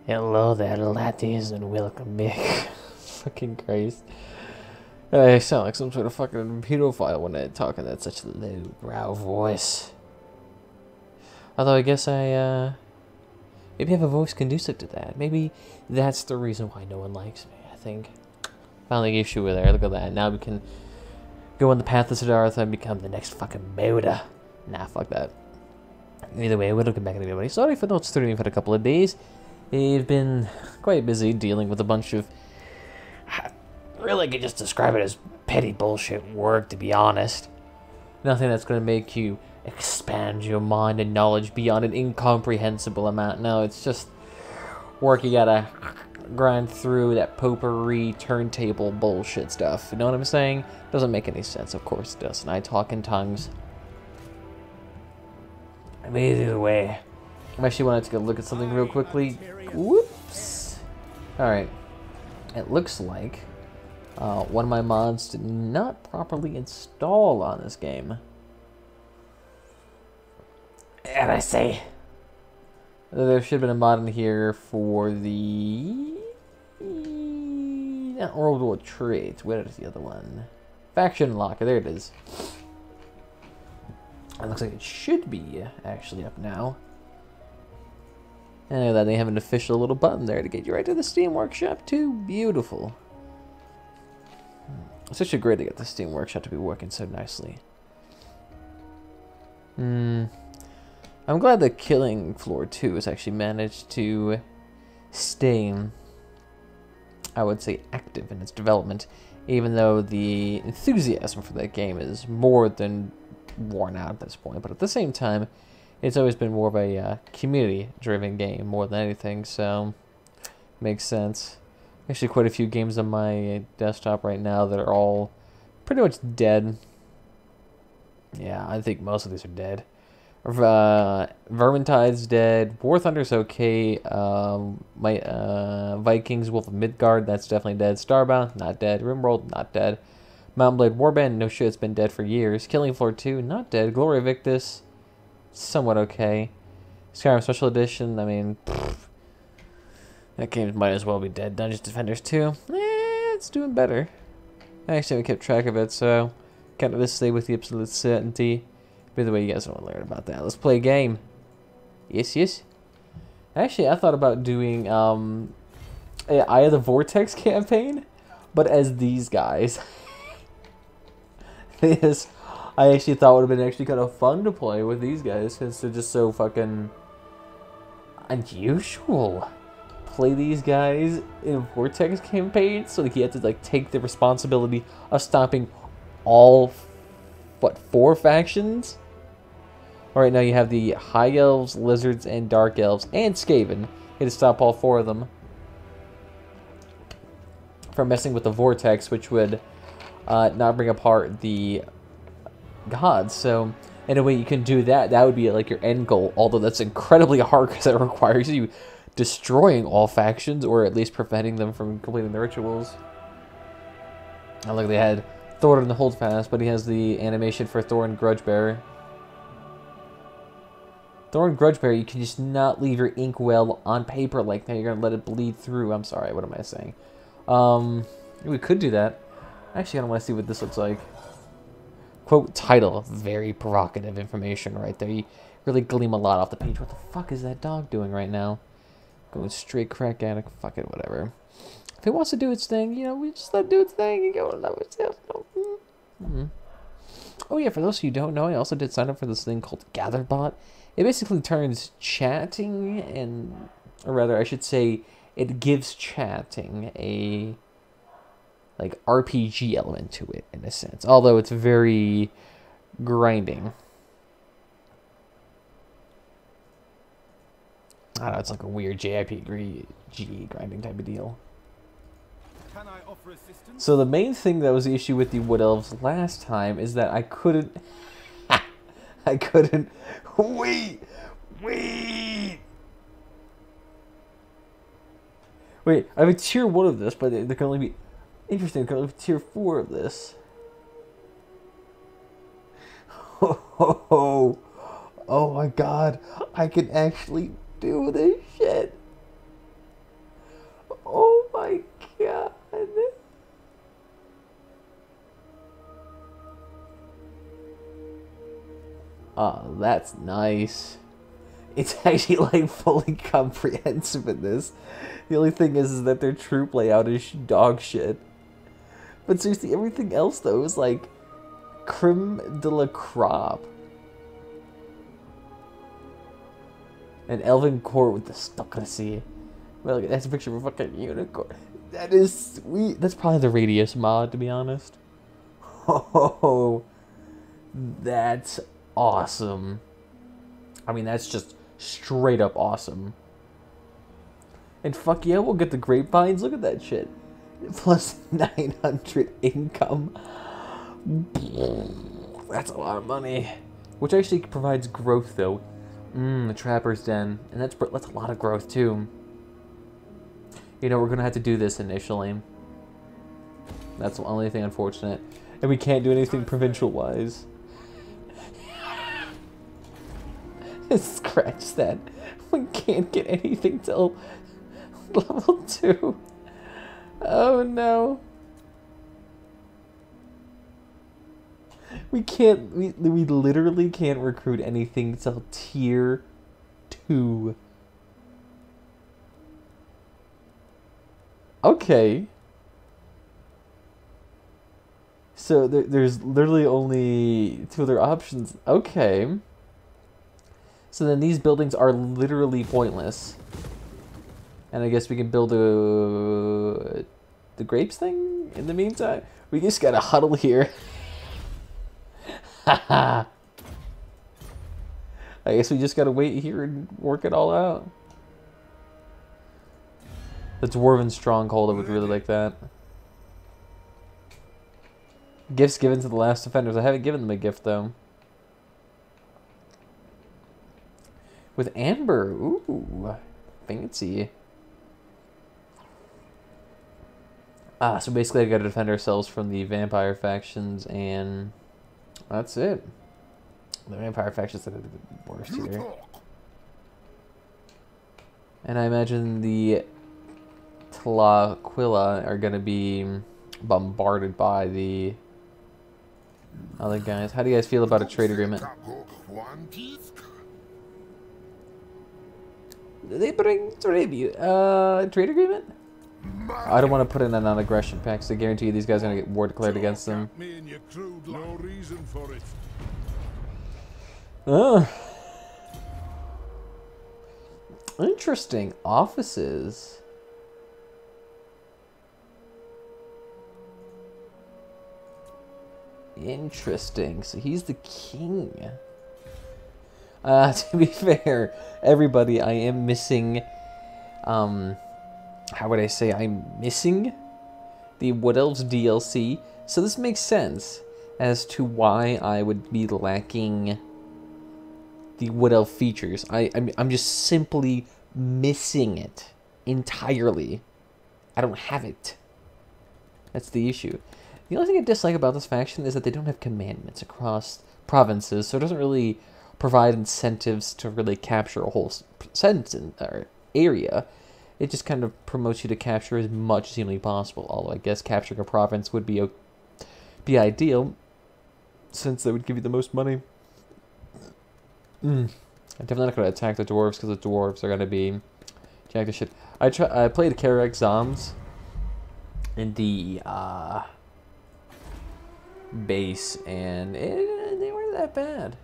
Hello there, laddies, and welcome back. Fucking Christ. I sound like some sort of fucking pedophile when I talk in that such a low-brow voice. Although I guess maybe I have a voice conducive to that. Maybe that's the reason why no one likes me, I think. Finally gave Shua there, look at that. Now we can go on the path of Siddhartha and become the next fucking Buddha. Nah, fuck that. Either way, we're looking back at everybody. Sorry for not streaming for a couple of days. I've been quite busy dealing with a bunch of, really I could just describe it as petty bullshit work, to be honest. Nothing that's going to make you expand your mind and knowledge beyond an incomprehensible amount. No, it's just work you gotta grind through that potpourri turntable bullshit stuff. You know what I'm saying? Doesn't make any sense, of course it doesn't. I talk in tongues. But either way, I actually wanted to go look at something real quickly. Whoops. Alright. It looks like one of my mods did not properly install on this game. And I say, there should have been a mod in here for the... not World War Traits. Where is the other one? Faction Locker. There it is. It looks like it should be actually up now. And that they have an official little button there to get you right to the Steam Workshop too. Beautiful. It's actually great to get the Steam Workshop to be working so nicely. I'm glad that Killing Floor 2 has actually managed to stay, I would say, active in its development, even though the enthusiasm for that game is more than worn out at this point. But at the same time, it's always been more of a community-driven game more than anything, so makes sense. Actually, quite a few games on my desktop right now that are all pretty much dead. Yeah, I think most of these are dead. Vermintide's dead. War Thunder's okay. Vikings, Wolf of Midgard, that's definitely dead. Starbound, not dead. Rimworld, not dead. Mountain Blade Warband, no shit, it's been dead for years. Killing Floor 2, not dead. Glory Victus, somewhat okay. Skyrim Special Edition, I mean, that game might as well be dead. Dungeons Defenders 2, it's doing better. I actually haven't kept track of it, so can't really say with the absolute certainty. By the way, you guys don't want to learn about that. Let's play a game. Yes, yes. Actually, I thought about doing Eye of the Vortex campaign, but as these guys. This, I actually thought would have been actually kind of fun to play with these guys, since they're just so fucking unusual. Play these guys in a Vortex campaign, so like you have to like take the responsibility of stopping all, what, 4 factions? Alright, now you have the High Elves, Lizards, and Dark Elves, and Skaven. You have to stop all 4 of them from messing with the Vortex, which would not bring apart the gods. So, in a way you can do that. That would be like your end goal, although that's incredibly hard because it requires you destroying all factions, or at least preventing them from completing the rituals. I look, they had Thorin the Holdfast, but he has the animation for Thorin Grudgebearer. Thorin Grudgebearer, you can just not leave your inkwell on paper like that. You're going to let it bleed through. I'm sorry, what am I saying? We could do that. Actually, I don't want to see what this looks like. Quote title, very provocative information right there. You really gleam a lot off the page. What the fuck is that dog doing right now? Going straight crack at it. Fuck it, whatever. If it wants to do its thing, you know, we just let it do its thing and go and love itself. Oh yeah, for those of you who don't know, I also did sign up for this thing called GatherBot. It basically turns chatting and, or rather I should say, it gives chatting a like RPG element to it in a sense, although it's very grinding. I don't know, it's like a weird JRPG grinding type of deal. Can I offer assistance? So the main thing that was the issue with the Wood Elves last time is that I couldn't wait. Wait, I have a tier 1 of this, but there can only be interesting, there can only be tier 4 of this. Oh my god, I can actually do this shit. Oh, that's nice. It's actually like fully comprehensive in this. The only thing is that their troop layout is dog shit. But seriously, everything else though is like creme de la crop. An elven court with the stuccacy. Well, look, that's a picture of a fucking unicorn. That is sweet. That's probably the radius mod, to be honest. Oh, that's awesome. I mean, that's just straight up awesome. And fuck yeah, we'll get the grapevines. Look at that shit. Plus 900 income. That's a lot of money. Which actually provides growth, though. The Trapper's Den. And that's a lot of growth, too. You know, we're going to have to do this initially. That's the only thing unfortunate. And we can't do anything provincial-wise. Scratch that. We can't get anything till level 2. Oh no. We can't, we literally can't recruit anything till tier 2. Okay. So there's literally only 2 other options. Okay. So then these buildings are literally pointless. And I guess we can build the grapes thing in the meantime. We just gotta huddle here. Haha. I guess we just gotta wait here and work it all out. The Dwarven Stronghold, I would really like that. Gifts given to the last defenders. I haven't given them a gift though. With Amber, ooh, fancy. So basically I gotta defend ourselves from the vampire factions, and that's it. The vampire factions are the worst here. And I imagine the Tlaquila are gonna be bombarded by the other guys. How do you guys feel about a trade agreement? Do they bring tribute? Trade agreement? I don't want to put in a non-aggression pact, so I guarantee you these guys are going to get war declared against them. No reason for it. Interesting. Offices. Interesting. So he's the king. To be fair, everybody, I am missing, how would I say, I'm missing the Wood Elves DLC, so this makes sense as to why I would be lacking the Wood Elf features. I'm just simply missing it entirely. I don't have it. That's the issue. The only thing I dislike about this faction is that they don't have commandments across provinces, so it doesn't really provide incentives to really capture a whole sentence or area. It just kind of promotes you to capture as much as humanly possible. Although I guess capturing a province would be ideal, since that would give you the most money. I'm definitely not going to attack the dwarves because the dwarves are going to be jacked to shit. I played Karak Zoms in the base, and they weren't that bad.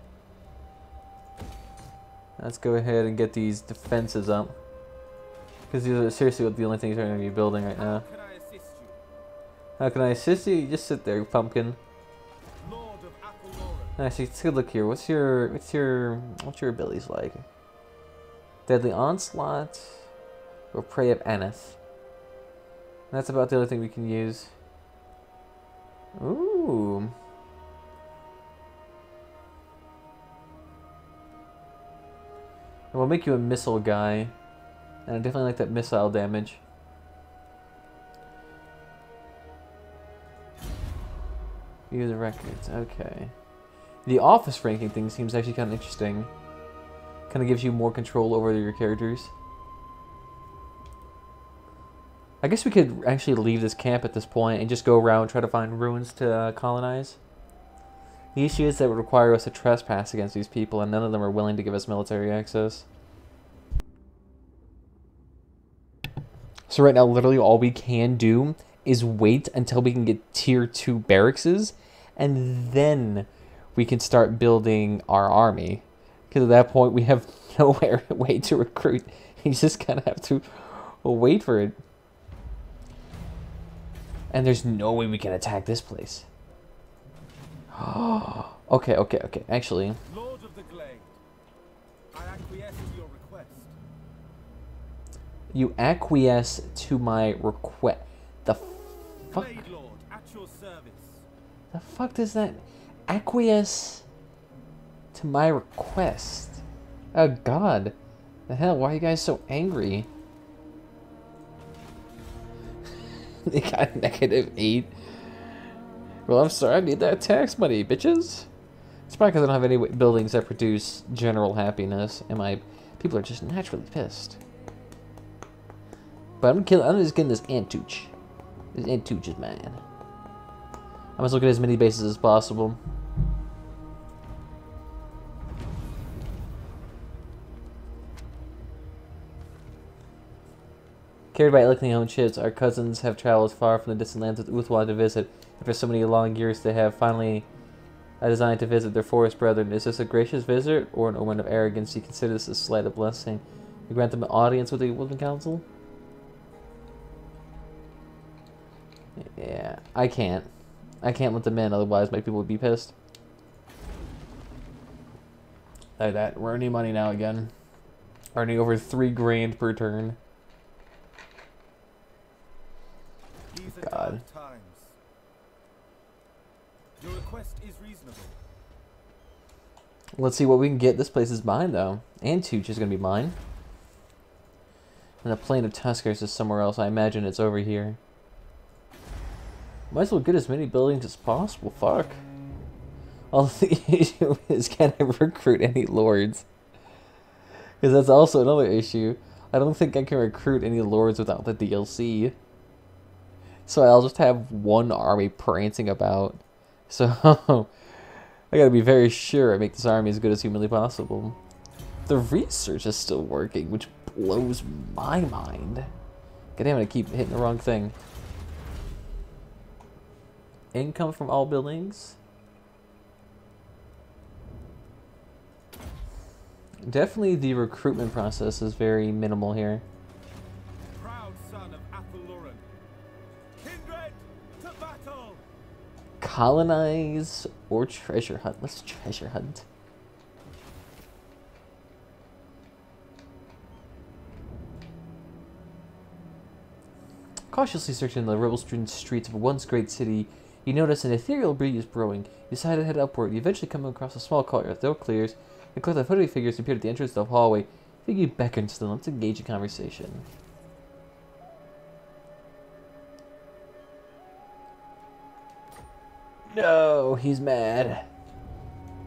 Let's go ahead and get these defenses up, because these are seriously the only things we're going to be building right now. How can I assist you? You just sit there, pumpkin. Actually, let's take a look here. What's your abilities like? Deadly Onslaught or Prey of Aneth. That's about the only thing we can use. Ooh. And we'll make you a missile guy. And I definitely like that missile damage. View the records. Okay. The office ranking thing seems actually kind of interesting. Kind of gives you more control over your characters. I guess we could actually leave this camp at this point and just go around and try to find ruins to colonize. The issue is that it would require us to trespass against these people, and none of them are willing to give us military access. So right now, literally all we can do is wait until we can get tier 2 barrackses, and then we can start building our army. Because at that point, we have nowhere way to recruit. You just kind of have to wait for it. And there's no way we can attack this place. Okay. Actually, Lord of the Glade, I acquiesce to your request. you acquiesce to my request. The fuck? Glade Lord, at your service. The fuck does that acquiesce to my request? Oh God, the hell? Why are you guys so angry? They got -8. Well, I'm sorry, I need that tax money, bitches. It's probably because I don't have any buildings that produce general happiness, and my people are just naturally pissed. But I'm just getting this Antooch. This Antooch is mine. I must look at as many bases as possible. Carried by illegally owned ships, our cousins have traveled far from the distant lands of Uthwa to visit. After so many long years, they have finally designed to visit their forest brethren. Is this a gracious visit or an omen of arrogance? You consider this a slight of blessing. You grant them an audience with the Woodland Council? Yeah, I can't. I can't let them in, otherwise my people would be pissed. Like that. We're earning money now again. Earning over 3 grand per turn. These are God. dark times. Your request is reasonable. Let's see what we can get. This place is mine, though. Antooch is going to be mine. And the Plain of Tuskers is somewhere else. I imagine it's over here. Might as well get as many buildings as possible. Fuck. All the issue is, can I recruit any lords? Because that's also another issue. I don't think I can recruit any lords without the DLC. So I'll just have one army prancing about. So I gotta be very sure I make this army as good as humanly possible. The research is still working, which blows my mind. God damn it, I keep hitting the wrong thing. Income from all buildings. Definitely the recruitment process is very minimal here. Proud son of Athelloran. Kindred to battle! Colonize or treasure hunt. Let's treasure hunt. Cautiously searching the rubble-strewn streets of a once great city, you notice an ethereal breeze brewing. You decide to head upward. You eventually come across a small courtyard. The door clears. A cloth of hooded figures appear at the entrance of the hallway. Figure beckons to them. Let's engage in conversation. No, he's mad.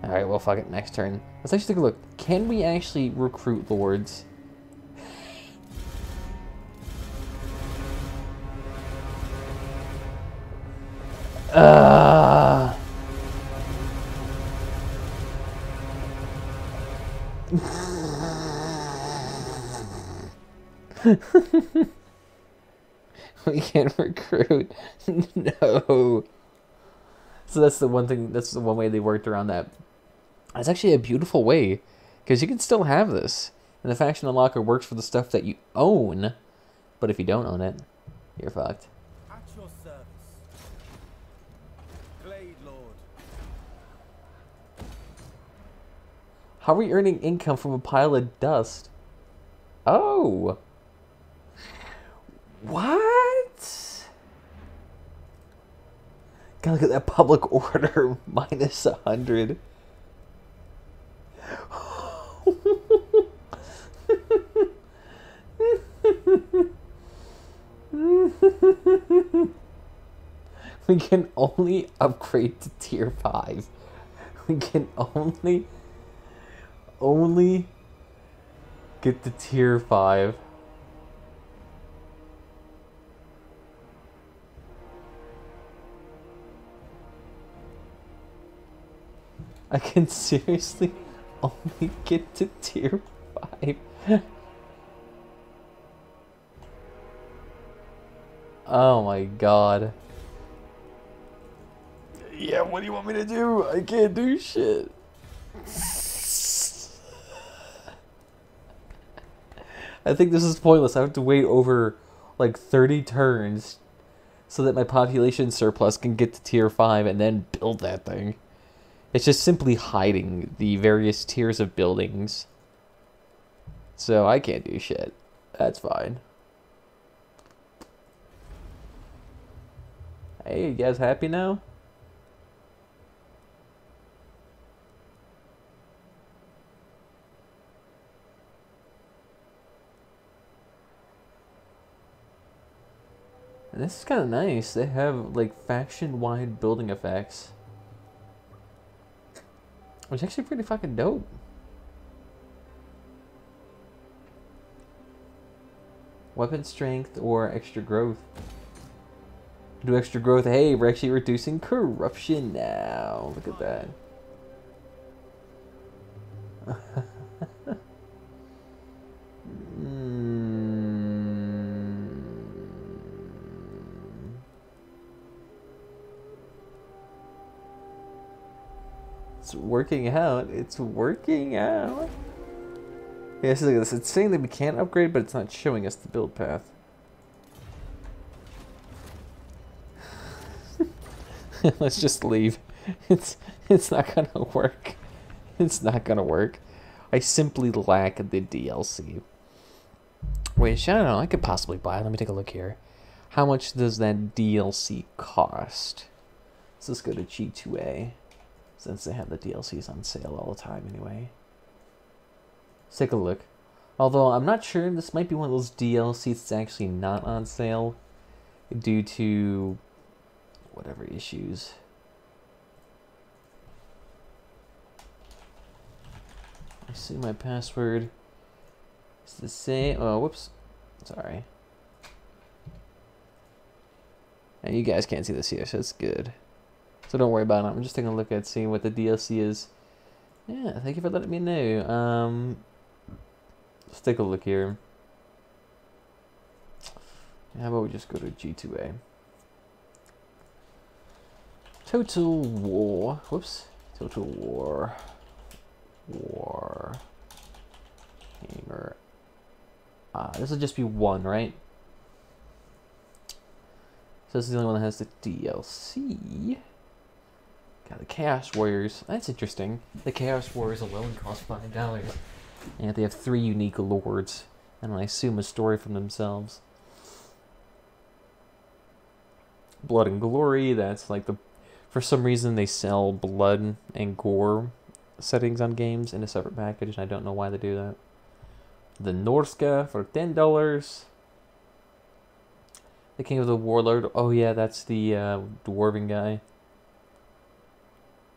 Alright, well, fuck it. Next turn. Let's actually take a look. Can we actually recruit lords? We can't recruit. No. So that's the one thing, that's the one way they worked around that. It's actually a beautiful way, because you can still have this. And the faction unlocker works for the stuff that you own, but if you don't own it, you're fucked. At your service. Glade Lord. How are we earning income from a pile of dust? Oh. What? God, look at that public order minus 100. We can only upgrade to tier 5. We can only get to tier 5. I can seriously only get to tier 5. Oh my god. Yeah, what do you want me to do? I can't do shit. I think this is pointless. I have to wait over like 30 turns so that my population surplus can get to tier 5 and then build that thing. It's just simply hiding the various tiers of buildings. So I can't do shit. That's fine. Hey, you guys happy now? And this is kind of nice. They have like faction-wide building effects. Which is actually pretty fucking dope. Weapon strength or extra growth. Do extra growth. Hey, we're actually reducing corruption now. Look at that. It's working out. It's working out. Yeah, look at this. It's saying that we can't upgrade, but it's not showing us the build path. Let's just leave. It's not gonna work. It's not gonna work. I simply lack the DLC. Wait, I don't know. I could possibly buy it. Let me take a look here. How much does that DLC cost? Let's go to G2A. Since they have the DLCs on sale all the time anyway. Let's take a look. Although I'm not sure, this might be one of those DLCs that's actually not on sale due to whatever issues. I see my password. It's the same. Oh, whoops. Sorry. And you guys can't see this here, so it's good. So don't worry about it. I'm just taking a look at seeing what the DLC is. Yeah, thank you for letting me know. Let's take a look here. How about we just go to G2A? Total War. Whoops. Total War. Warhammer. This will just be one, right? So this is the only one that has the DLC. Got the Chaos Warriors. That's interesting. The Chaos Warriors alone cost $5. And they have 3 unique lords. And I assume a story from themselves. Blood and Glory. That's like the... For some reason they sell blood and gore settings on games in a separate package. And I don't know why they do that. The Norska for $10. The King of the Warlord. Oh yeah, that's the dwarven guy.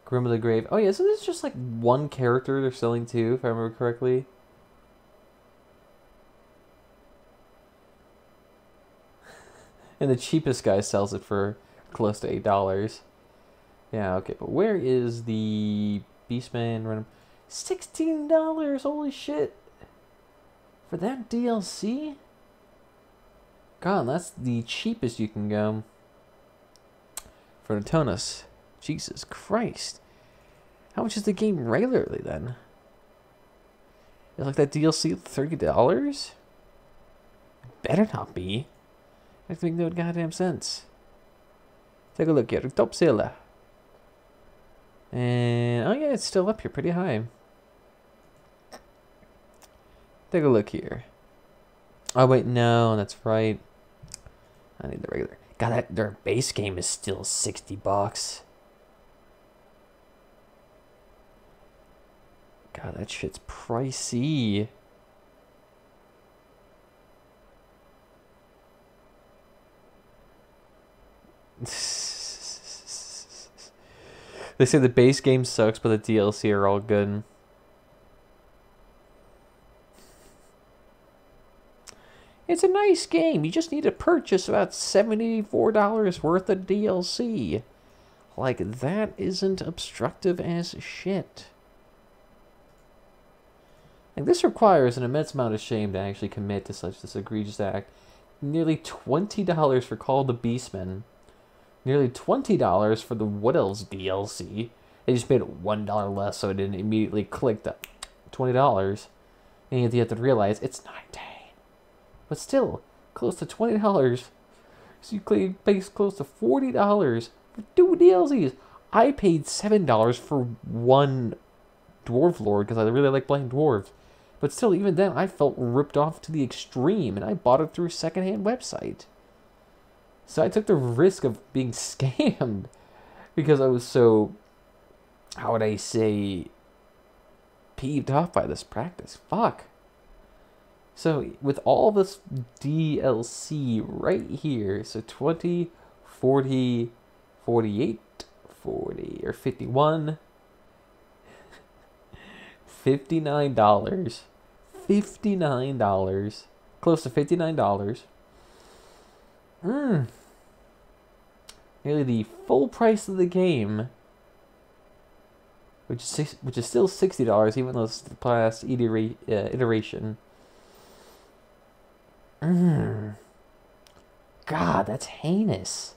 Grim of the Grave. Oh yeah, isn't this just like one character they're selling too, if I remember correctly? And the cheapest guy sells it for close to $8. Yeah, okay, but where is the Beastman? $16, holy shit. For that DLC? God, that's the cheapest you can go. For the Tonus. Jesus Christ. How much is the game regularly then? Is like that DLC $30? Better not be. That makes no goddamn sense. Take a look here. Top seller. And oh yeah, it's still up here pretty high. Take a look here. Oh wait, no, that's right. I need the regular. God, that their base game is still $60. God, that shit's pricey. They say the base game sucks, but the DLC are all good. It's a nice game. You just need to purchase about $74 worth of DLC. Like, that isn't obstructive as shit. Like, this requires an immense amount of shame to actually commit to such this egregious act. Nearly $20 for Call of the Beastmen. Nearly $20 for the What Else DLC. They just made it $1 less so it didn't immediately click the $20. And you have to realize it's 19. But still, close to $20. So you pay close to $40 for 2 DLCs. I paid $7 for one Dwarf Lord because I really like playing dwarves. But still, even then, I felt ripped off to the extreme, and I bought it through a secondhand website. So I took the risk of being scammed because I was so, how would I say, peeved off by this practice. Fuck. So with all this DLC right here, so 20, 40, 48, 40, or 51, $59. $59. Close to $59. Nearly the full price of the game, which is still $60, even though it's the last iteration. God, that's heinous.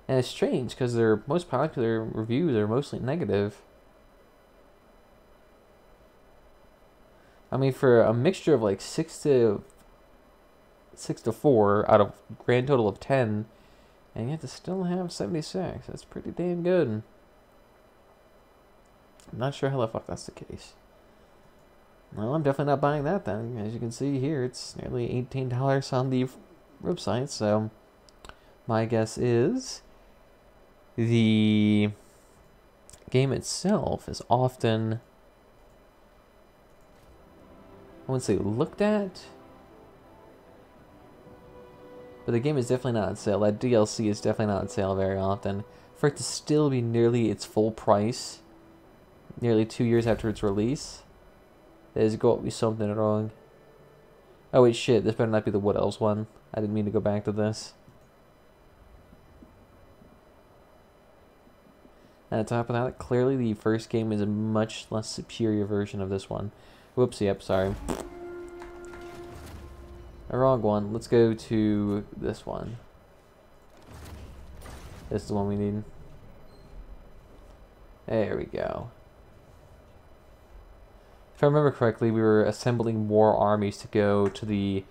And it's strange because their most popular reviews are mostly negative. I mean, for a mixture of like 6 to 4 out of grand total of 10, and yet to still have 76. That's pretty damn good. I'm not sure how the fuck that's the case. Well, I'm definitely not buying that then. As you can see here, it's nearly $18 on the website, so my guess is the game itself is often, I wouldn't say looked at, but the game is definitely not on sale. That DLC is definitely not on sale very often. For it to still be nearly its full price, nearly 2 years after its release, there's got to be something wrong. Oh wait, shit, this better not be the What Else one. I didn't mean to go back to this. And on top of that, clearly the first game is a much less superior version of this one. Whoops, yep, sorry. A wrong one. Let's go to this one. This is the one we need. There we go. If I remember correctly, we were assembling war armies to go to the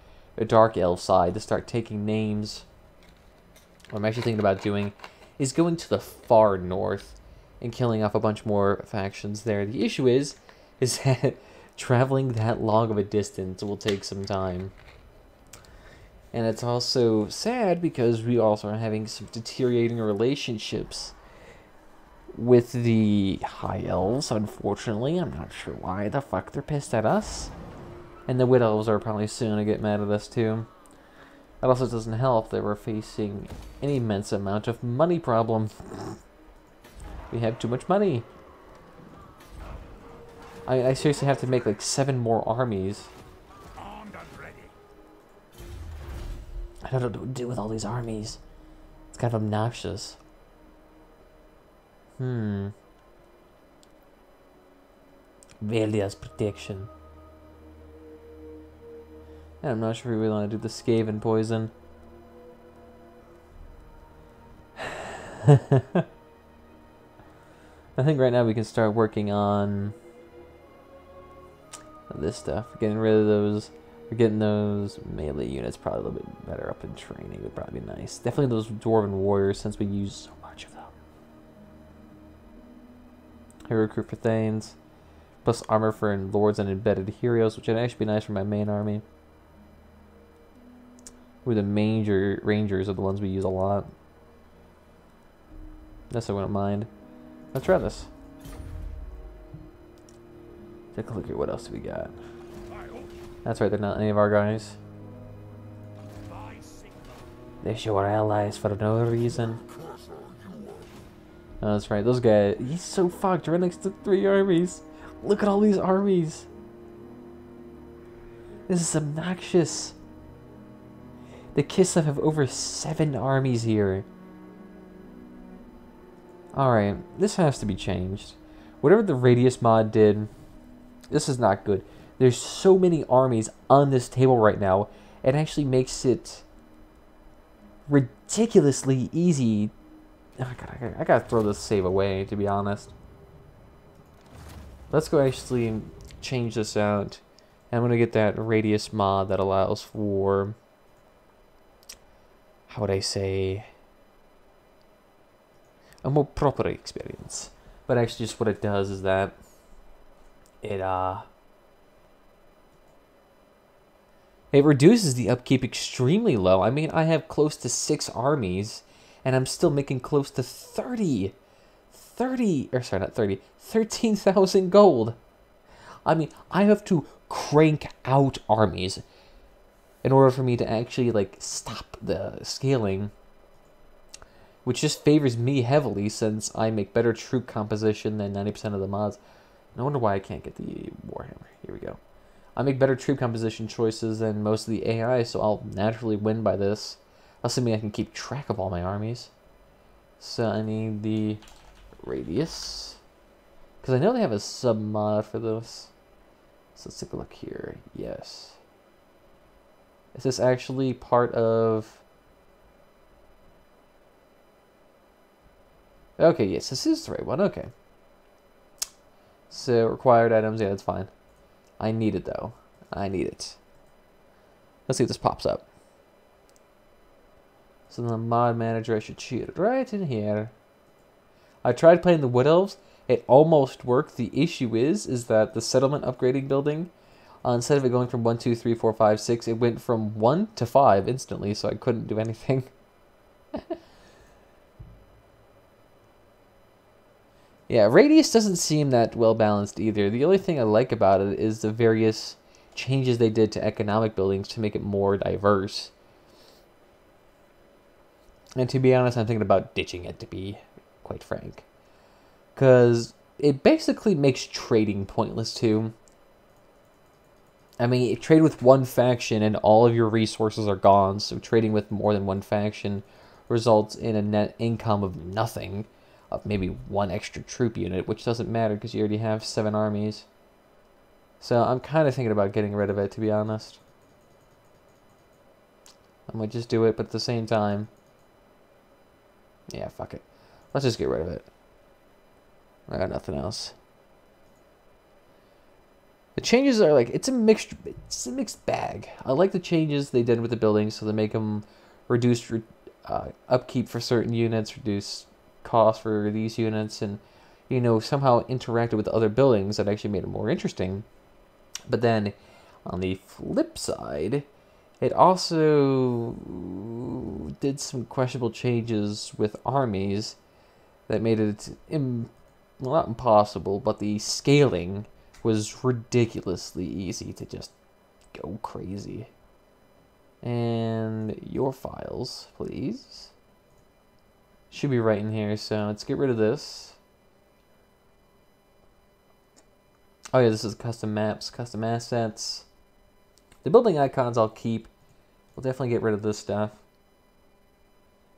Dark Elf side to start taking names. What I'm actually thinking about doing is going to the far north and killing off a bunch more factions there. The issue is that traveling that long of a distance will take some time. And it's also sad because we also are having some deteriorating relationships with the High Elves, unfortunately. I'm not sure why the fuck they're pissed at us. And the Wood Elves are probably soon going to get mad at us too. That also doesn't help that we're facing an immense amount of money problem. We have too much money. I seriously have to make like 7 more armies. I don't know what to do with all these armies. It's kind of obnoxious. Valia's protection. And I'm not sure we really want to do the Skaven poison. I think right now we can start working on this stuff. Getting rid of those. We're getting those melee units probably a little bit better up in training. Would probably be nice. Definitely those Dwarven Warriors since we use so much of them. Hero recruit for Thanes. Plus armor for Lords and Embedded Heroes, which would actually be nice for my main army. Ooh, the major Rangers are the ones we use a lot. That's I wouldn't mind. Let's try this. Take a look at what else we got. That's right, they're not any of our guys. They show our allies for no reason. Oh, that's right, those guys. He's so fucked right next to 3 armies. Look at all these armies. This is obnoxious. The Kislev have over 7 armies here. Alright, this has to be changed. Whatever the radius mod did, this is not good. There's so many armies on this table right now, it actually makes it ridiculously easy. Oh, God, I gotta throw this save away, to be honest. Let's go actually change this out. I'm gonna get that radius mod that allows for, how would I say, a more proper experience. But actually just what it does is that it reduces the upkeep extremely low. I mean, I have close to 6 armies, and I'm still making close to 13,000 gold. I mean, I have to crank out armies in order for me to actually, like, stop the scaling, which just favors me heavily since I make better troop composition than 90% of the mods. No wonder why I can't get the Warhammer. Here we go. I make better troop composition choices than most of the AI, so I'll naturally win by this. Assuming I can keep track of all my armies. So I need the radius. Because I know they have a sub-mod for this. So let's take a look here. Yes. Is this actually part of... Okay, yes, this is the right one. Okay. So, required items, yeah, that's fine. I need it, though. I need it. Let's see if this pops up. So, in the mod manager, I should cheat it right in here. I tried playing the Wood Elves. It almost worked. The issue is that the settlement upgrading building, instead of it going from 1, 2, 3, 4, 5, 6, it went from 1 to 5 instantly, so I couldn't do anything. Yeah, radius doesn't seem that well balanced either. The only thing I like about it is the various changes they did to economic buildings to make it more diverse. And to be honest, I'm thinking about ditching it, to be quite frank. Because it basically makes trading pointless too. I mean, you trade with one faction and all of your resources are gone, so trading with more than one faction results in a net income of nothing. Of maybe 1 extra troop unit, which doesn't matter because you already have 7 armies. So I'm kind of thinking about getting rid of it, to be honest. I might just do it, but at the same time... Yeah, fuck it. Let's just get rid of it. I got nothing else. The changes are like, it's a mixed bag. I like the changes they did with the buildings, so they make them reduce upkeep for certain units, reduce cost for these units, and you know, somehow interacted with other buildings that actually made it more interesting. But then on the flip side, it also did some questionable changes with armies that made it well, not impossible, but the scaling was ridiculously easy to just go crazy. And your files, please. Should be right in here, so let's get rid of this. Oh yeah, this is custom maps, custom assets. The building icons I'll keep. We'll definitely get rid of this stuff.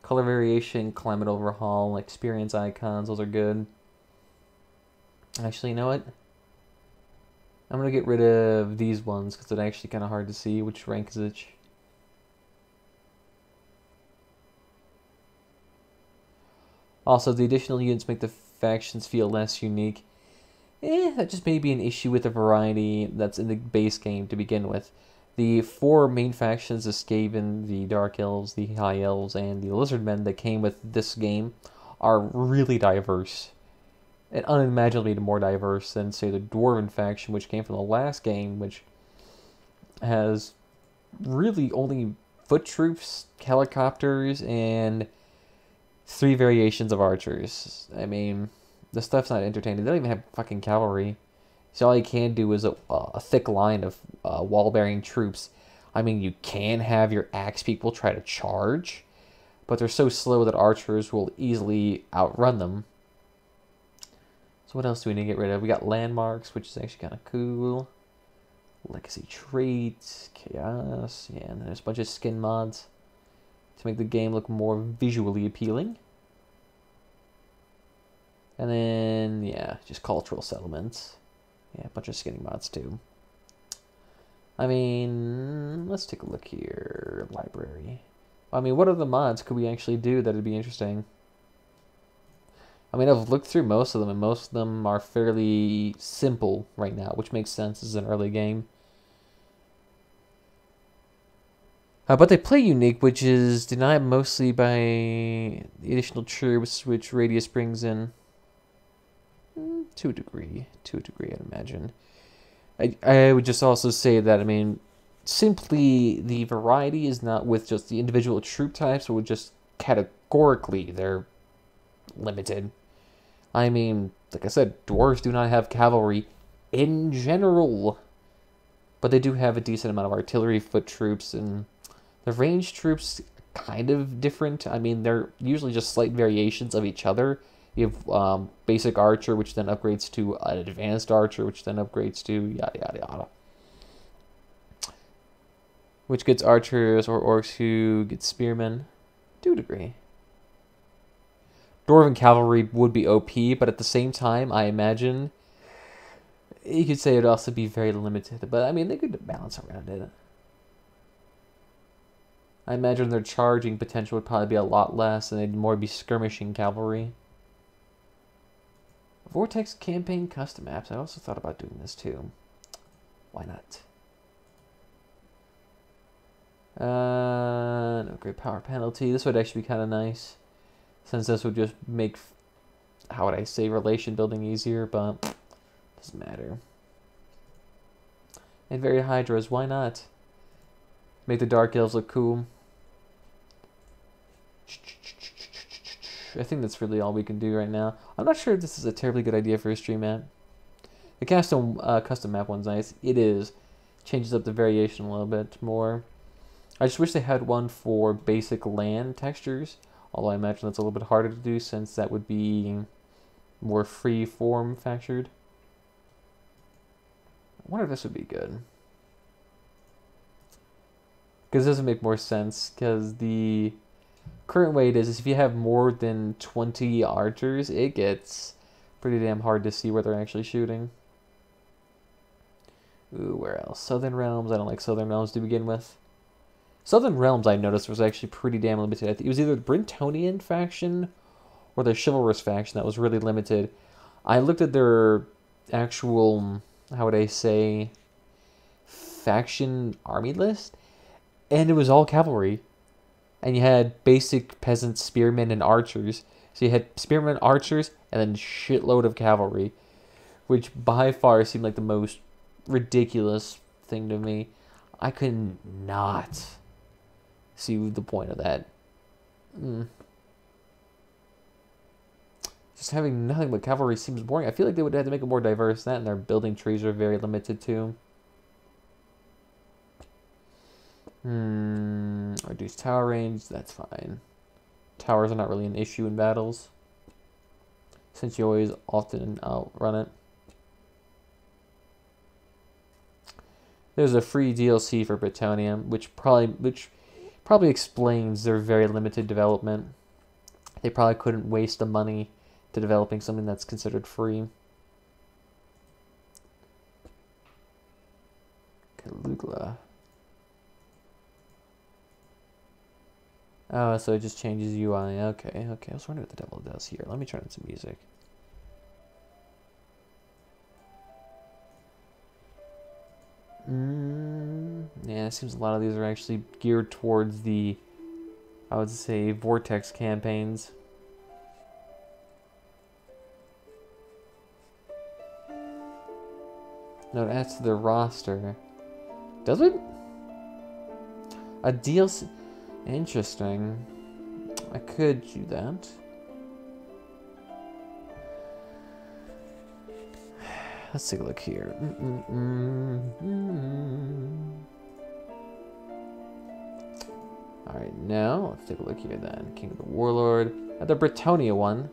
Color variation, climate overhaul, experience icons, those are good. Actually, you know what? I'm going to get rid of these ones because they're actually kind of hard to see which rank is which. Also, the additional units make the factions feel less unique. That just may be an issue with the variety that's in the base game to begin with. The 4 main factions, the Skaven, the Dark Elves, the High Elves, and the Lizardmen that came with this game are really diverse. And unimaginably more diverse than, say, the Dwarven faction, which came from the last game, which has really only foot troops, helicopters, and 3 variations of archers. I mean, the stuff's not entertaining. They don't even have fucking cavalry. So all you can do is a thick line of wall-bearing troops. I mean, you can have your axe people try to charge, but they're so slow that archers will easily outrun them. So what else do we need to get rid of? We got landmarks, which is actually kind of cool. Legacy traits, chaos, yeah, and there's a bunch of skin mods to make the game look more visually appealing. And then, yeah, just cultural settlements. Yeah, a bunch of skinning mods too. I mean, let's take a look here. Library. I mean, what other mods could we actually do that'd be interesting? I mean, I've looked through most of them, and most of them are fairly simple right now, which makes sense as an early game. But they play unique, which is denied mostly by the additional troops, which Radius brings in. To a degree, I'd imagine. I would just also say that, I mean, simply the variety is not with just the individual troop types, but with just categorically they're limited. I mean, like I said, dwarves do not have cavalry in general, but they do have a decent amount of artillery, foot troops, and the ranged troops kind of different. I mean, they're usually just slight variations of each other. You have basic archer, which then upgrades to an advanced archer, which then upgrades to yada yada yada. Which gets archers or orcs who get spearmen to a degree. Dwarven cavalry would be OP, but at the same time, I imagine you could say it'd also be very limited. But I mean, they could balance around it. I imagine their charging potential would probably be a lot less, and they'd more be skirmishing cavalry. Vortex campaign custom maps. I also thought about doing this too. Why not? No great power penalty. This would actually be kind of nice, since this would just make, how would I say, relation building easier, but doesn't matter. And very hydras. Why not? Make the dark elves look cool. I think that's really all we can do right now. I'm not sure if this is a terribly good idea for a stream map. The custom map one's nice. It is. Changes up the variation a little bit more. I just wish they had one for basic land textures. Although I imagine that's a little bit harder to do since that would be more free form factored. I wonder if this would be good. Because this would make more sense, because the current way it is if you have more than 20 archers, it gets pretty damn hard to see where they're actually shooting. Ooh, where else? Southern Realms. I don't like Southern Realms to begin with. Southern Realms, I noticed, was actually pretty damn limited. I think it was either the Brintonian faction or the Chivalrous faction that was really limited. I looked at their actual, how would I say, faction army list, and it was all cavalry. And you had basic peasants, spearmen, and archers. So you had spearmen, archers, and then shitload of cavalry, which by far seemed like the most ridiculous thing to me. I could not see the point of that. Just having nothing but cavalry seems boring. I feel like they would have to make it more diverse than that, and their building trees are very limited too. Reduce tower range, that's fine. Towers are not really an issue in battles, since you always often outrun it. There's a free DLC for Britonium, which probably explains their very limited development. They probably couldn't waste the money to developing something that's considered free. Caligula. Oh, so it just changes UI. Okay. I was wondering what the devil does here. Let me turn on some music. Yeah, it seems a lot of these are actually geared towards the, I would say, Vortex campaigns. No, it adds to their roster. Does it? A DLC? Interesting. I could do that. Let's take a look here. Alright, now let's take a look here then. King of the Warlord. The Britonia one.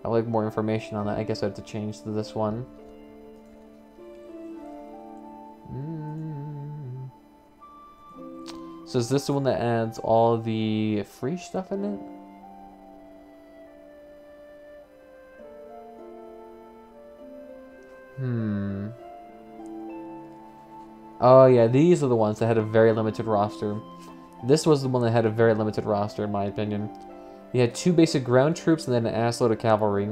I'd like more information on that. I guess I have to change to this one. So is this the one that adds all the free stuff in it? Oh yeah, these are the ones that had a very limited roster. This was the one that had a very limited roster, in my opinion. You had 2 basic ground troops and then an assload of cavalry.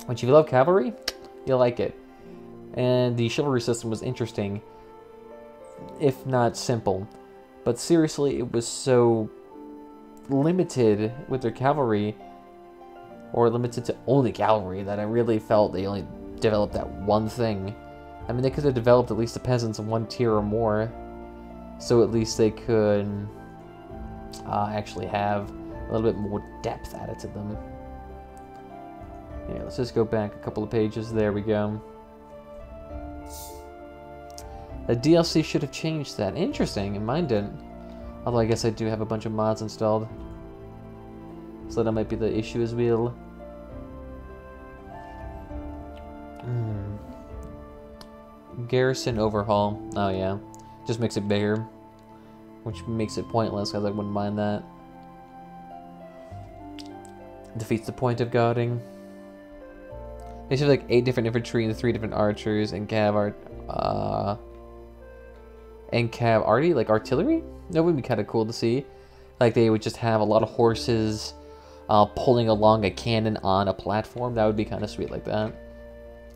Which, if you love cavalry, you'll like it. And the chivalry system was interesting, if not simple. But seriously, it was so limited with their cavalry, or limited to only cavalry, that I really felt they only developed that one thing. I mean, they could have developed at least the peasants in 1 tier or more, so at least they could actually have a little bit more depth added to them. Yeah, let's just go back a couple of pages. There we go. The DLC should have changed that. Interesting, and mine didn't. Although I guess I do have a bunch of mods installed, so that might be the issue as well. Garrison overhaul. Oh yeah, just makes it bigger, which makes it pointless because I wouldn't mind that. Defeats the point of guarding. They should have like 8 different infantry and 3 different archers and cav arty, like artillery. That would be kind of cool to see. Like they would just have a lot of horses pulling along a cannon on a platform. That would be kind of sweet like that.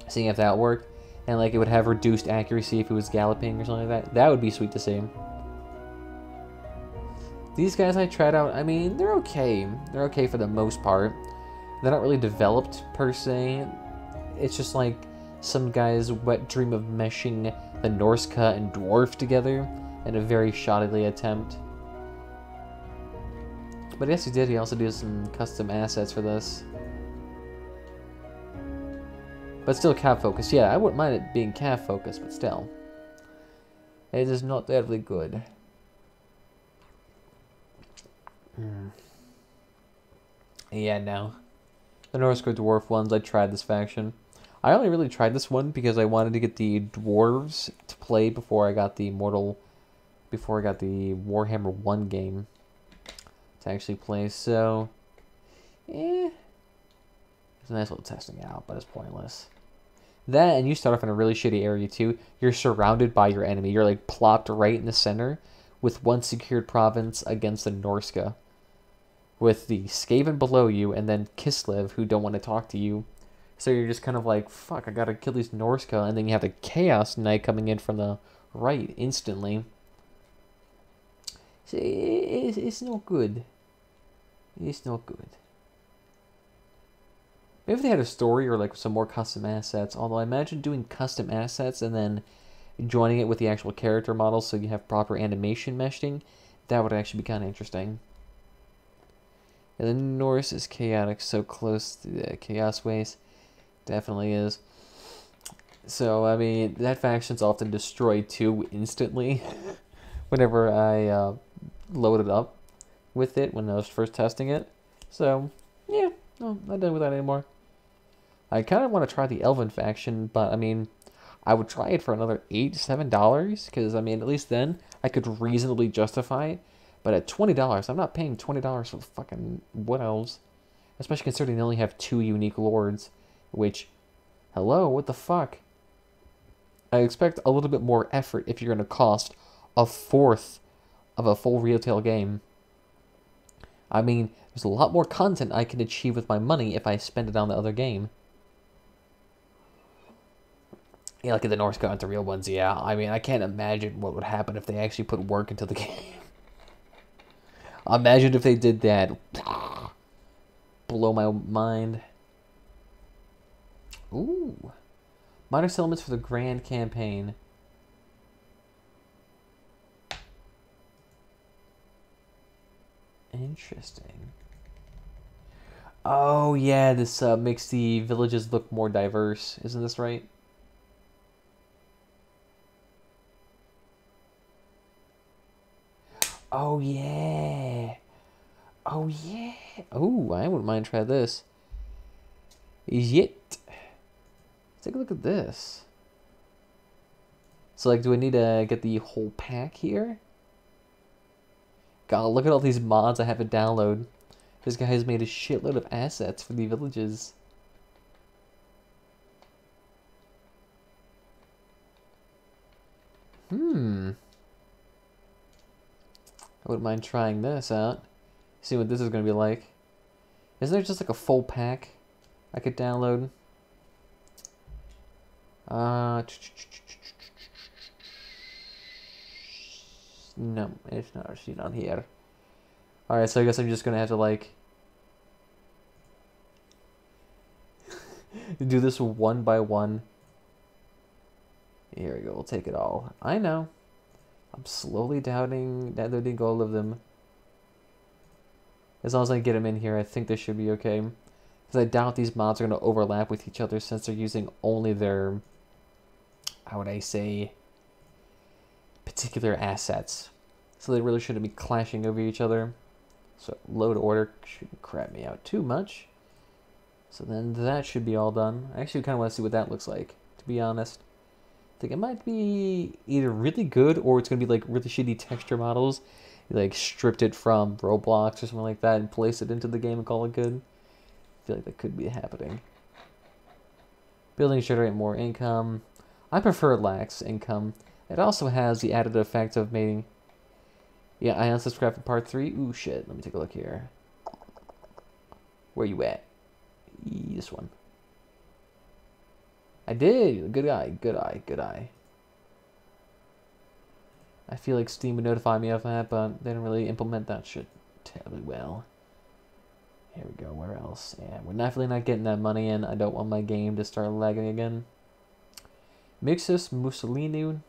Seeing if that worked. And like it would have reduced accuracy if it was galloping or something like that. That would be sweet to see. These guys I tried out, I mean, they're okay. They're okay for the most part. They're not really developed per se. It's just like some guy's wet dream of meshing the Norska and Dwarf together in a very shoddily attempt. But yes, he did. He also did some custom assets for this. But still cav focused. Yeah, I wouldn't mind it being cav focused, but still. It is not terribly good. Yeah, no. The Norska Dwarf ones, I tried this faction. I only really tried this one because I wanted to get the dwarves to play before I got the Warhammer 1 game to actually play, so it's a nice little testing out, but it's pointless. That, and you start off in a really shitty area too. You're surrounded by your enemy. You're like plopped right in the center with 1 secured province against the Norska, with the Skaven below you and then Kislev who don't want to talk to you. So you're just kind of like, fuck, I gotta kill these Norska, and then you have the Chaos Knight coming in from the right instantly. So it's not good. It's not good. Maybe if they had a story or like some more custom assets, although I imagine doing custom assets and then joining it with the actual character model so you have proper animation meshing, that would actually be kind of interesting. And the Norse is chaotic, so close to the Chaos Waste. Definitely is. So, I mean, that faction's often destroyed too instantly whenever I load it up with it when I was first testing it. So, yeah, no, not done with that anymore. I kind of want to try the Elven faction, but I mean, I would try it for another $8, $7, because I mean, at least then I could reasonably justify it. But at $20, I'm not paying $20 for the fucking Wood Elves, especially considering they only have 2 unique lords. Which, hello, what the fuck? I expect a little bit more effort if you're going to cost 1/4 of a full retail game. I mean, there's a lot more content I can achieve with my money if I spend it on the other game. Yeah, like in the Norse Gods, the real ones, yeah. I mean, I can't imagine what would happen if they actually put work into the game. Imagine if they did that. Blow my mind. Ooh. Minor settlements for the Grand Campaign. Interesting. Oh, yeah, this makes the villages look more diverse. Isn't this right? Oh, yeah. Oh, yeah. Oh, I wouldn't mind trying this. Yet. Take a look at this. So, like, do I need to get the whole pack here? God, look at all these mods I have to download. This guy has made a shitload of assets for the villages. I wouldn't mind trying this out. See what this is going to be like. Isn't there just like a full pack I could download? No, it's not seen on here. Alright, so I guess I'm just going to have to like do this one by one. Here we go, we'll take it all. I know. I'm slowly downloading all of them. As long as I get them in here, I think they should be okay. Because I doubt these mods are going to overlap with each other since they're using only their, how would I say, particular assets. So they really shouldn't be clashing over each other. So load order shouldn't crap me out too much. So then that should be all done. I actually kind of want to see what that looks like, to be honest. I think it might be either really good or it's going to be like really shitty texture models. You like stripped it from Roblox or something like that and placed it into the game and call it good. I feel like that could be happening. Buildings generate more income. I prefer lax income. It also has the added effect of making... Yeah, I unsubscribed for part 3. Ooh, shit. Let me take a look here. Where you at? This one. I did. Good eye. Good eye. Good eye. I feel like Steam would notify me of that, but they didn't really implement that shit terribly well. Here we go. Where else? Yeah, we're definitely not getting that money in. I don't want my game to start lagging again. Mixus Mussolini.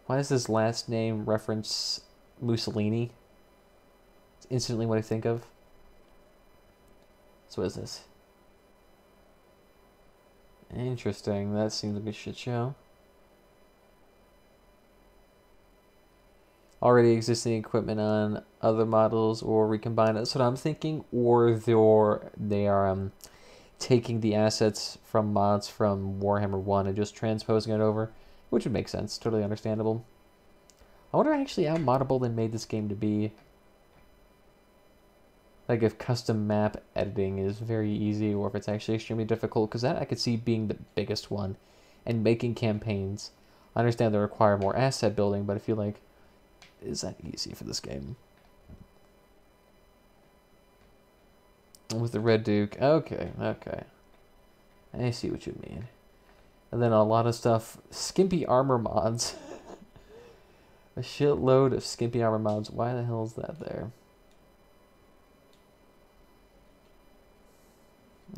Why does his last name reference Mussolini? It's instantly what I think of. So what is this? Interesting. That seems like a shit show. Already existing equipment on other models or recombine. That's what I'm thinking. Or they are taking the assets from mods from Warhammer 1 and just transposing it over, which would make sense. Totally understandable. I wonder actually how moddable they made this game to be. Like if custom map editing is very easy or if it's actually extremely difficult, because that I could see being the biggest one. And making campaigns. I understand they require more asset building, but I feel like is that easy for this game? With the Red Duke. Okay, okay. I see what you mean. And then a lot of stuff. Skimpy armor mods. A shitload of skimpy armor mods. Why the hell is that there?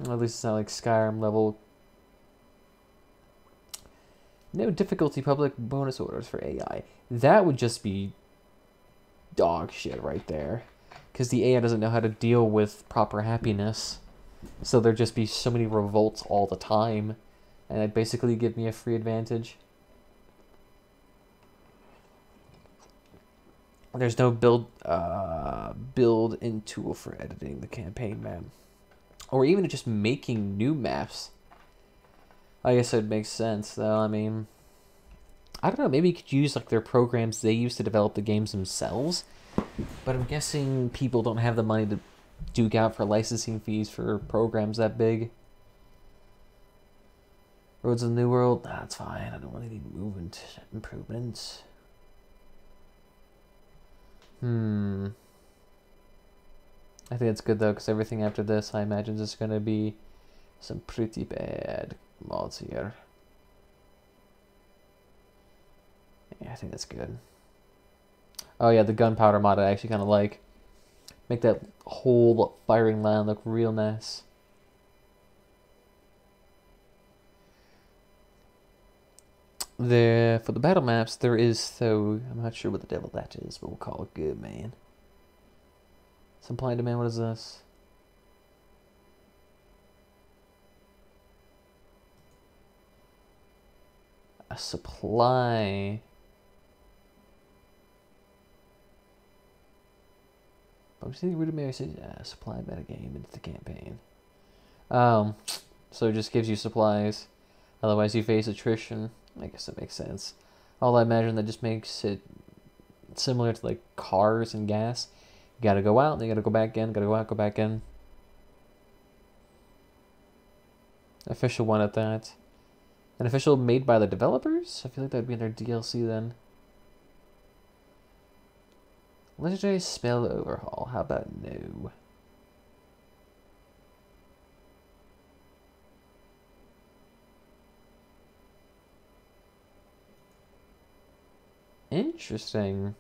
At least it's not like Skyrim level. No difficulty public bonus orders for AI. That would just be dog shit right there. Because the AI doesn't know how to deal with proper happiness. So there'd just be so many revolts all the time. And it'd basically give me a free advantage. There's no build-in tool for editing the campaign map. Or even just making new maps. I guess it makes sense, though. I mean, I don't know. Maybe you could use like their programs they use to develop the games themselves. But I'm guessing people don't have the money to duke out for licensing fees for programs that big. Roads of the New World? Nah, that's fine. I don't want any movement improvements. I think it's good though, because everything after this, I imagine, is going to be some pretty bad mods here. Yeah, I think that's good. Oh yeah, the gunpowder mod I actually kind of like. Make that whole firing line look real nice. For the battle maps, there is, though, I'm not sure what the devil that is, but we'll call it good, man. Supply and demand, what is this? A supply. But see, rudimentary supply metagame into the campaign. So it just gives you supplies. Otherwise, you face attrition. I guess that makes sense. Although I imagine that just makes it similar to like cars and gas. You gotta go out, and you gotta go back in. Gotta go out, go back in. Official one at that. An official made by the developers? I feel like that'd be in their DLC then. Legendary spell overhaul. How about no? Interesting.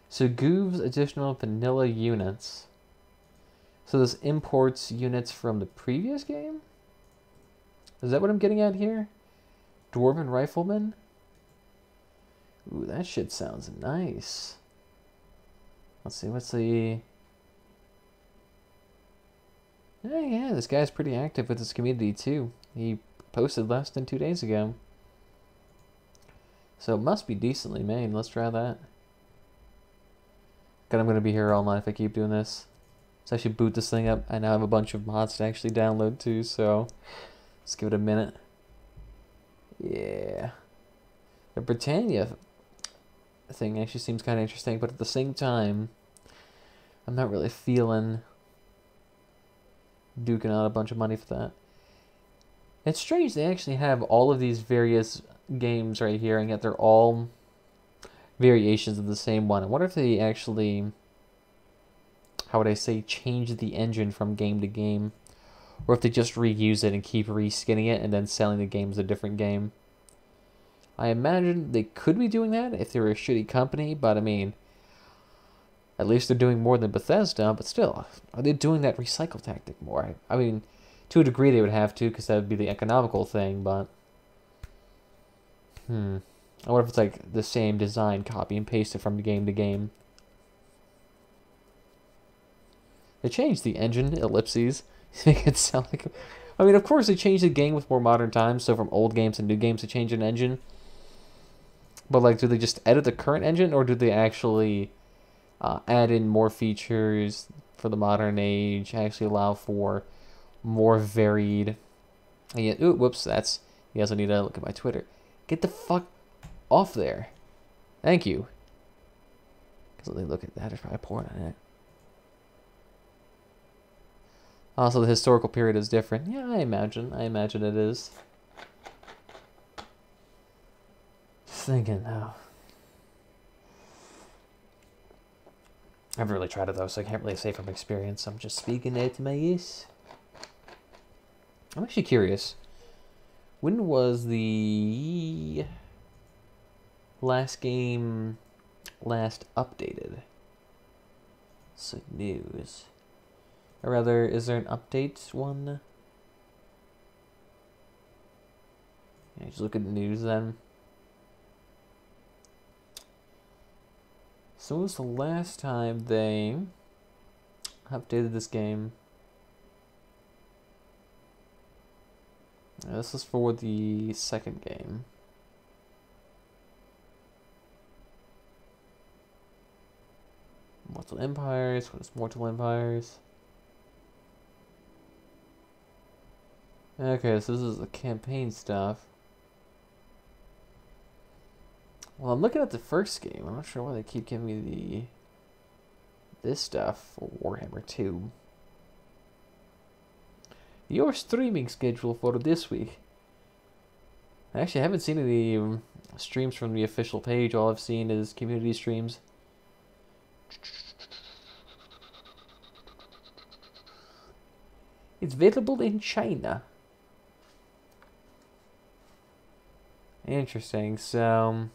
So Goov's additional vanilla units. So this imports units from the previous game? Is that what I'm getting at here? Dwarven Rifleman? Ooh, that shit sounds nice. Let's see, what's the... Yeah, this guy's pretty active with his community too. He posted less than 2 days ago. So it must be decently made. Let's try that. God, I'm going to be here all night if I keep doing this. So I should boot this thing up. I now have a bunch of mods to actually download too, so let's give it a minute. Yeah. The Britannia thing actually seems kind of interesting, but at the same time, I'm not really feeling duking out a bunch of money for that. It's strange they actually have all of these various games right here, and yet they're all variations of the same one. I wonder if they actually, how would I say, change the engine from game to game, or if they just reuse it and keep reskinning it and then selling the game as a different game. I imagine they could be doing that if they were a shitty company, but I mean, at least they're doing more than Bethesda, but still, are they doing that recycle tactic more? I mean, to a degree they would have to, because that would be the economical thing, but... I wonder if it's like the same design, copy and paste it from game to game. They changed the engine, ellipses, to make it sound like... I mean, of course they changed the game with more modern times, so from old games to new games they change an engine. But like, do they just edit the current engine, or do they actually add in more features for the modern age, actually allow for more varied... And yet, ooh, whoops, that's... You guys need to look at my Twitter. Get the fuck off there. Thank you. Because let me look at that. There's probably porn on it. Also, the historical period is different. Yeah, I imagine. I imagine it is. Just thinking now. I haven't really tried it though, so I can't really say from experience. I'm just speaking out to my ears. I'm actually curious. When was the last game last updated? So news. Or rather, is there an update one? Yeah, just look at the news then. So when was the last time they updated this game? This is for the second game. Mortal Empires. What is Mortal Empires? Okay, so this is the campaign stuff. Well, I'm looking at the first game. I'm not sure why they keep giving me this stuff for Warhammer 2. Your streaming schedule for this week. I actually haven't seen any streams from the official page. All I've seen is community streams. It's available in China. Interesting. So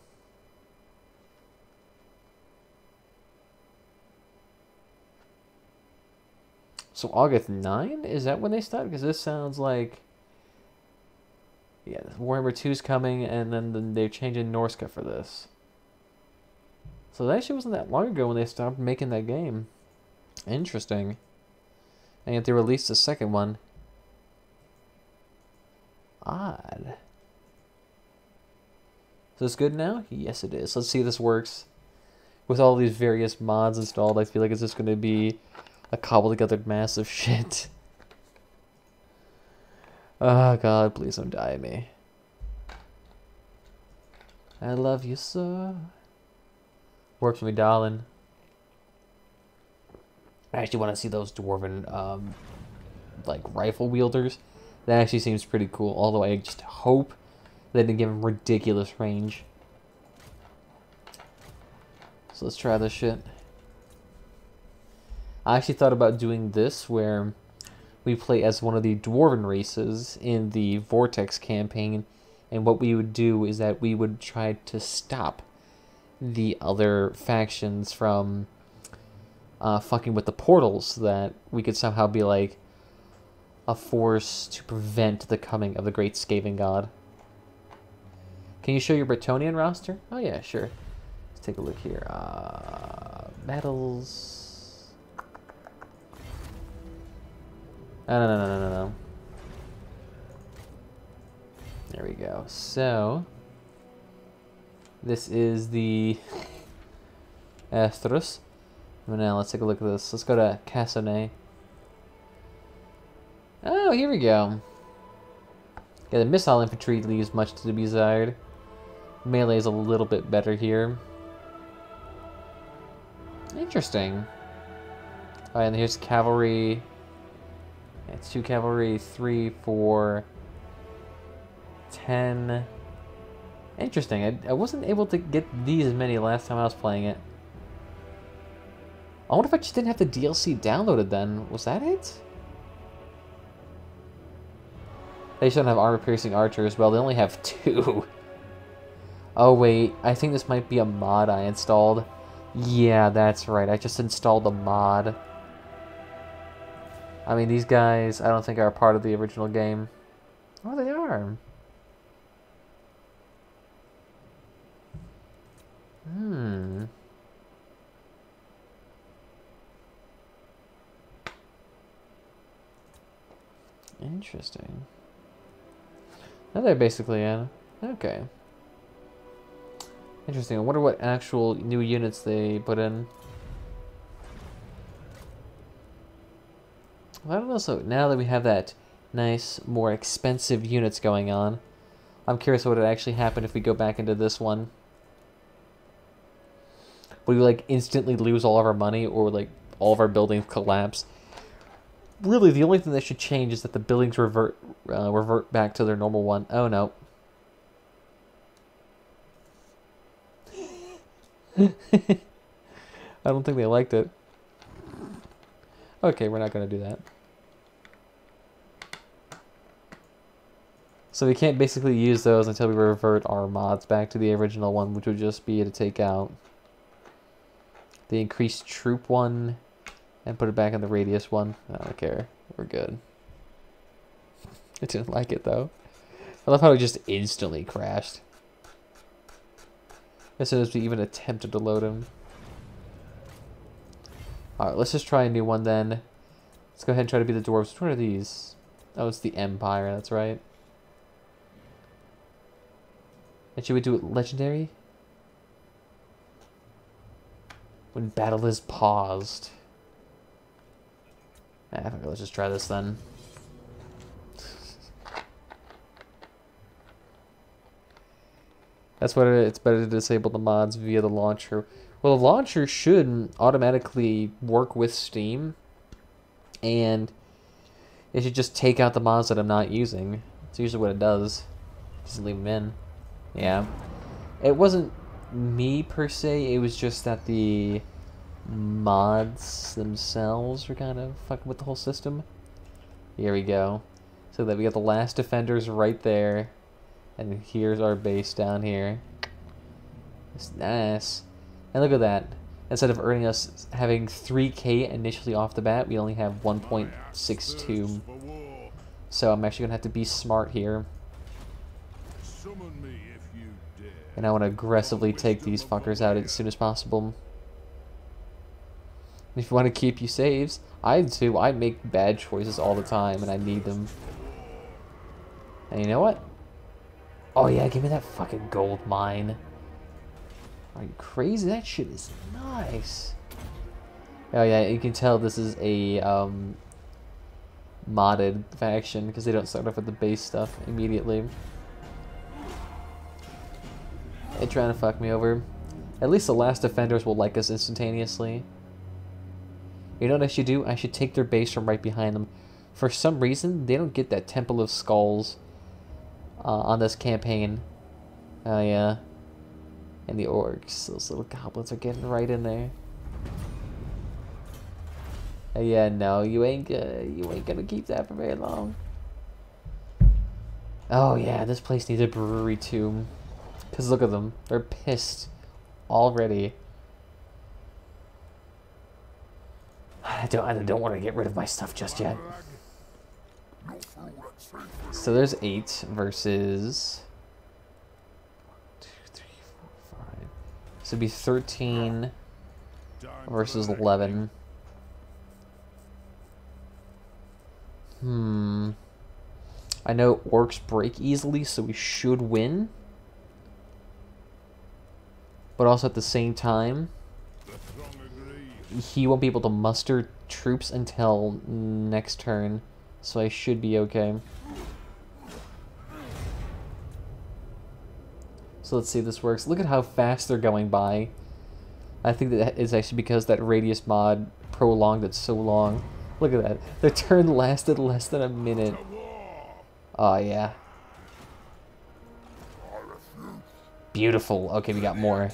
August 9? Is that when they start? Because this sounds like... Yeah, Warhammer 2 is coming, and then they're changing Norska for this. So that actually wasn't that long ago when they stopped making that game. Interesting. And yet they released the second one. Odd. So it's good now? Yes, it is. Let's see if this works. With all these various mods installed, I feel like it's just going to be a cobbled together mass of shit. Oh god, please don't die at me. I love you so. Works for me, darling. I actually want to see those dwarven, like, rifle wielders. That actually seems pretty cool, although I just hope they didn't give them ridiculous range. So let's try this shit. I actually thought about doing this where we play as one of the dwarven races in the Vortex campaign, and what we would do is that we would try to stop the other factions from fucking with the portals, so that we could somehow be like a force to prevent the coming of the great Skaven god. Can you show your Bretonnian roster? Oh yeah, sure. Let's take a look here. Battles. No. There we go. So this is the Astros. Now let's take a look at this. Let's go to Cassonay. Oh, here we go. Yeah, the missile infantry leaves much to be desired. Melee is a little bit better here. Interesting. Alright, and here's cavalry. It's 2 cavalry, 3, 4, 10. Interesting. I wasn't able to get these many last time I was playing it. I wonder if I just didn't have the DLC downloaded then. Was that it? They just don't have armor-piercing archers. Well, they only have 2. Oh, wait. I think this might be a mod I installed. Yeah, that's right. I just installed a mod. I mean, these guys, I don't think are a part of the original game. Oh, they are. Interesting. Oh, they're basically in. Okay. Interesting. I wonder what actual new units they put in. I don't know. So now that we have that nice, more expensive units going on, I'm curious what would actually happen if we go back into this one. Would we like instantly lose all of our money, or would like all of our buildings collapse? Really, the only thing that should change is that the buildings revert back to their normal one. Oh no. I don't think they liked it. Okay, we're not going to do that. So we can't basically use those until we revert our mods back to the original one, which would just be to take out the increased troop one and put it back in the radius one. I don't care. We're good. I didn't like it though. I love how it just instantly crashed as soon as we even attempted to load him. Alright, let's just try a new one then. Let's go ahead and try to be the dwarves. Which one are these? Oh, it's the Empire, that's right. And should we do it legendary? When battle is paused. Let's just try this then. That's what it's better to disable the mods via the launcher. Well, the launcher should automatically work with Steam, and it should just take out the mods that I'm not using. It's usually what it does. Just leave them in. Yeah. It wasn't me per se, it was just that the mods themselves were kind of fucking with the whole system. Here we go. So that we got the last defenders right there. And here's our base down here. It's nice. And look at that. Instead of earning us having 3k initially off the bat, we only have 1.62. So I'm actually going to have to be smart here. And I want to aggressively take these fuckers out as soon as possible. If you want to keep your saves, I do. I make bad choices all the time, and I need them. And you know what? Oh yeah, give me that fucking gold mine. Are you crazy? That shit is nice. Oh yeah, you can tell this is a modded faction because they don't start off with the base stuff immediately. They're trying to fuck me over. At least the last defenders will like us instantaneously. You know what I should do? I should take their base from right behind them. For some reason, they don't get that Temple of Skulls on this campaign. Oh yeah. And the orcs, those little goblins are getting right in there. Yeah, no, you ain't gonna keep that for very long. Oh yeah, this place needs a brewery too. Cause look at them, they're pissed already. I don't want to get rid of my stuff just yet. So there's 8 versus 2, 3, 4, 5. So it'd be 13 versus 11. I know orcs break easily, so we should win. But also at the same time, he won't be able to muster troops until next turn, so I should be okay. So let's see if this works. Look at how fast they're going by. I think that is actually because that radius mod prolonged it so long. Look at that. Their turn lasted less than a minute. Oh, yeah. Beautiful. Okay, we got more.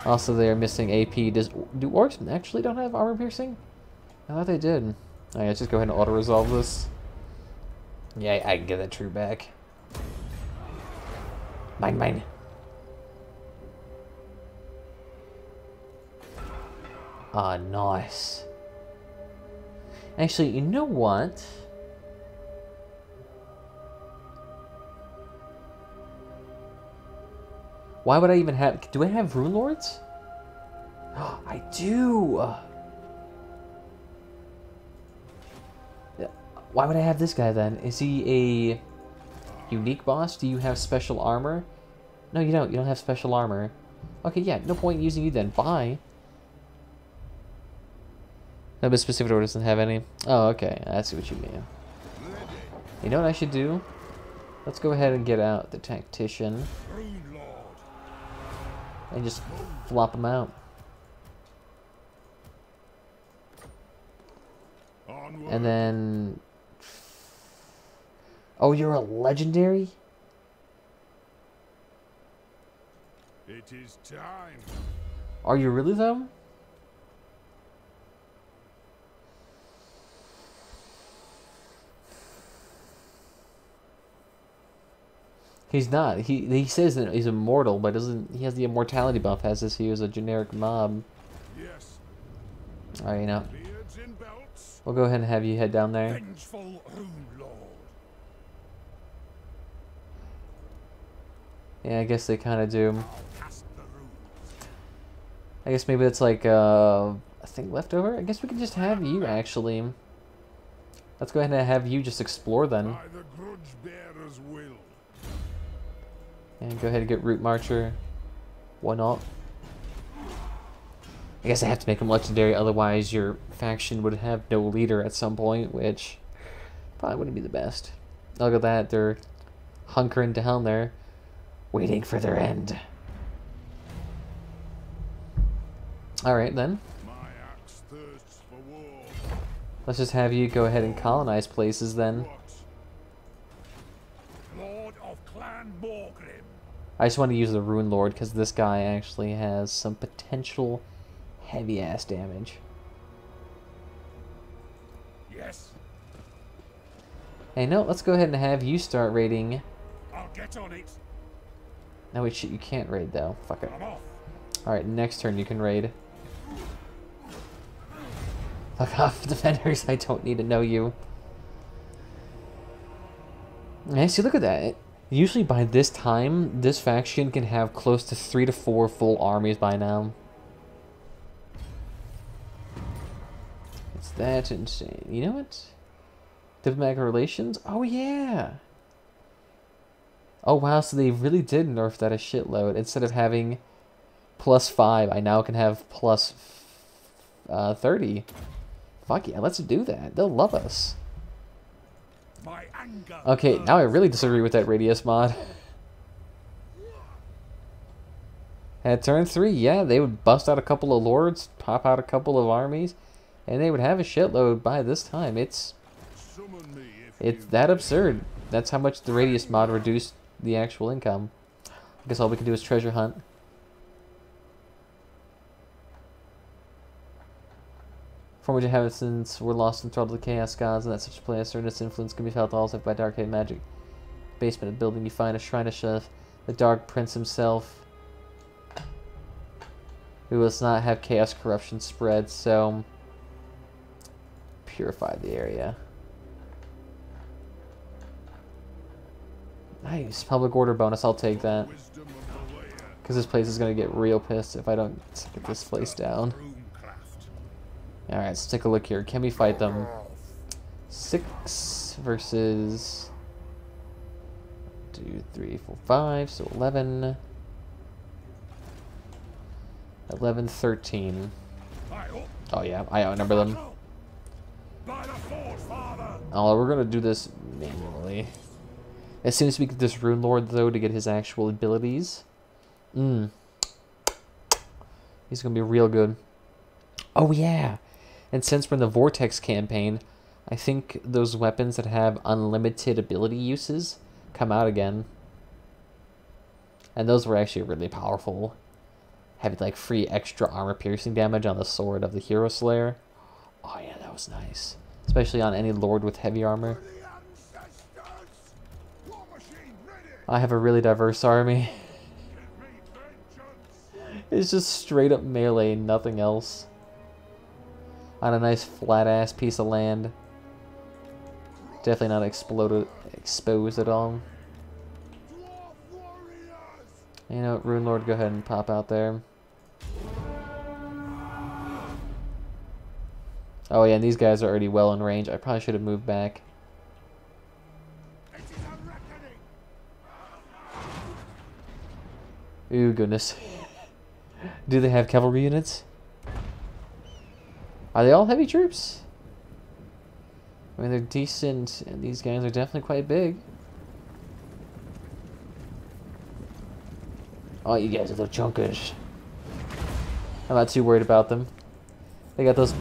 Also, they are missing AP. Do orcs actually don't have armor piercing? I thought they did. Alright, let's just go ahead and auto-resolve this. Yeah, I can get that true back. Mine. Ah, nice. Actually, you know what? Why would I even have... Do I have Rune Lords? I do! Why would I have this guy then? Is he a unique boss? Do you have special armor? No, you don't. You don't have special armor. Okay, yeah, no point using you then. Bye. No, but specific order doesn't have any. Oh, okay. I see what you mean. You know what I should do? Let's go ahead and get out the tactician. And just flop him out. And then... Oh, you're a legendary? It is time. Are you really though? He's not. He says that he's immortal, but doesn't he has the immortality buff as if he was a generic mob. Yes. Alright, you know. Beards and belts. We'll go ahead and have you head down there. Vengeful Rune Lord. Yeah, I guess they kind of do. Cast the runes. I guess maybe it's like a thing left over. I guess we can just have you actually. Let's go ahead and have you just explore then. By the grudge bearer's will. And go ahead and get Root Marcher. Why not? I guess I have to make him legendary, otherwise your faction would have no leader at some point, which probably wouldn't be the best. Look at that, they're hunkering down there, waiting for their end. Alright then. My axe thirsts for war. Let's just have you go ahead and colonize places then. Lord of Clan Borgrim. I just want to use the Rune Lord because this guy actually has some potential heavy ass damage. Yes. Hey, no, let's go ahead and have you start raiding. I'll get on it. No, wait, shit, you can't raid though. Fuck it. I'm off. Alright, next turn you can raid. Fuck off, defenders. I don't need to know you. Yeah, see, look at that. Usually by this time, this faction can have close to 3 to 4 full armies by now. It's that insane. You know what? Diplomatic relations? Oh, yeah! Oh, wow, so they really did nerf that a shitload. Instead of having +5, I now can have plus 30. Fuck yeah, let's do that. They'll love us. My anger. Okay, now I really disagree with that radius mod. At turn 3, yeah, they would bust out a couple of lords, pop out a couple of armies, and they would have a shitload by this time. It's Summon me if it's you that absurd. That's how much the radius mod reduced the actual income. guess all we can do is treasure hunt. Former inhabitants were lost in thrall to the chaos gods, and that such a place or its influence can be felt also by dark hate magic. Basement of the building, you find a shrine of Chef, the Dark Prince himself, who does not have chaos corruption spread, so purify the area. Nice. Public order bonus, I'll take that. Because this place is going to get real pissed if I don't get this place down. Alright, let's take a look here. Can we fight them? 6 versus 2, 3, 4, 5, so 11. 11, 13. Oh yeah, I outnumber them. Oh, we're gonna do this manually. As soon as we get this Rune Lord, though, to get his actual abilities. He's gonna be real good. Oh yeah! And since we're in the Vortex campaign, I think those weapons that have unlimited ability uses come out again. And those were actually really powerful. Having like free extra armor piercing damage on the sword of the Hero Slayer. Oh yeah, that was nice. Especially on any lord with heavy armor. I have a really diverse army. It's just straight up melee, nothing else. On a nice flat ass piece of land. Definitely not exposed at all. You know what, Rune Lord, go ahead and pop out there. Oh yeah, and these guys are already well in range. I probably should have moved back. Ooh, goodness. Do they have cavalry units? Are they all heavy troops? I mean, they're decent, and these guys are definitely quite big. Oh, you guys are little chunkers. I'm not too worried about them. They got those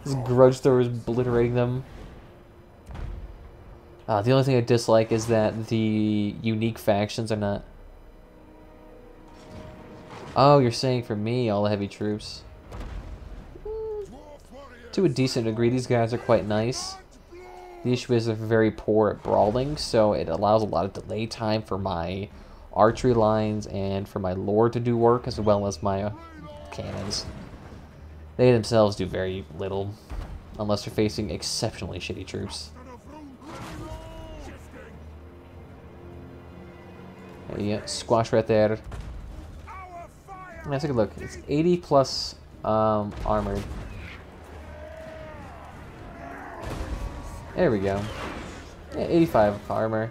those grudge throwers obliterating them. The only thing I dislike is that the unique factions are not... Oh, you're saying for me, all the heavy troops. To a decent degree, these guys are quite nice. The issue is they're very poor at brawling, so it allows a lot of delay time for my archery lines and for my lore to do work, as well as my cannons. They themselves do very little, unless they're facing exceptionally shitty troops. There you go, squash right there. Let's take a look. It's 80 plus armored. There we go. Yeah, 85 armor.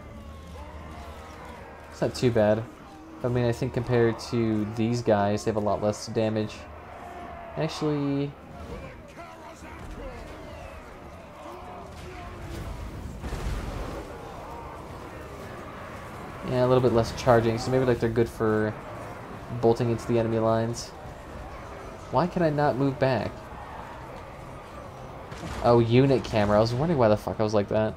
It's not too bad. I mean, I think compared to these guys, they have a lot less damage. Actually... yeah, a little bit less charging, so maybe like they're good for bolting into the enemy lines. Why can I not move back? Oh, unit camera. I was wondering why the fuck I was like that.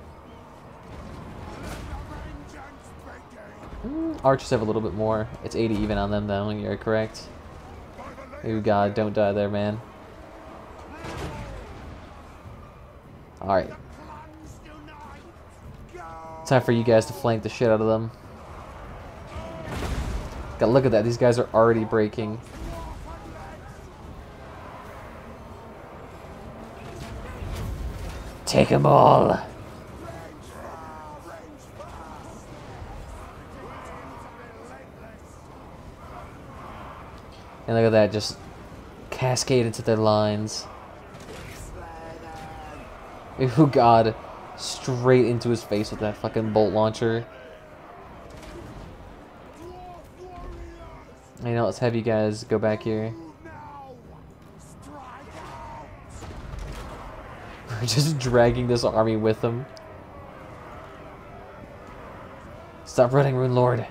Archers have a little bit more. It's 80 even on them though, you're correct. Oh god, don't die there, man. Alright. Time for you guys to flank the shit out of them. God, look at that. These guys are already breaking. Take them all. And look at that, just cascade into their lines. Oh god, straight into his face with that fucking bolt launcher. You know, let's have you guys go back here. We're just dragging this army with them. Stop running, Rune Lord.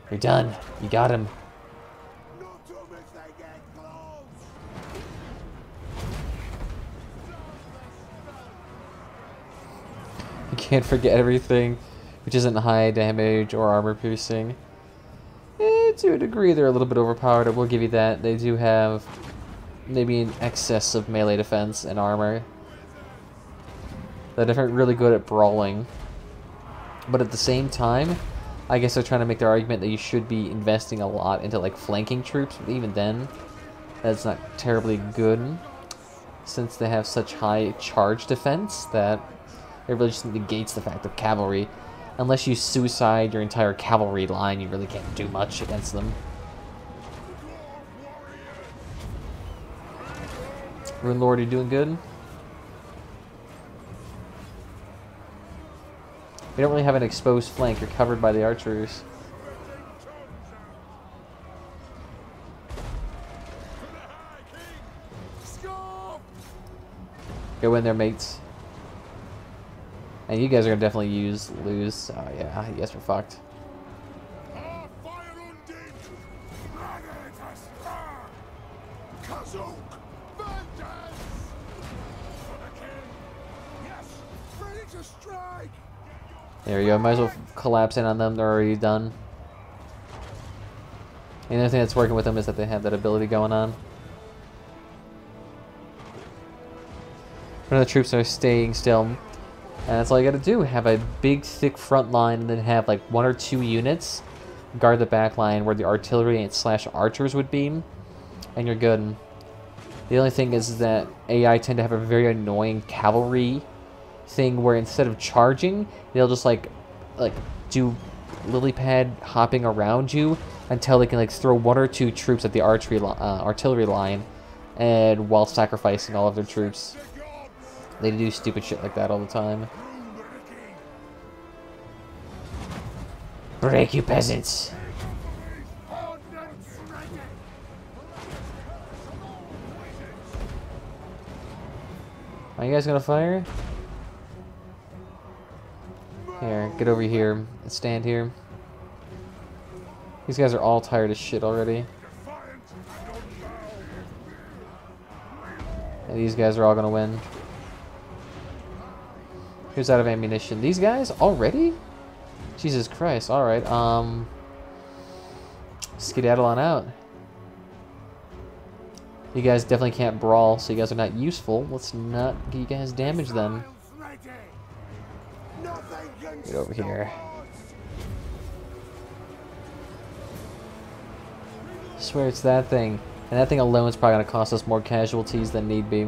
You're done. You got him. You can't forget everything, which isn't high damage or armor piercing. To a degree, they're a little bit overpowered. I will give you that. They do have maybe an excess of melee defense and armor. They're definitely really good at brawling. But at the same time, I guess they're trying to make their argument that you should be investing a lot into like flanking troops. But even then, that's not terribly good, since they have such high charge defense that it really just negates the fact of cavalry. Unless you suicide your entire cavalry line, you really can't do much against them. Rune Lord, are you doing good? You don't really have an exposed flank. You're covered by the archers. Go in there, mates. And you guys are gonna definitely lose. Oh yeah, you guys are fucked. There you go. Might as well collapse in on them. They're already done. The only thing that's working with them is that they have that ability going on. One of the troops are staying still. And that's all you gotta do. Have a big, thick front line, and then have like 1 or 2 units guard the back line where the artillery / archers would be. And you're good. The only thing is that AI tend to have a very annoying cavalry thing where instead of charging, they'll just like do lily pad hopping around you until they can like throw 1 or 2 troops at the artillery line, and while sacrificing all of their troops. They do stupid shit like that all the time. Break, you peasants! Are you guys gonna fire? Here, get over here and stand here. These guys are all tired as shit already. And these guys are all gonna win. Who's out of ammunition? These guys already? Jesus Christ! All right, skedaddle on out. You guys definitely can't brawl, so you guys are not useful. Let's not get you guys damaged then. Get over here. I swear it's that thing. And that thing alone is probably going to cost us more casualties than need be.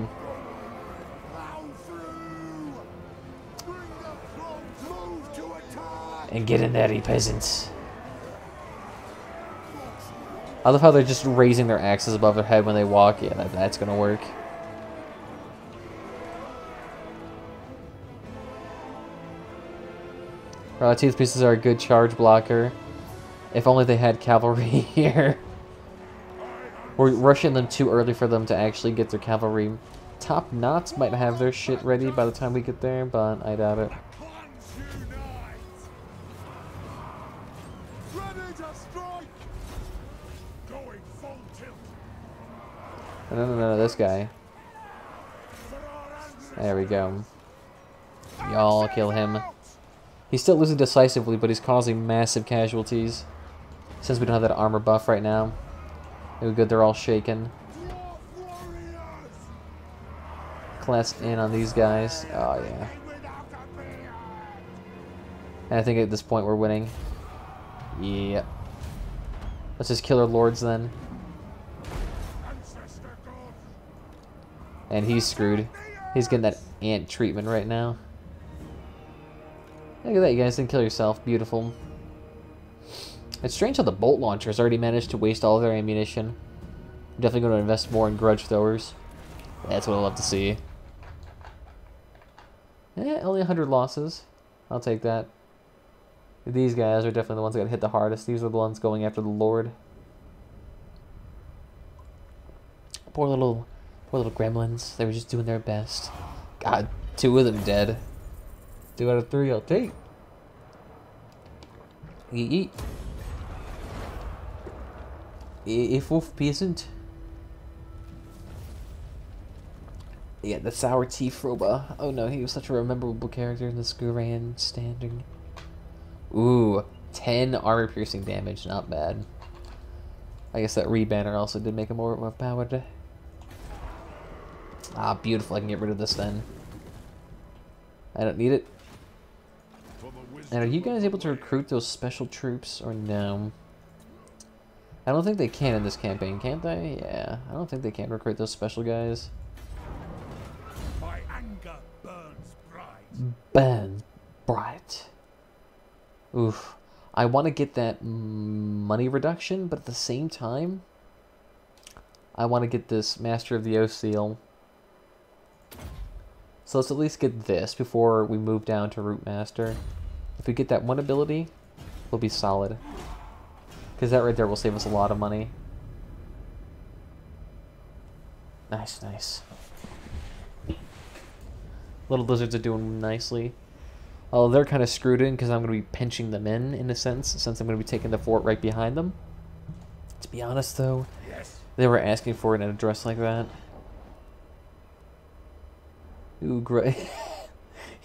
And get in there, you peasants. I love how they're just raising their axes above their head when they walk. Yeah, that's going to work. Tooth pieces are a good charge blocker. If only they had cavalry here. We're rushing them too early for them to actually get their cavalry. Top knots might have their shit ready by the time we get there, but I doubt it. No, this guy. There we go. Y'all kill him. He's still losing decisively, but he's causing massive casualties. Since we don't have that armor buff right now. They're good, they're all shaken. Collapse in on these guys. Oh, yeah. And I think at this point we're winning. Yeah. Let's just kill our lords then. And he's screwed. He's getting that ant treatment right now. Look at that, you guys didn't kill yourself. Beautiful. It's strange how the bolt launchers already managed to waste all of their ammunition. I'm definitely going to invest more in grudge throwers. That's what I love to see. Only 100 losses. I'll take that. These guys are definitely the ones that got hit the hardest. These are the ones going after the Lord. Poor little gremlins. They were just doing their best. God, 2 of them dead. 2 out of 3 I'll take. Eat. If wolf peasant. Yeah, the sour tea Froba. Oh no, he was such a memorable character in the Skuran standing. Ooh, 10 armor piercing damage, not bad. I guess that rebanner also did make him more overpowered. Ah, beautiful. I can get rid of this then. I don't need it. And are you guys able to recruit those special troops or no? I don't think they can in this campaign, can't they? Yeah, I don't think they can recruit those special guys. My anger burns bright. Burn bright. Oof. I want to get that money reduction, but at the same time, I want to get this Master of the Oath seal. So let's at least get this before we move down to Root Master. If we get that one ability, we'll be solid. Because that right there will save us a lot of money. Nice, nice. Little lizards are doing nicely. Although they're kind of screwed in because I'm going to be pinching them in a sense, since I'm going to be taking the fort right behind them. To be honest, though, Yes. they were asking for it in a dress like that. Ooh, great.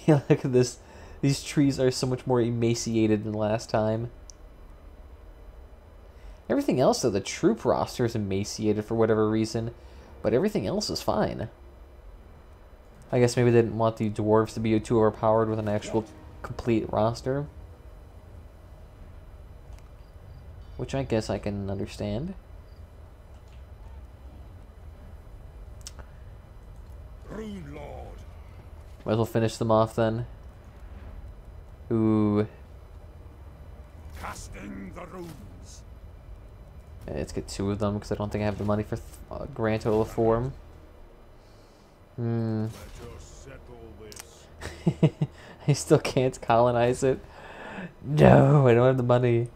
Yeah, look at this. These trees are so much more emaciated than last time. Everything else, though, the troop roster is emaciated for whatever reason, but everything else is fine. I guess maybe they didn't want the dwarves to be too overpowered with an actual complete roster. Which I guess I can understand. Rune Lord. Might as well finish them off then. Ooh. Casting the runes. Let's get 2 of them because I don't think I have the money for a grand total of 4. Let us settle this. I still can't colonize it. No, I don't have the money.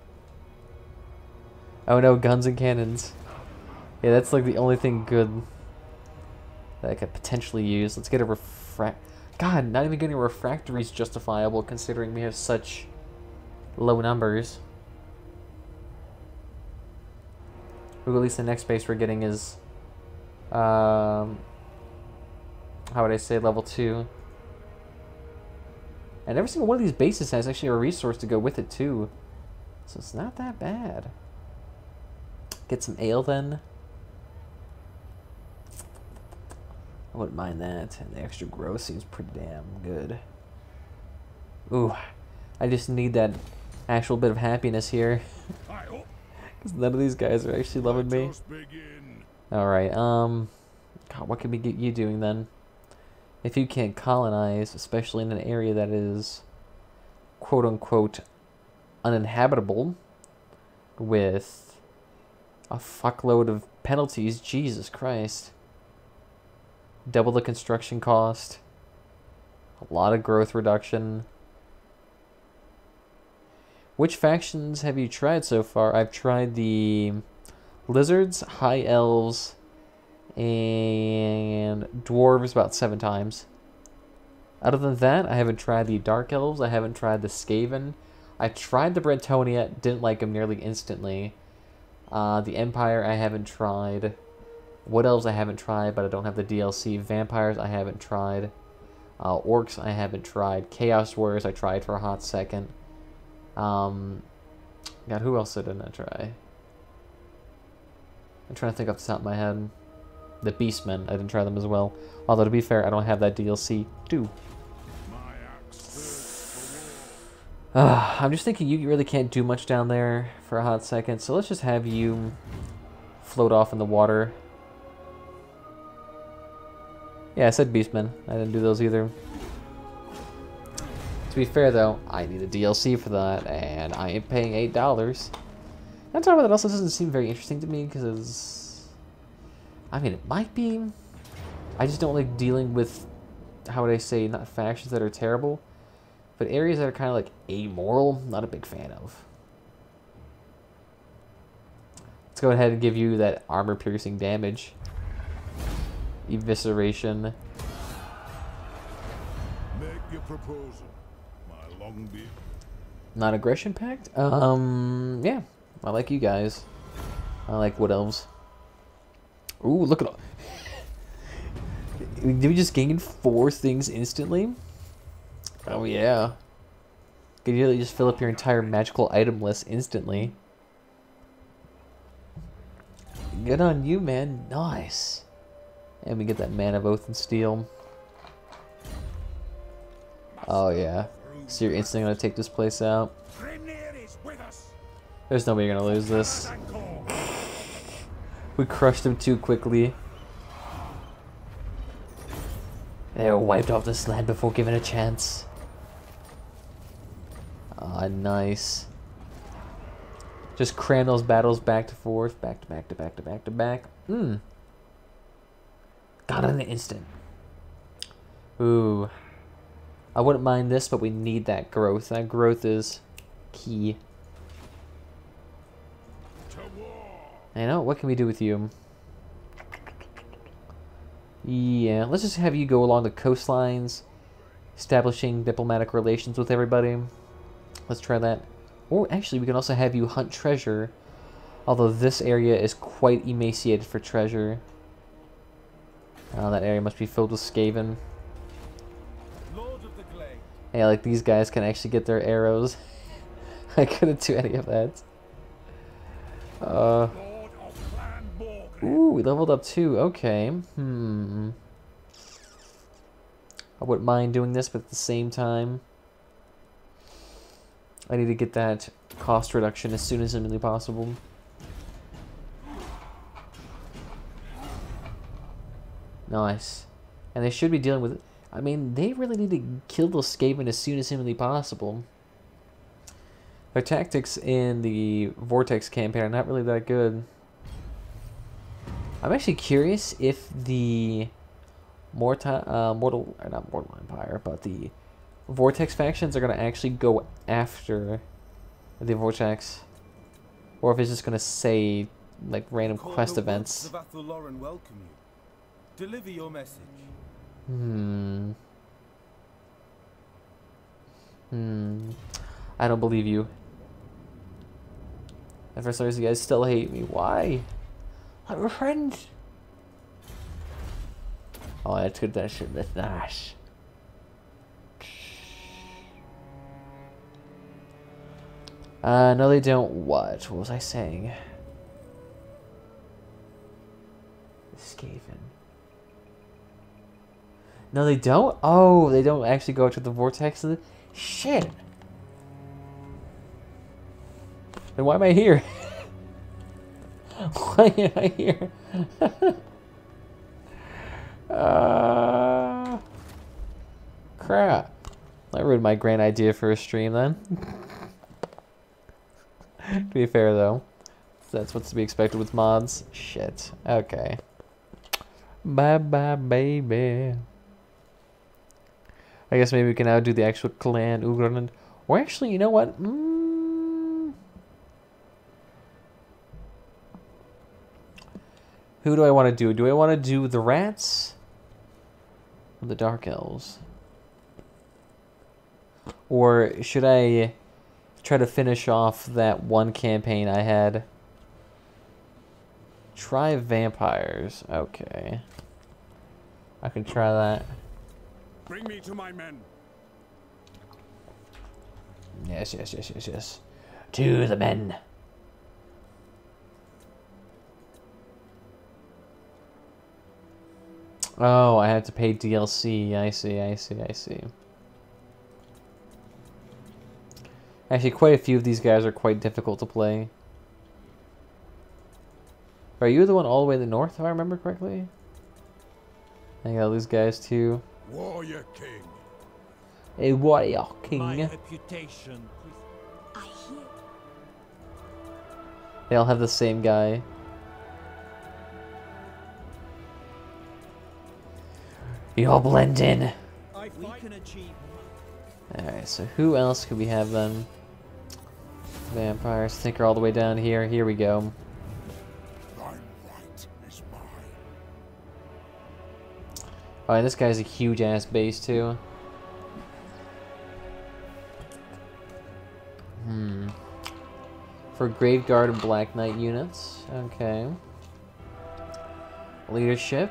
Oh no, guns and cannons. Yeah, that's like the only thing good that I could potentially use. Let's get a God, not even getting a refractory is justifiable considering we have such low numbers. Ooh, at least the next base we're getting is, how would I say, level 2. And every single one of these bases has actually a resource to go with it too. So it's not that bad. Get some ale then. I wouldn't mind that. And the extra growth seems pretty damn good. Ooh, I just need that actual bit of happiness here. Because none of these guys are actually loving me. Alright, God, what can we get you doing then? If you can't colonize, especially in an area that is quote-unquote uninhabitable with a fuckload of penalties, Jesus Christ. Double the construction cost, a lot of growth reduction. Which factions have you tried so far? I've tried the lizards, high elves, and dwarves about 7 times. Other than that, I haven't tried the dark elves. I haven't tried the Skaven. I tried the Bretonia, didn't like them nearly instantly. The Empire I haven't tried. Wood elves I haven't tried, but I don't have the DLC. Vampires I haven't tried. Orcs I haven't tried. Chaos Warriors I tried for a hot second. God, who else didn't I try? I'm trying to think off the top of my head. The Beastmen, I didn't try them as well. Although, to be fair, I don't have that DLC too. I'm just thinking you really can't do much down there for a hot second, so let's just have you float off in the water. Yeah, I said Beastmen. I didn't do those either. To be fair, though, I need a DLC for that, and I am paying $8. On top of that, also doesn't seem very interesting to me, because... I mean, it might be. I just don't like dealing with, how would I say, not factions that are terrible, but areas that are kind of like amoral, not a big fan of. Let's go ahead and give you that armor-piercing damage. Evisceration. Make your proposal, my long beard. Not aggression pact? Yeah. I like you guys. I like wood elves. Ooh, look at all. Did we just gain 4 things instantly? Oh yeah. Could you really just fill up your entire magical item list instantly? Good on you, man. Nice. And we get that Man of Oath and Steel. Oh, yeah. So you're instantly going to take this place out. There's no way you're going to lose this. We crushed him too quickly. They were wiped off this land before given a chance. Ah, nice. Just cram those battles back to forth, back to back to back to back to back. Got it in an instant. Ooh. I wouldn't mind this, but we need that growth. That growth is key. You know, what can we do with you? Yeah, let's just have you go along the coastlines, establishing diplomatic relations with everybody. Let's try that. Or actually, we can also have you hunt treasure, although this area is quite emaciated for treasure. Oh, that area must be filled with Skaven. Hey, like these guys can actually get their arrows. I couldn't do any of that. Ooh, we leveled up too. Okay. I wouldn't mind doing this, but at the same time, I need to get that cost reduction as soon as humanly possible. Nice. And they should be dealing with it. I mean, they really need to kill those Skaven as soon as humanly possible. Their tactics in the Vortex campaign are not really that good. I'm actually curious if the not Mortal Empire, but the Vortex factions are going to actually go after the Vortex, or if it's just going to say like random quest events. Deliver your message. I don't believe you. And for some reason, you guys still hate me. Why? We're friends. Oh, that's good. That shit. That's nice. No, they don't. What? What was I saying? Skaven. No, they don't? Oh, they don't actually go to the Vortex? Shit. Then why am I here? Why am I here? Crap. That ruined my grand idea for a stream then. To be fair though, that's what's to be expected with mods. Shit. Okay. Bye bye baby. I guess maybe we can now do the actual clan Ugrund. Or actually, you know what? Who do I want to do? Do I want to do the rats? Or the dark elves? Or should I try to finish off that one campaign I had? Try vampires. Okay. I can try that. Bring me to my men. Yes, yes, yes, yes, yes. To the men. Oh, I have to pay DLC. I see, I see, I see. Actually, quite a few of these guys are quite difficult to play. Are you the one all the way in the north, if I remember correctly? I got these guys too. Warrior King. A warrior king. My reputation. I hear. They all have the same guy. You all blend in. We can achieve. Alright, so who else could we have then? Vampires. Tinker all the way down here. Here we go. Thine right is mine. Oh, and this guy's a huge ass base too. For Graveguard and Black Knight units. Okay. Leadership,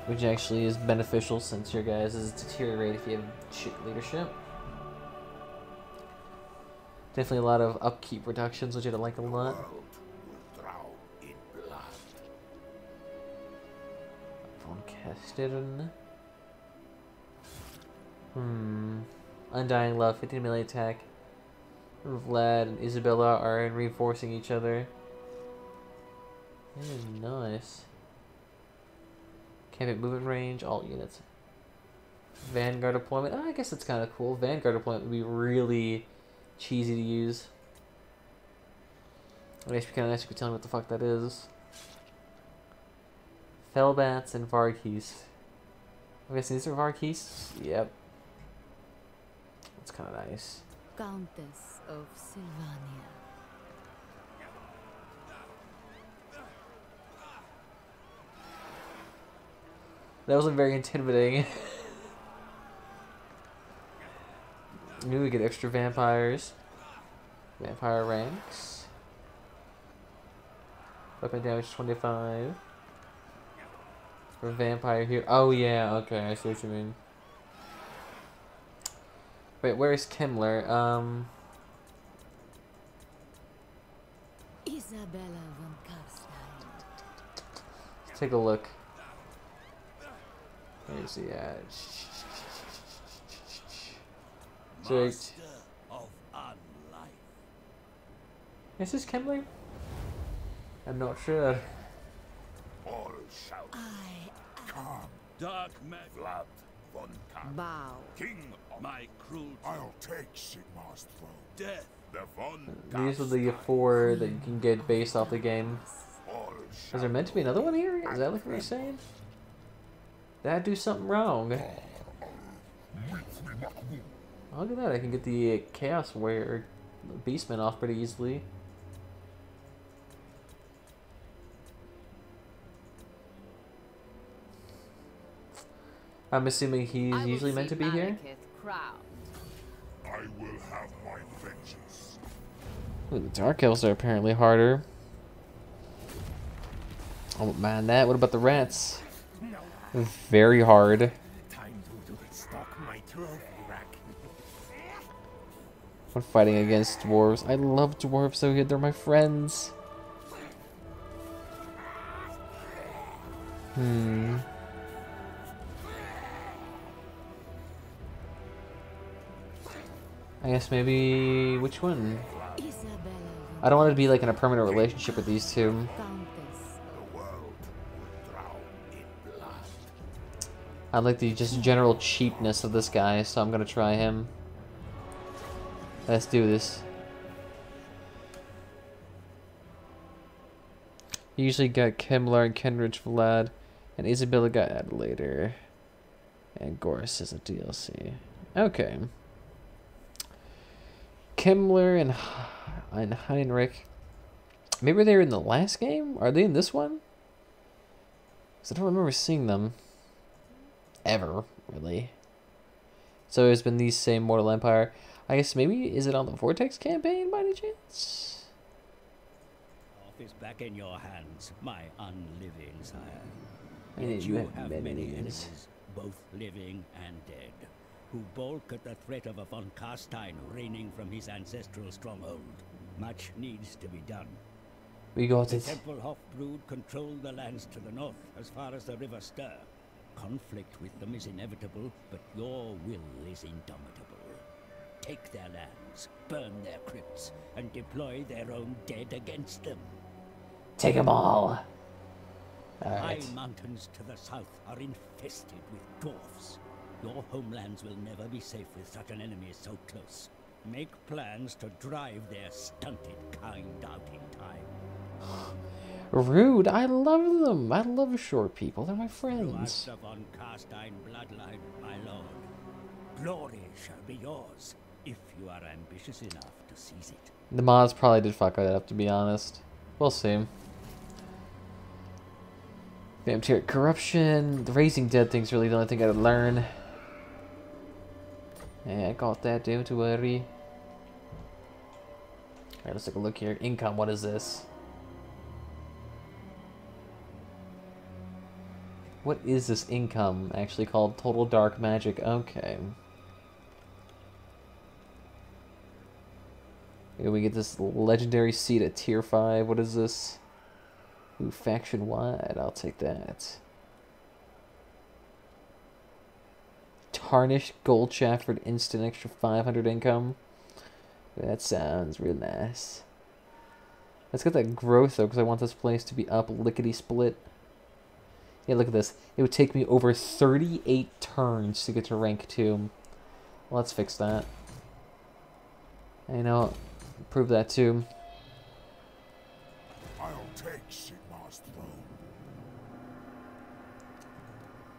which actually is beneficial since your guys is deteriorate if you have shit leadership. Definitely a lot of upkeep reductions, which I like a lot. World will drown in blood. Von Kestern. Undying Love, 15 melee attack. Vlad and Isabella are reinforcing each other. Nice. Can't hit movement range, all units. Vanguard deployment. Oh, I guess it's kind of cool. Vanguard deployment would be really cheesy to use. It makes me kind of nice if you could tell me what the fuck that is. Fellbats and Varghese. I'm guessing these are Varghese? Yep. That's kind of nice. Countess of Sylvania. That wasn't very intimidating. Ooh, we get extra vampires. Vampire ranks. Weapon damage 25. For vampire here. Oh yeah, okay, I see what you mean. Wait, where's Kimmler? Isabella von Karstein. Let's take a look. Where's he at? Straight. Is this Kimmler? I'm not sure. All shout. Come, Dark man. Vlad von Karstein. Bow. King of My cruel I'll take Sigmar's throne. death. The von These are the 4 that you can get based off the game. All Is there meant to be another one here? Is that like what you're saying? Did I do something wrong? Oh, look at that, I can get the Chaos Warrior Beastman off pretty easily. I'm assuming he's usually meant to be here. I will have my vengeance. Ooh, the Dark Elves are apparently harder. I won't mind that. What about the rats? Very hard. Time to stock my trophy rack. When fighting against dwarves. I love dwarves so good. They're my friends. I guess maybe... which one? Isabella I don't want to be like in a permanent relationship with these two. von Countess. The world will drown in blood. I like the just general cheapness of this guy, so I'm gonna try him. Let's do this. You usually got Kemmler and Kenrich Vlad, and Isabella got added later. And Goris is a DLC. Okay. Kemmler and Heinrich. Maybe they were in the last game? Are they in this one? Because I don't remember seeing them. Ever, really. So it's been these same Mortal Empire. I guess maybe, is it on the Vortex campaign by any chance? Is back in your hands, my unliving sire. I mean, Yet you you have have many many names. enemies, both living and dead, who balk at the threat of a von Karstein reigning from his ancestral stronghold. Much needs to be done. We got The it. Tempelhof brood control the lands to the north, as far as the River Ster. Conflict with them is inevitable, but your will is indomitable. Take their lands, burn their crypts, and deploy their own dead against them. Take them all. High Alright. mountains to the south are infested with dwarfs. Your homelands will never be safe with such an enemy so close. Make plans to drive their stunted kind out in time. Rude. I love them. I love short people. They're my friends. Throughout the von Karstein bloodline, my lord, glory shall be yours, if you are ambitious enough to seize it. The mods probably did fuck that up, to be honest. We'll see. Vampiric corruption. The raising dead thing's really the only thing I would learn. Yeah, I got that, don't worry. Alright, let's take a look here. Income, what is this? What is this income actually called? Total Dark Magic. Okay. Here we get this legendary seat at tier 5. What is this? Ooh, faction wide. I'll take that. tarnished gold shaft for an instant extra 500 income. That sounds real nice. Let's get that growth though, because I want this place to be up lickety split. Yeah, look at this. It would take me over 38 turns to get to rank 2. Let's fix that. You know, prove that too. I'll take Sigmar's throne.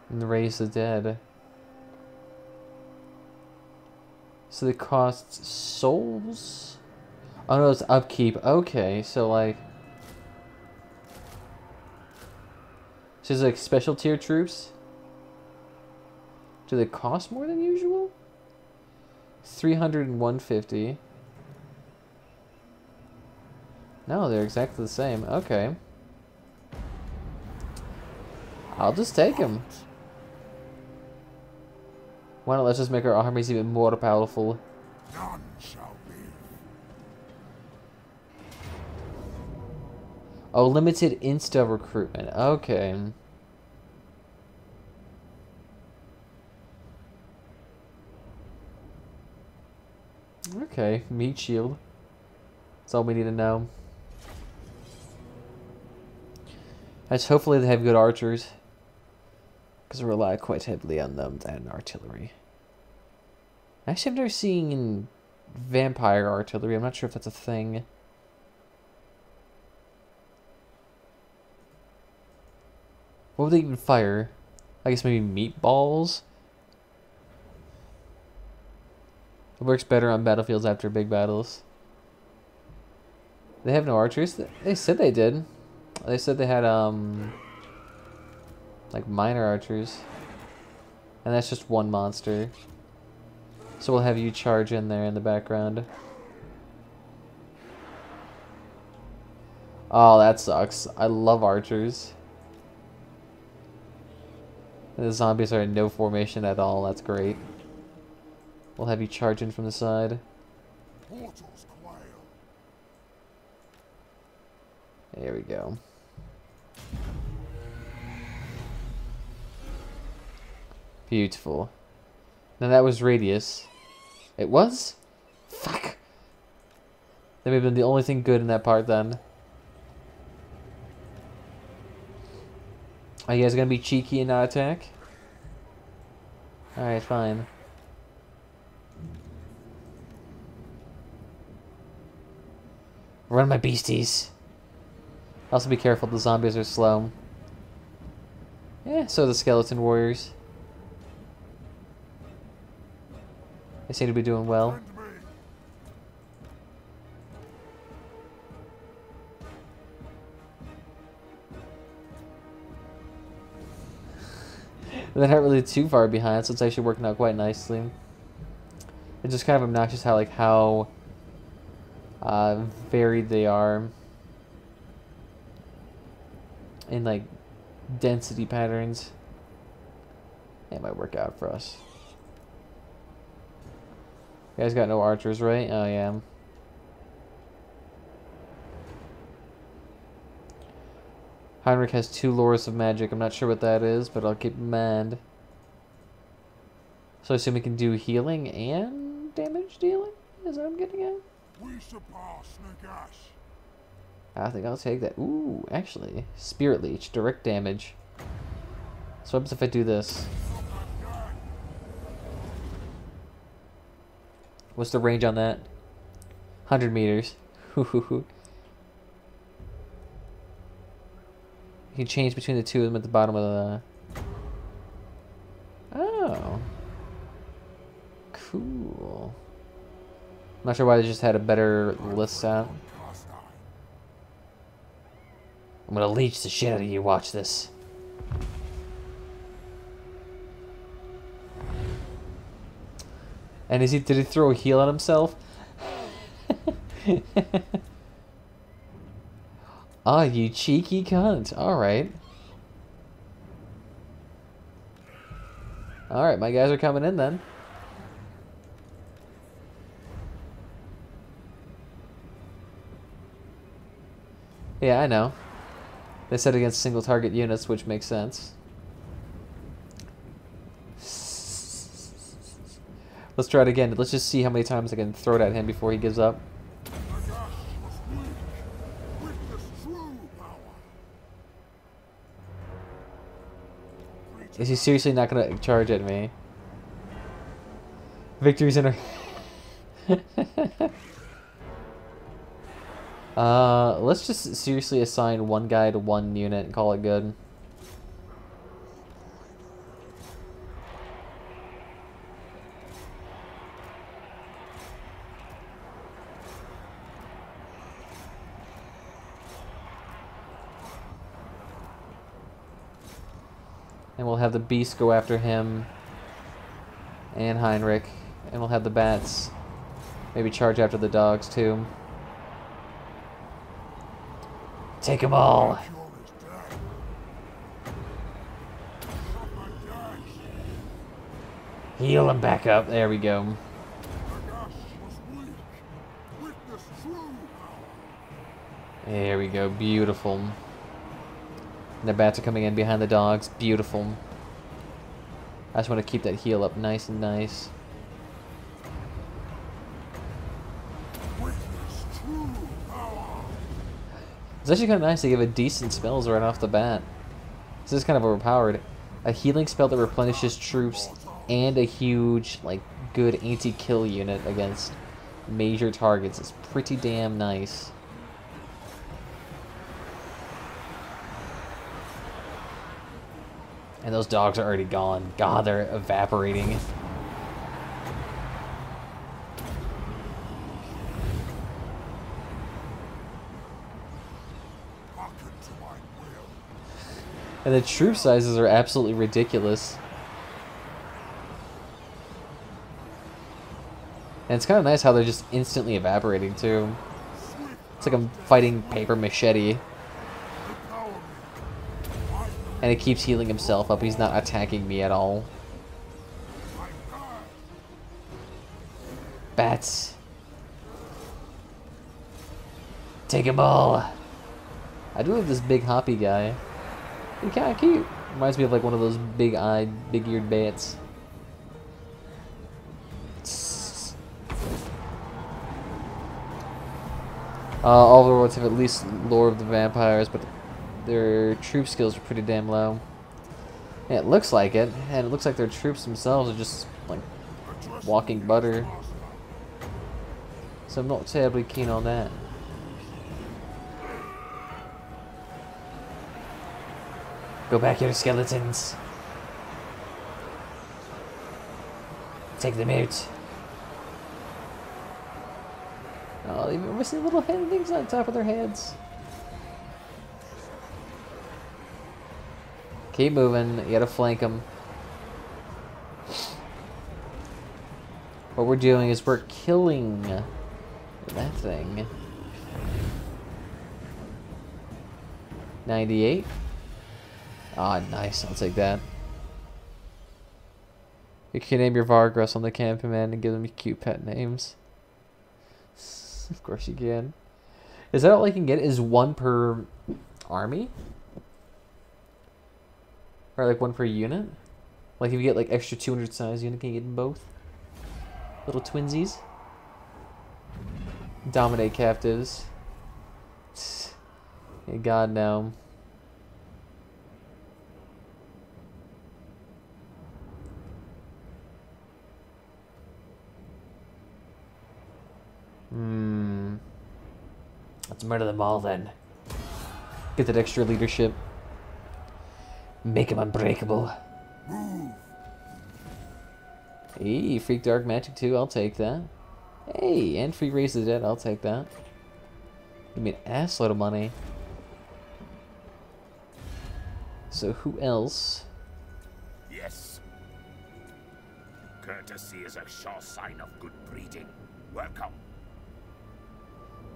And raise the dead. So it costs souls? Oh no, it's upkeep. Okay, so like... So it's like special tier troops? Do they cost more than usual? 300 and 150. No, they're exactly the same. Okay. I'll just take them. Why not let's just make our armies even more powerful? None shall live. Oh, limited insta recruitment. Okay. Okay, meat shield. That's all we need to know. Let's hopefully they have good archers. Because I rely quite heavily on them and artillery. Actually, I've never seen vampire artillery. I'm not sure if that's a thing. What would they even fire? I guess maybe meatballs? It works better on battlefields after big battles. They have no archers? They said they did. They said they had, like minor archers. And that's just one monster. So we'll have you charge in there in the background. Oh, that sucks. I love archers. The zombies are in no formation at all. That's great. We'll have you charge in from the side. Portals quail. There we go. Beautiful. Now that was radius. It was? Fuck. That may have been the only thing good in that part then. Are you guys gonna be cheeky and not attack? Alright, fine. Run, my beasties. Also be careful, the zombies are slow. Yeah, so are the skeleton warriors. They seem to be doing well. Friend me. They're not really too far behind, so it's actually working out quite nicely. It's just kind of obnoxious how varied they are in like density patterns. It might work out for us. You guys got no archers, right? Oh yeah. Heinrich has 2 lures of magic. I'm not sure what that is, but I'll keep in mind. So I assume we can do healing and damage dealing? Is that what I'm getting at? We surpass Nagash. I think I'll take that. Ooh, actually. Spirit Leech. Direct damage. So what happens if I do this? What's the range on that? 100 meters. You can change between the two of them at the bottom of the... Oh. Cool. I'm not sure why they just had a better list out. I'm gonna leech the shit out of you, watch this. And did he throw a heal at himself? Ah, you cheeky cunt. Alright. Alright, my guys are coming in then. Yeah, I know. They said against single target units, which makes sense. Let's try it again. Let's just see how many times I can throw it at him before he gives up. Nagash was weak. Witness true power. Is he seriously not gonna charge at me? Victory's in our... let's just seriously assign one guy to one unit and call it good. And we'll have the beast go after him and Heinrich. And we'll have the bats maybe charge after the dogs too. Take them all. Cure is dead. Nagash. Heal him back up. There we go. Nagash was weak. Witness true power. There we go. Beautiful. And the bats are coming in behind the dogs. Beautiful. I just want to keep that heal up nice and nice. Witness true power. It's actually kind of nice to give a decent spells right off the bat. This is kind of overpowered. A healing spell that replenishes troops and a huge, like, good anti-kill unit against major targets is pretty damn nice. And those dogs are already gone. God, they're evaporating. Hearken to my will. And the troop sizes are absolutely ridiculous. And it's kind of nice how they're just instantly evaporating too. It's like I'm fighting paper machete. Empower me. And it keeps healing himself up. He's not attacking me at all. I'm God. Bats. Take them all. I do have this big hoppy guy. He's kind of cute. Reminds me of like one of those big-eyed, big-eared bats. All the robots have at least lore of the vampires, but their troop skills are pretty damn low. Yeah, it looks like it, and it looks like their troops themselves are just like walking butter. So I'm not terribly keen on that. Go back here, skeletons. Take them out. Oh, even missing little head things on top of their heads. Keep moving. You gotta flank them. What we're doing is we're killing that thing. 98. Ah, nice. I'll take that. You can name your Vargras on the camp command and give them cute pet names. Of course you can. Is that all I can get? Is one per army? Or like one per unit? Like if you get like extra 200 size unit, can you get them both? Little twinsies? Dominate captives. Hey, God, no. Let's murder them all then. Get that extra leadership. Make them unbreakable. Hey, Freak Dark Magic 2, I'll take that. Hey, and Free Raise the Dead, I'll take that. Give me an assload of money. So who else? Yes. Courtesy is a sure sign of good breeding. Welcome.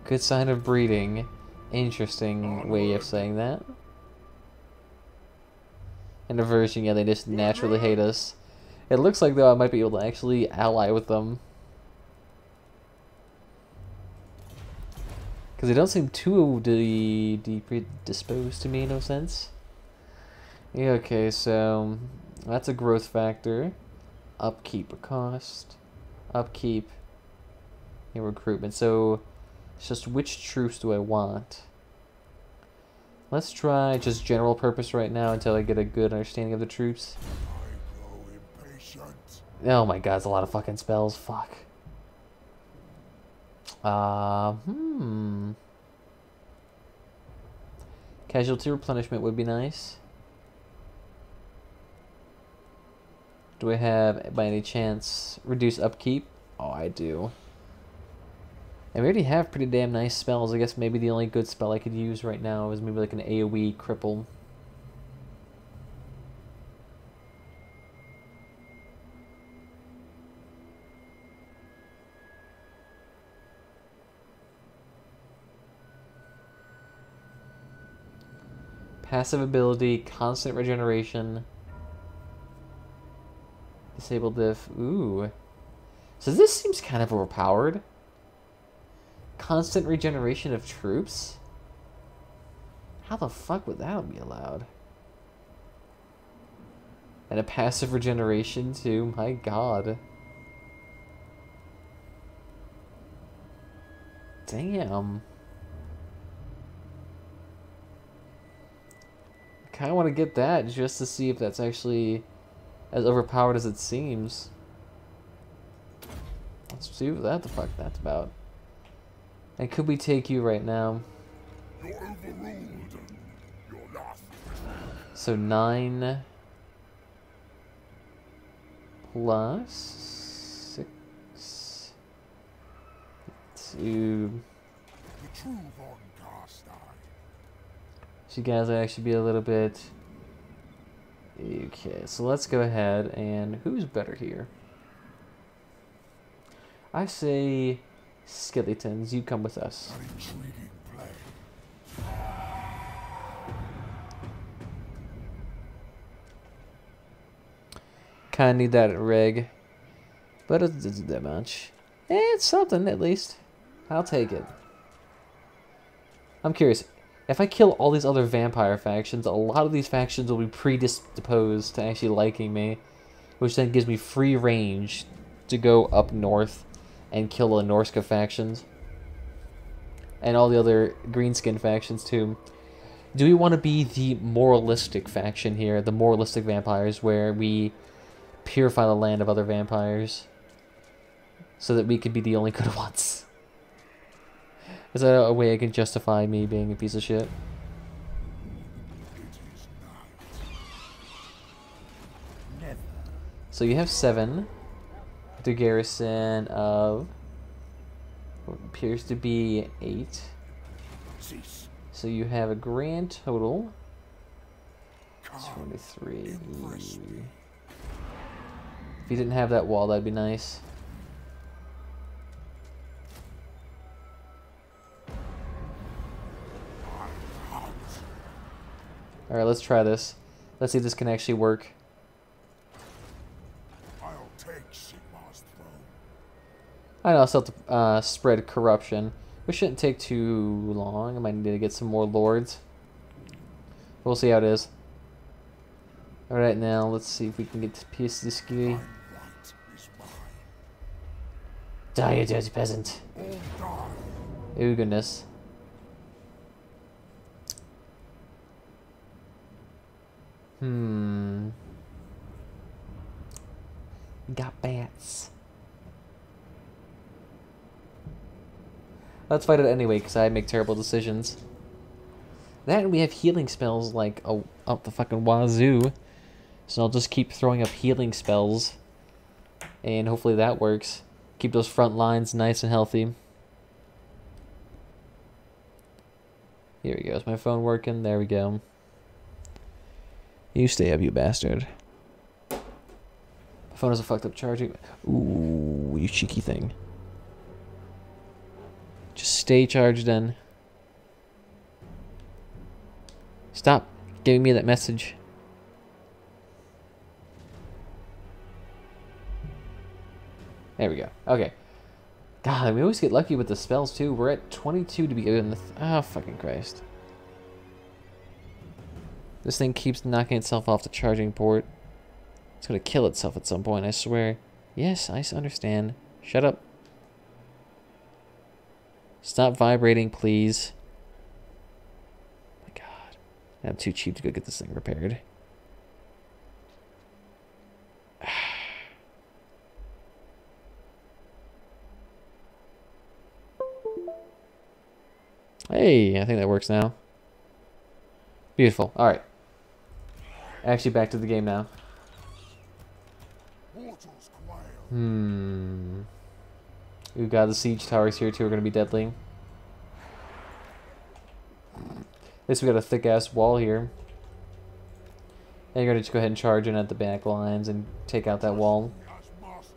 Good sign of breeding. Interesting way of saying that. And aversion, yeah, they just naturally hate us. It looks like, though, I might be able to actually ally with them. Because they don't seem too predisposed to me, no sense. Yeah, okay, so that's a growth factor. Upkeep cost. upkeep, and recruitment. So it's just which troops do I want? Let's try just general purpose right now until I get a good understanding of the troops. I grow impatient. Oh my god, it's a lot of fucking spells. Fuck. Casualty replenishment would be nice. Do I have, by any chance, reduce upkeep? Oh, I do. And we already have pretty damn nice spells. I guess maybe the only good spell I could use right now is maybe like an AoE cripple. Passive ability, constant regeneration. Disable diff. Ooh. So this seems kind of overpowered. Constant regeneration of troops? How the fuck would that be allowed? And a passive regeneration too? My god. Damn. I kind of want to get that just to see if that's actually as overpowered as it seems. Let's see what the fuck that's about. And could we take you right now? You're overruled. Your last. So 9 plus 6 2. The true Von Carstein. So you guys would actually be a little bit. Okay, so let's go ahead and who's better here? I say skeletons, you come with us. An intriguing play. Kinda need that reg. But it doesn't do that much. It's something at least. I'll take it. I'm curious. If I kill all these other vampire factions, a lot of these factions will be predisposed to actually liking me, which then gives me free range to go up north and kill the Norska factions. And all the other greenskin factions too. Do we want to be the moralistic faction here, the moralistic vampires, where we purify the land of other vampires so that we could be the only good ones? Is that a way I can justify me being a piece of shit? Never. So you have 7. The garrison of what appears to be 8. Cease. So you have a grand total Come. 23. Impress me. If you didn't have that wall, that'd be nice. Alright, let's try this. Let's see if this can actually work. I'll take Sigmar's throne. I know, I still have to spread corruption. Which shouldn't take too long. I might need to get some more lords. We'll see how it is. Alright, now let's see if we can get to piece this guy. My right is mine. Die, you dirty peasant. All die. Oh, goodness. Got bats. Let's fight it anyway, because I make terrible decisions. That and we have healing spells like up the fucking wazoo. So I'll just keep throwing up healing spells. And hopefully that works. Keep those front lines nice and healthy. Here we go. Is my phone working? There we go. You stay up, you bastard. My phone has a fucked up charging. Ooh, you cheeky thing. Just stay charged in. Stop giving me that message. There we go. Okay. God, we always get lucky with the spells too. We're at 22 to be in the... Oh, fucking Christ. This thing keeps knocking itself off the charging port. It's gonna kill itself at some point, I swear. Yes, I understand. Shut up. Stop vibrating, please. Oh my god. I'm too cheap to go get this thing repaired. Hey, I think that works now. Beautiful. Alright. Actually, back to the game now. Mortals quail. We've got the siege towers here too are going to be deadly. At least we got a thick-ass wall here. And you're going to just go ahead and charge in at the back lines and take out that wall. As master.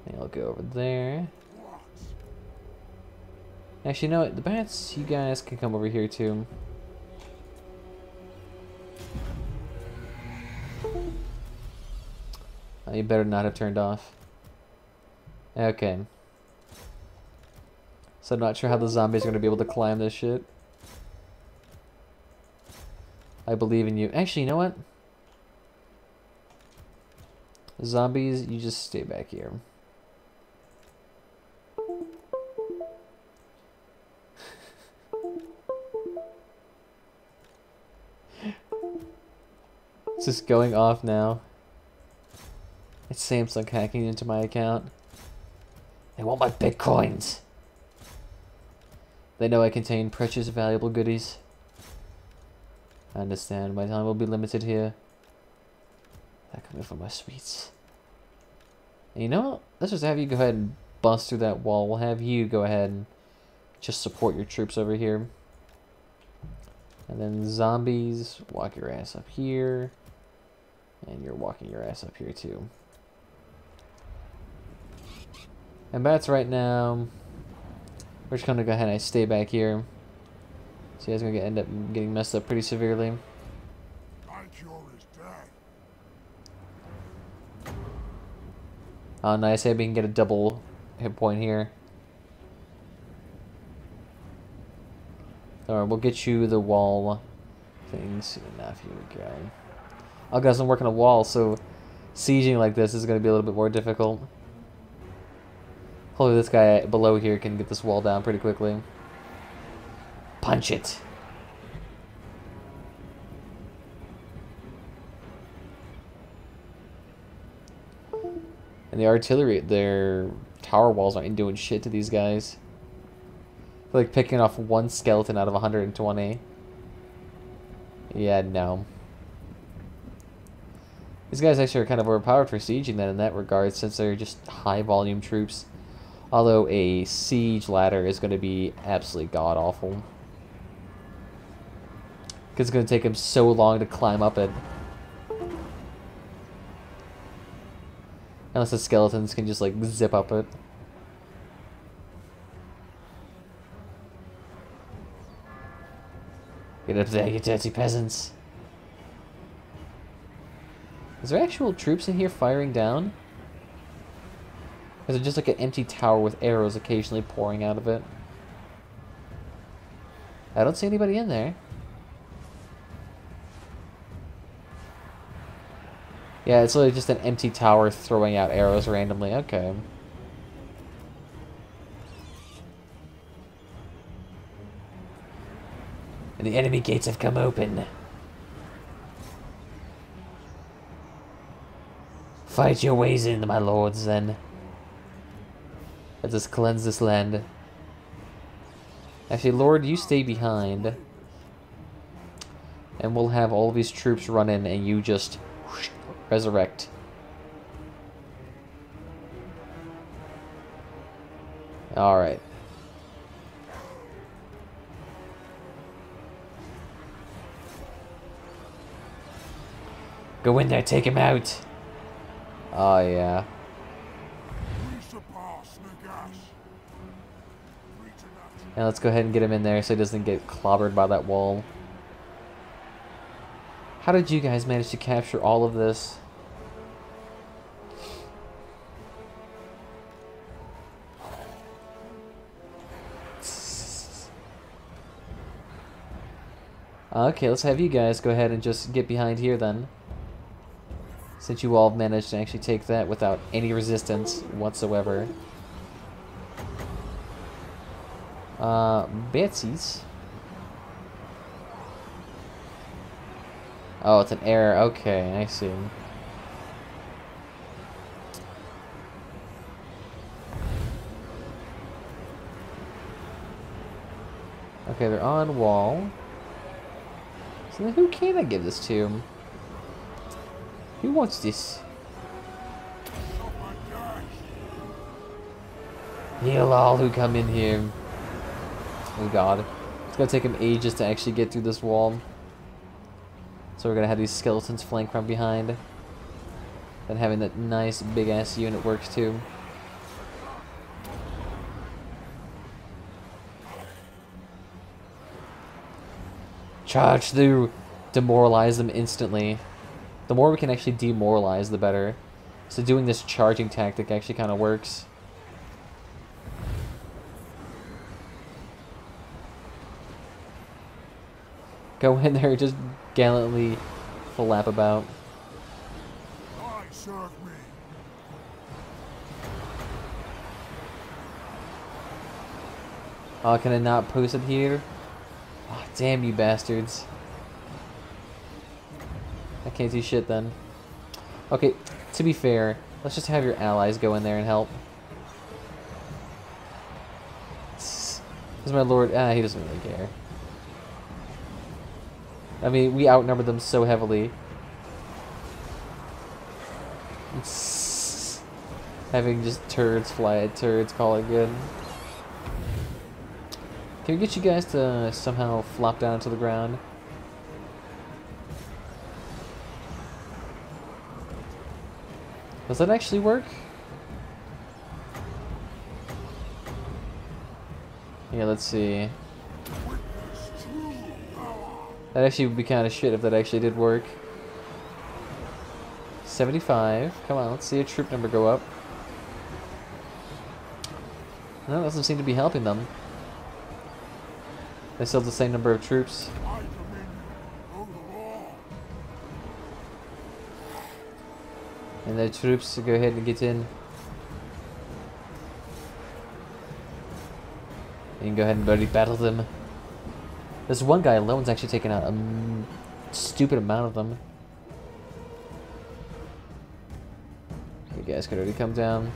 And I'll go over there. What? Actually, you know what? The bats, you guys can come over here too. You better not have turned off. Okay. So I'm not sure how the zombies are going to be able to climb this shit. I believe in you. Actually, you know what? Zombies, you just stay back here. It's just going off now. It's Samsung hacking into my account. They want my bitcoins. They know I contain precious, valuable goodies. I understand. My time will be limited here. They're coming for my sweets. And you know what? Let's just have you go ahead and bust through that wall. We'll have you go ahead and just support your troops over here. And then zombies, walk your ass up here. And you're walking your ass up here too. And bats right now, we're just gonna go ahead and stay back here. So you guys are gonna end up getting messed up pretty severely. My cure is dead. Oh, nice. Maybe we can get a double hit point here. Alright, we'll get you the wall things. Enough, here we go. Oh, guys, I'm working a wall, so sieging like this is gonna be a little bit more difficult. Hopefully this guy below here can get this wall down pretty quickly. Punch it! And the artillery, their tower walls aren't doing shit to these guys. They're like picking off one skeleton out of 120. Yeah, no. These guys actually are kind of overpowered for sieging then in that regard, since they're just high volume troops. Although a siege ladder is going to be absolutely god-awful. Because it's going to take them so long to climb up it. Unless the skeletons can just like zip up it. Get up there, you dirty peasants. Is there actual troops in here firing down? Or is it just like an empty tower with arrows occasionally pouring out of it? I don't see anybody in there. Yeah, it's literally just an empty tower throwing out arrows randomly. Okay. And the enemy gates have come open. Fight your ways in, my lords, then. Let us cleanse this land. Actually, Lord, you stay behind. And we'll have all these troops run in and you just resurrect. Alright. Go in there, take him out. Oh, yeah. We surpass Nagash. And let's go ahead and get him in there so he doesn't get clobbered by that wall. How did you guys manage to capture all of this? Okay, let's have you guys go ahead and just get behind here then. Since you all managed to actually take that without any resistance whatsoever. Betsies. Oh, it's an error. Okay, I see. Okay, they're on wall. So then who can I give this to? Who wants this? Kneel all who come in here. Oh god. It's gonna take him ages to actually get through this wall. So we're gonna have these skeletons flank from behind. Then having that nice big ass unit works too. Charge through. Demoralize them instantly. The more we can actually demoralize, the better. So doing this charging tactic actually kind of works. Go in there and just gallantly flap about. I serve me. Oh, can I not post it here? Oh, damn you bastards. I can't do shit then. Okay, to be fair, let's just have your allies go in there and help. This is my lord. He doesn't really care. I mean, we outnumber them so heavily. Having just turrets fly at turrets, call it good. Can we get you guys to somehow flop down to the ground? Does that actually work? Yeah, let's see. That actually would be kind of shit if that actually did work. 75. Come on, let's see a troop number go up. No, that doesn't seem to be helping them. They still have the same number of troops. And the troops go ahead and get in. You can go ahead and buddy battle them. This one guy alone's actually taken out a stupid amount of them. You guys could already come down.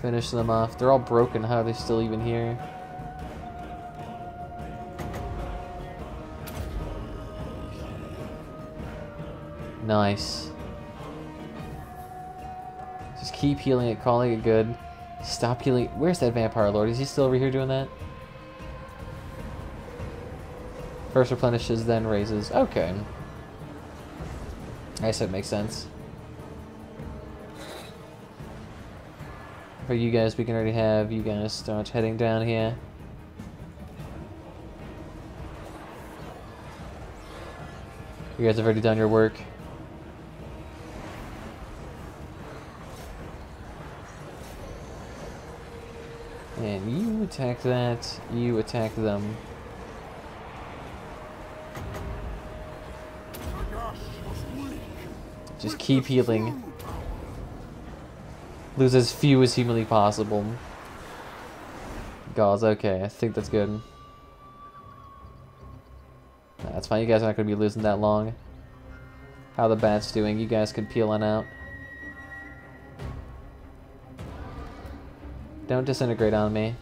Finish them off. They're all broken. How are they still even here? Nice. Just keep healing it, calling it good. Stop healing. Where's that vampire lord? Is he still over here doing that? First replenishes, then raises. Okay. I guess that makes sense. For you guys, we can already have you guys start heading down here. You guys have already done your work. And you attack that, you attack them. Just keep healing. Lose as few as humanly possible. Gods, okay, I think that's good. That's fine, you guys are not going to be losing that long. How the bat's doing, you guys can peel on out. Don't disintegrate on me.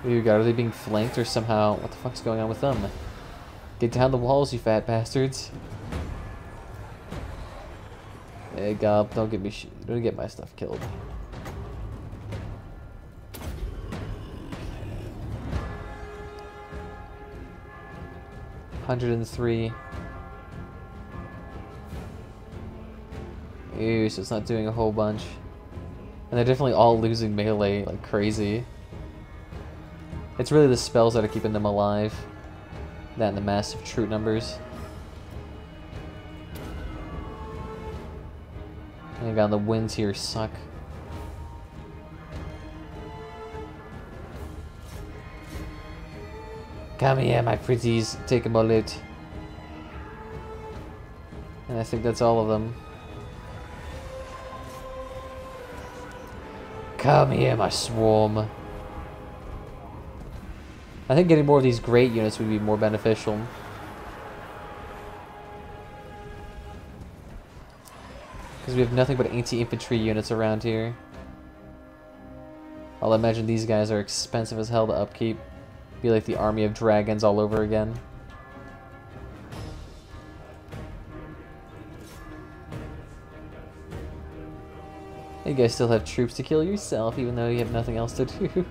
Ooh, God, are they being flanked or somehow? What the fuck's going on with them? Get down the walls, you fat bastards. Hey, God, don't get me don't get my stuff killed. $103. Ew, so it's not doing a whole bunch. And they're definitely all losing melee like crazy. It's really the spells that are keeping them alive. That and the massive troop numbers. And God, the winds here suck. Come here, my pretties. Take them all out. And I think that's all of them. Come here, my swarm. I think getting more of these great units would be more beneficial. Because we have nothing but anti-infantry units around here. I'll imagine these guys are expensive as hell to upkeep. Be like the army of dragons all over again. You guys still have troops to kill yourself, even though you have nothing else to do.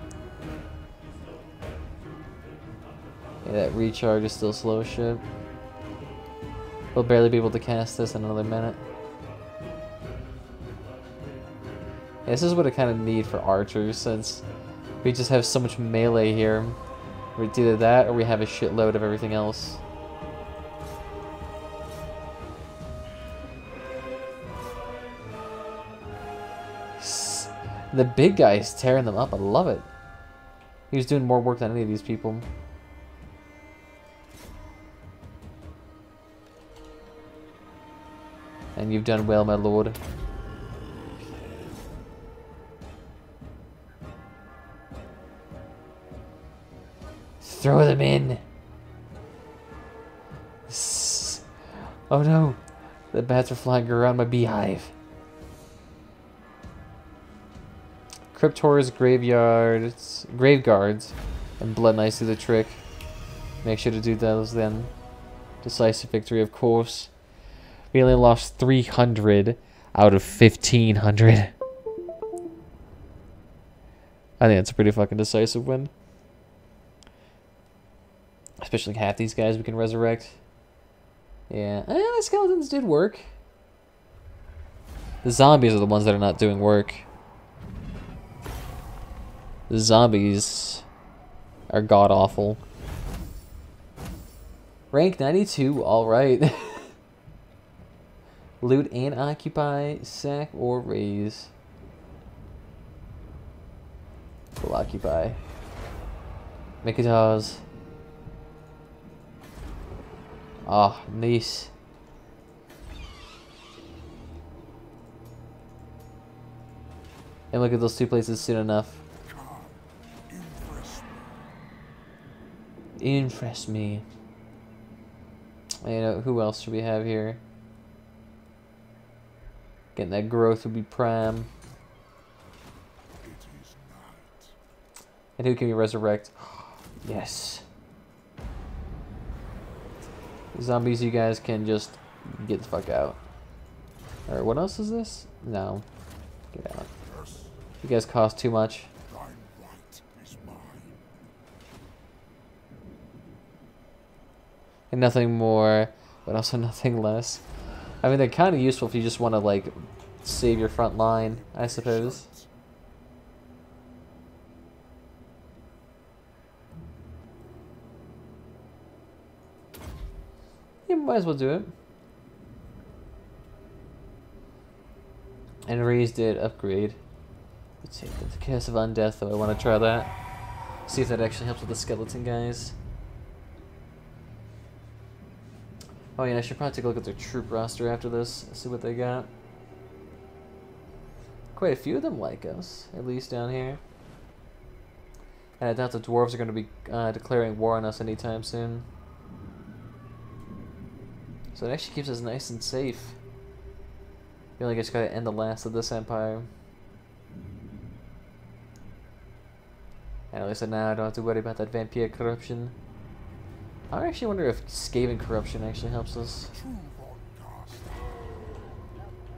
Yeah, that recharge is still slow as shit. We'll barely be able to cast this in another minute. Yeah, this is what I kind of need for archers, since we just have so much melee here. It's either that, or we have a shitload of everything else. The big guy is tearing them up. I love it. He was doing more work than any of these people. And you've done well, my lord. Throw them in. Oh no. The bats are flying around my beehive. Cryptors, grave guards, and Blood Knights do the trick. Make sure to do those then. Decisive victory, of course. We only lost 300 out of 1,500. I think that's a pretty fucking decisive win. Especially half these guys we can resurrect. Yeah, the skeletons did work. The zombies are the ones that are not doing work. The zombies are god-awful. Rank 92, alright. Loot and occupy, sack or raise. We'll occupy. Make it ours. Ah, oh, nice. And look at those two places soon enough. Impress me. You know, who else should we have here? Getting that growth would be prime. And who can we resurrect? Yes. Zombies, you guys can just get the fuck out. Alright, what else is this? No. Get out. You guys cost too much. And nothing more, but also nothing less. I mean, they're kind of useful if you just want to, like, save your front line, I suppose. You might as well do it. And raised it, upgrade. Let's take the Chaos of Undeath, though I want to try that. See if that actually helps with the skeleton guys. Oh yeah, I should probably take a look at their troop roster after this, see what they got. Quite a few of them like us, at least down here. And I doubt the dwarves are going to be declaring war on us anytime soon. So it actually keeps us nice and safe. We only just gotta end the last of this empire. And at least now I don't have to worry about that vampire corruption. I actually wonder if Skaven corruption actually helps us.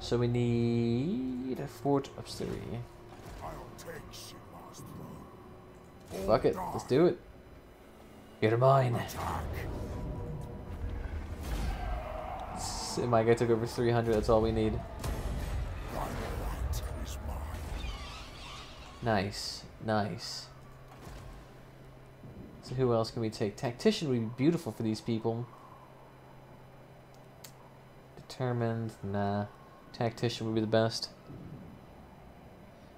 So we need a fort of 3. Fuck it, let's do it. You're mine. My guy took over 300, that's all we need. Nice, nice. So who else can we take? Tactician would be beautiful for these people. Determined, nah. Tactician would be the best.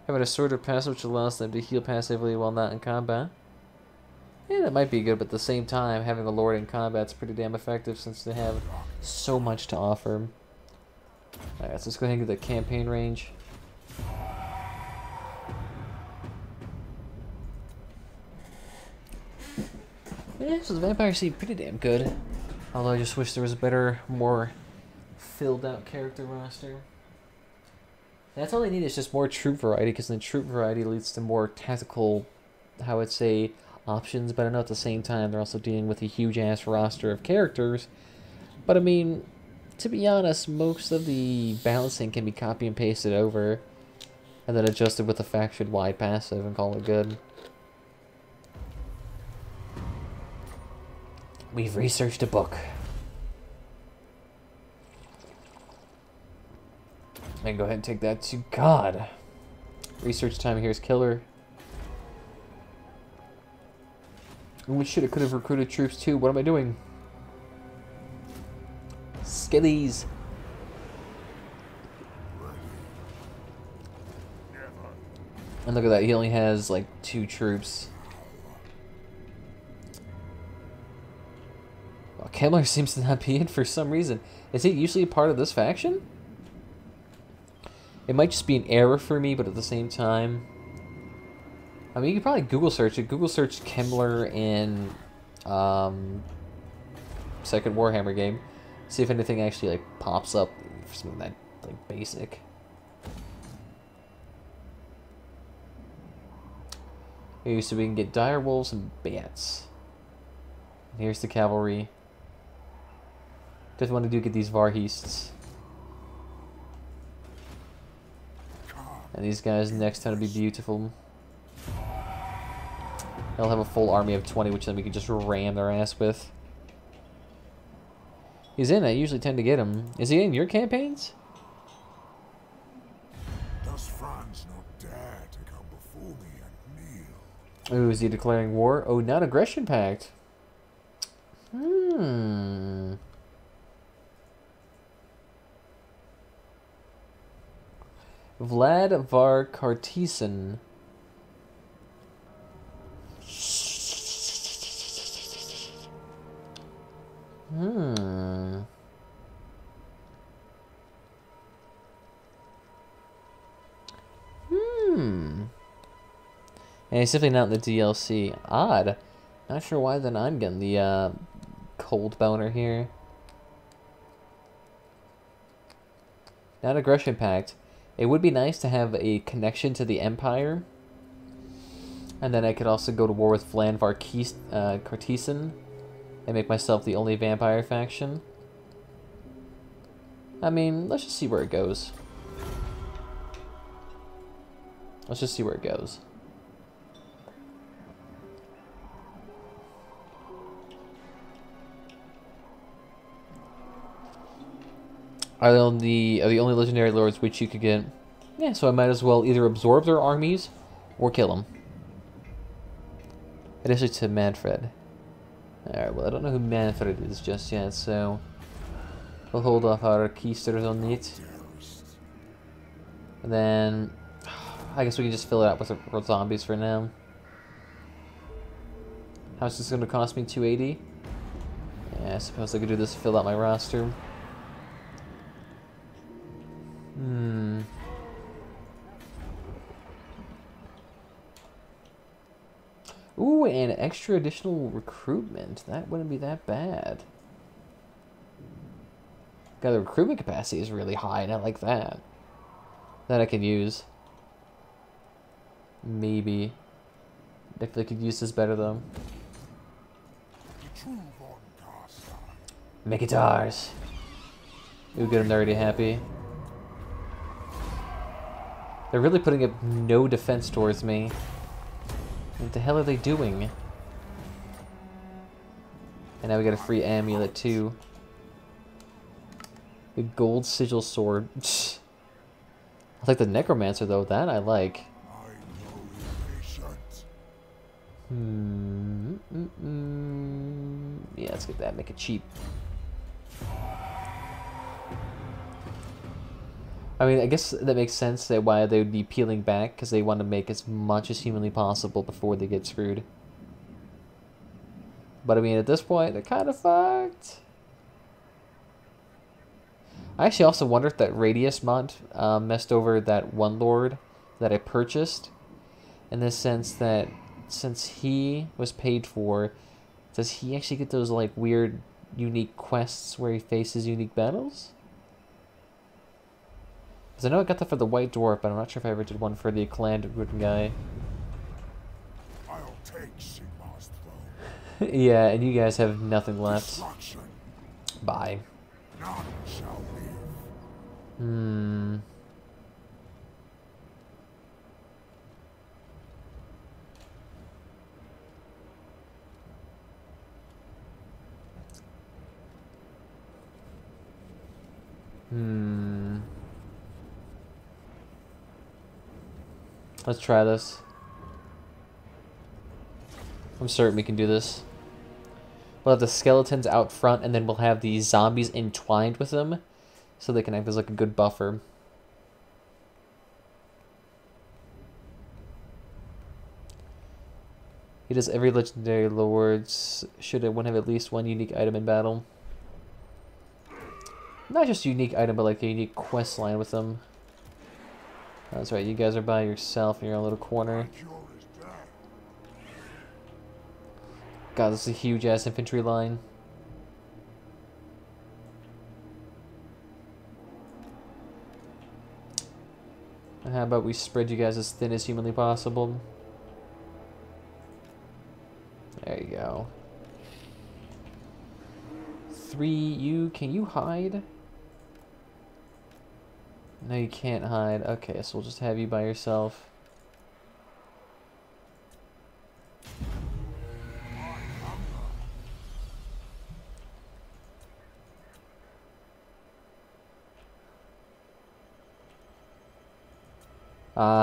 How about a sword or passive which allows them to heal passively while not in combat? Yeah, that might be good, but at the same time, having a lord in combat's pretty damn effective since they have so much to offer. Alright, so let's go ahead and get the campaign range. Yeah, so the vampires seem pretty damn good. Although I just wish there was a better, more filled out character roster. That's all they need is just more troop variety, because then troop variety leads to more tactical, how I'd say, options. But I know at the same time they're also dealing with a huge ass roster of characters. But I mean, to be honest, most of the balancing can be copy and pasted over, and then adjusted with a faction-wide passive and call it good. We've researched a book. And go ahead and take that to God. Research time here is killer. Oh shit, I could have recruited troops too. What am I doing? Skillies. And look at that, he only has like 2 troops. Well, Kemmler seems to not be in for some reason. Is he usually a part of this faction? It might just be an error for me, but at the same time... I mean, you could probably Google search it. Google search Kemmler in second Warhammer game. See if anything actually like pops up for something that like basic. Here, so we can get dire wolves and bats. And here's the cavalry. Definitely want to do get these Varhists. And these guys next time to be beautiful. They'll have a full army of 20, which then we can just ram their ass with. He's in. I usually tend to get him. Is he in your campaigns? Does France not dare to come before me and kneel? Ooh, is he declaring war? Oh, non-aggression pact. Vlad Var Kartisen. And he's definitely not in the DLC. Odd. Not sure why then I'm getting the cold boner here. Non-aggression pact. It would be nice to have a connection to the Empire. And then I could also go to war with Vlad Var Kartisen and make myself the only vampire faction. I mean, let's just see where it goes. Let's just see where it goes. Are the only legendary lords which you could get? Yeah, so I might as well either absorb their armies or kill them. Additionally to Manfred. Alright, well I don't know who Manfred is just yet, so we'll hold off our keysters on it. And then I guess we can just fill it out with zombies for now. How much is this going to cost me? 280? Yeah, I suppose I could do this to fill out my roster. Ooh, and extra additional recruitment. That wouldn't be that bad. God, the recruitment capacity is really high, and I like that. That I could use. Maybe. Definitely could use this better, though. Make it ours. Ooh, good, I'm already happy. They're really putting up no defense towards me. What the hell are they doing? And now we got a free amulet too. A gold sigil sword. I like the necromancer though, that I like. Yeah, let's get that, make it cheap. I mean, I guess that makes sense that why they would be peeling back, because they want to make as much as humanly possible before they get screwed. But I mean, at this point, they're kind of fucked. I actually also wonder if that Radius mod messed over that one lord that I purchased. In the sense that since he was paid for, does he actually get those like weird unique quests where he faces unique battles? Because I know I got that for the White Dwarf, but I'm not sure if I ever did one for the Clan guy. I'll take Sigmar's throne. Yeah, and you guys have nothing left. Destruction. Bye. None shall live. Hmm. Let's try this. I'm certain we can do this. We'll have the skeletons out front, and then we'll have the zombies entwined with them, so they can act as like a good buffer. He does every legendary lords. Should one have at least one unique item in battle? Not just a unique item, but like a unique quest line with them. That's right, you guys are by yourself in your own little corner. God, this is a huge ass infantry line. And how about we spread you guys as thin as humanly possible? There you go. 3, you, can you hide? No, you can't hide. Okay, so we'll just have you by yourself.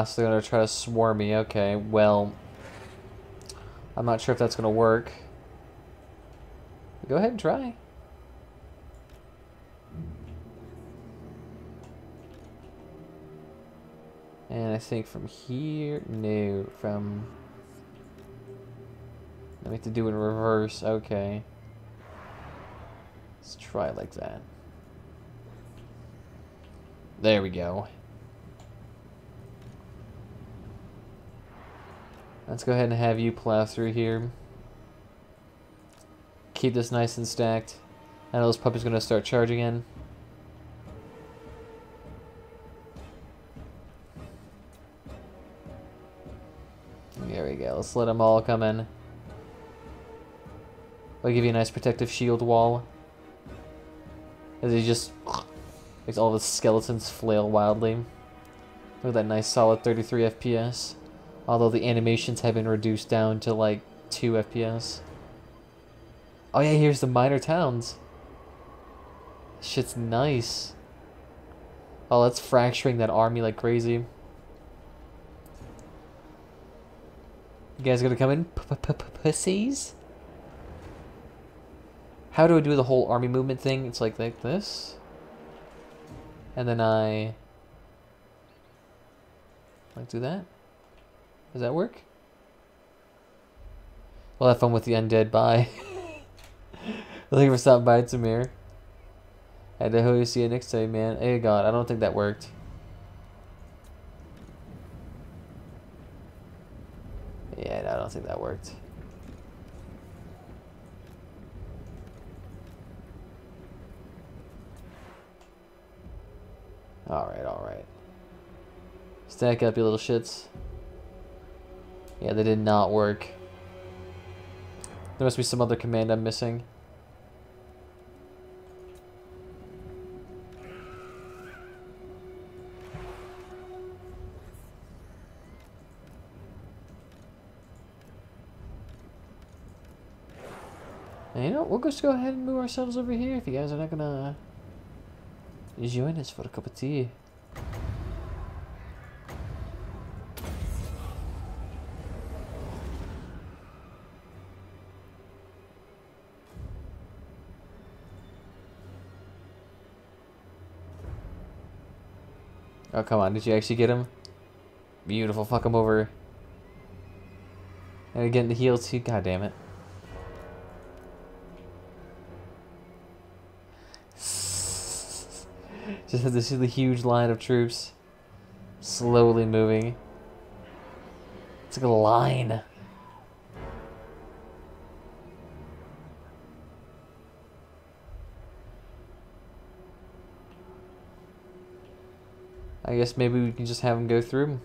So they're gonna try to swarm me. Okay, well, I'm not sure if that's gonna work. Go ahead and try. And I think from here, no, from... I have to do it in reverse, okay. Let's try it like that. There we go. Let's go ahead and have you plow through here. Keep this nice and stacked. I know this puppy's gonna start charging in. There we go. Let's let them all come in. I'll give you a nice protective shield wall. As he just makes all the skeletons flail wildly. Look at that nice solid 33 FPS. Although the animations have been reduced down to like 2 FPS. Oh yeah, here's the minor towns. Shit's nice. Oh, that's fracturing that army like crazy. You guys gonna come in, pussies? How do I do the whole army movement thing? It's like this. And then I... like do that? Does that work? We'll have fun with the undead. Bye. Thank you for stopping by, Tamir. I hope you see you next time, man. Hey God, I don't think that worked. Yeah, no, I don't think that worked. Alright, alright. Stack up, you little shits. Yeah, they did not work. There must be some other command I'm missing. And you know, we'll just go ahead and move ourselves over here if you guys are not gonna join us for a cup of tea. Oh, come on. Did you actually get him? Beautiful. Fuck him over. And again, the heal too. God damn it. Just have to see the huge line of troops slowly moving. It's like a line. I guess maybe we can just have them go through.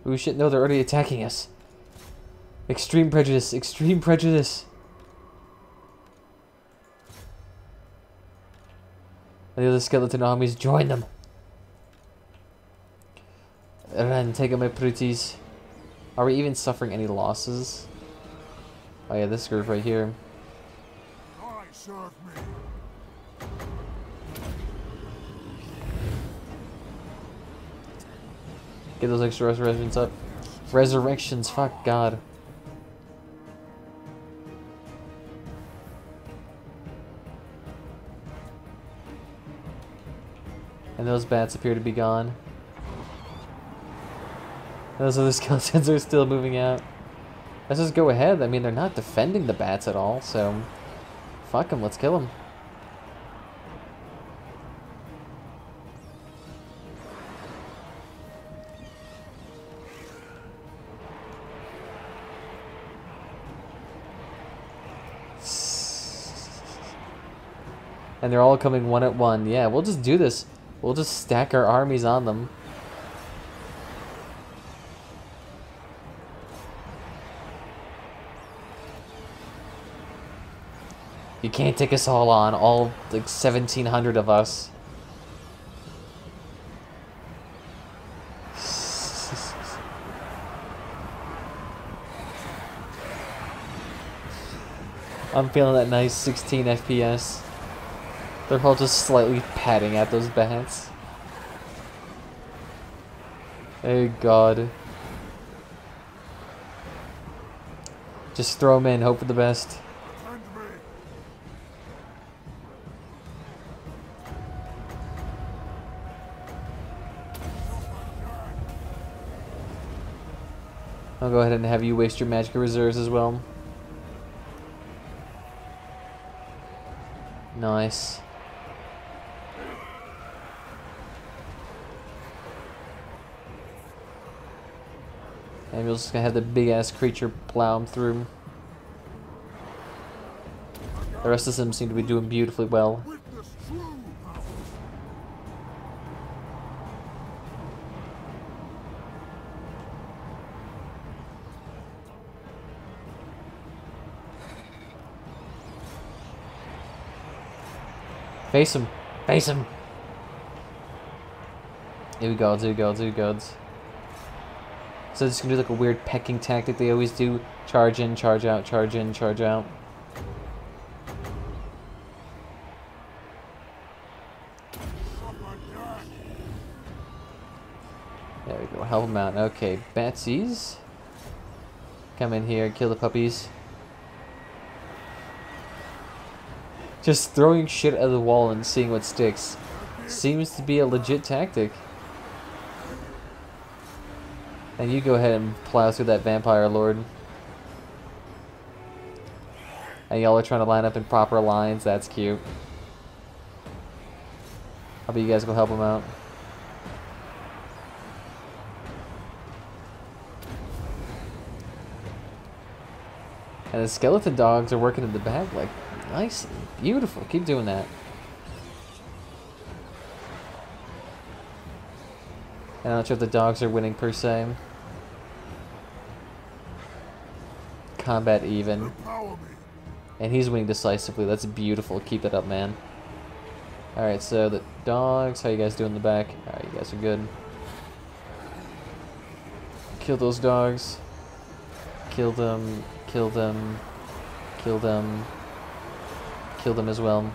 Oh shit, no, they're already attacking us. Extreme prejudice, extreme prejudice. The other skeleton armies, join them. Run, take out my pretties. Are we even suffering any losses? Oh yeah, this group right here. I serve me. Get those extra resurrections up. Resurrections, fuck God. And those bats appear to be gone. Those other skeletons are still moving out. Let's just go ahead. I mean, they're not defending the bats at all, so... Fuck them, let's kill them. And they're all coming one at one. Yeah, we'll just do this. We'll just stack our armies on them. You can't take us all on, all like 1,700 of us. I'm feeling that nice 16 FPS. They're all just slightly patting at those bats. Oh God. Just throw them in, hope for the best. I'll go ahead and have you waste your magic reserves as well. Nice. And we're just gonna have the big ass creature plow him through. The rest of them seem to be doing beautifully well. Face him! Face him! Here we go, here we go, here we go. So it's gonna do like a weird pecking tactic they always do. Charge in, charge out, charge in, charge out. There we go, help them out. Okay, Batsies. Come in here, kill the puppies. Just throwing shit at the wall and seeing what sticks seems to be a legit tactic. And you go ahead and plow through that vampire lord. And y'all are trying to line up in proper lines. That's cute. How about you guys go help him out? And the skeleton dogs are working in the back like nice and beautiful. Keep doing that. I'm not sure if the dogs are winning per se. Combat even. And he's winning decisively. That's beautiful. Keep it up, man. Alright, so the dogs. How you guys doing in the back? Alright, you guys are good. Kill those dogs. Kill them. Kill them. Kill them. Kill them as well.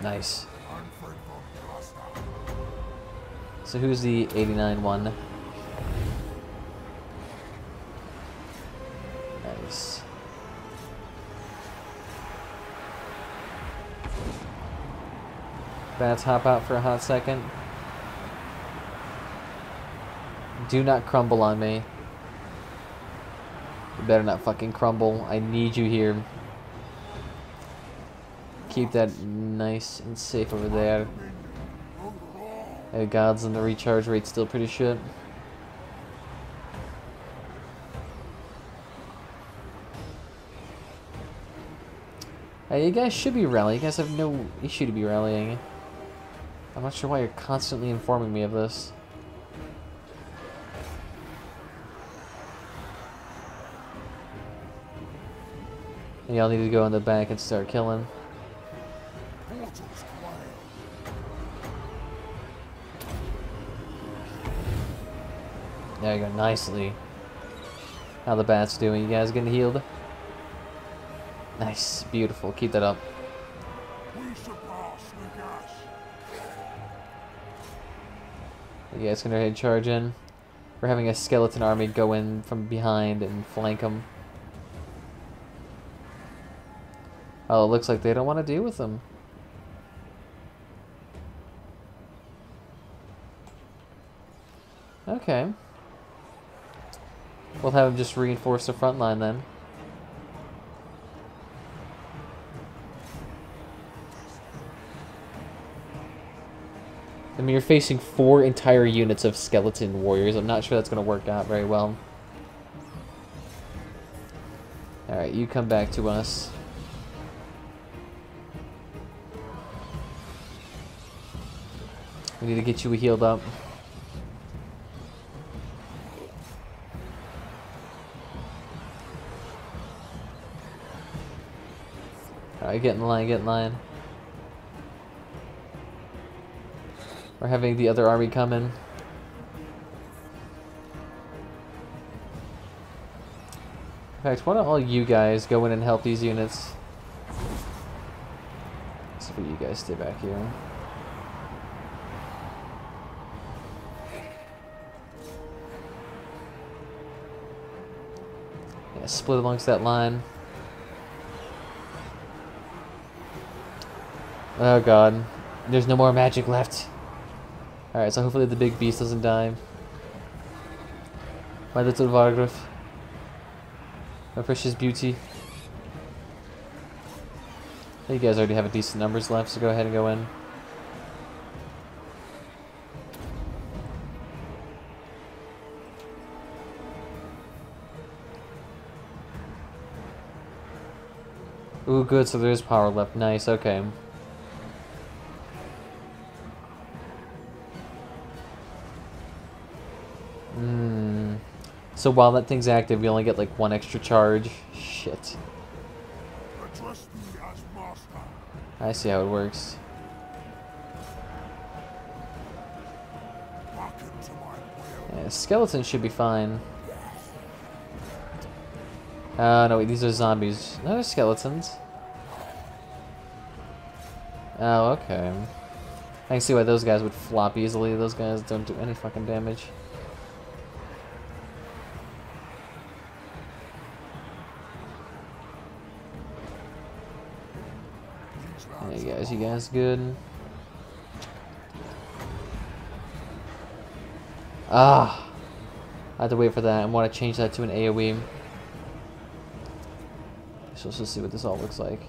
Nice. So who's the 89 one? Nice. Bats hop out for a hot second. Do not crumble on me. You better not fucking crumble. I need you here. Keep that nice and safe over there. Hey, gods, and the recharge rate's still pretty shit. Hey, you guys should be rallying. You guys have no issue to be rallying. I'm not sure why you're constantly informing me of this. And y'all need to go in the back and start killing. There you go, nicely. How the bat's doing? You guys getting healed? Nice, beautiful. Keep that up. You guys can go ahead and charge in. We're having a skeleton army go in from behind and flank them. Oh, it looks like they don't want to deal with them. Okay. We'll have them just reinforce the front line then. I mean, you're facing 4 entire units of skeleton warriors. I'm not sure that's going to work out very well. Alright, you come back to us. We need to get you healed up. Alright, get in line, get in line. We're having the other army come in. In fact, why don't all you guys go in and help these units? Except for you guys stay back here. Yeah, split amongst that line. Oh god. There's no more magic left. Alright, so hopefully the big beast doesn't die. My little Warahmmer. My precious beauty. You guys already have a decent numbers left, so go ahead and go in. Ooh, good, so there's power left. Nice, okay. So while that thing's active, we only get like 1 extra charge. Shit. I see how it works. Yeah, skeletons should be fine. No wait, these are zombies. No, they're skeletons. Oh, okay. I can see why those guys would flop easily. Those guys don't do any fucking damage. Hey you guys good? Ah! I have to wait for that. I want to change that to an AoE. So let's just see what this all looks like.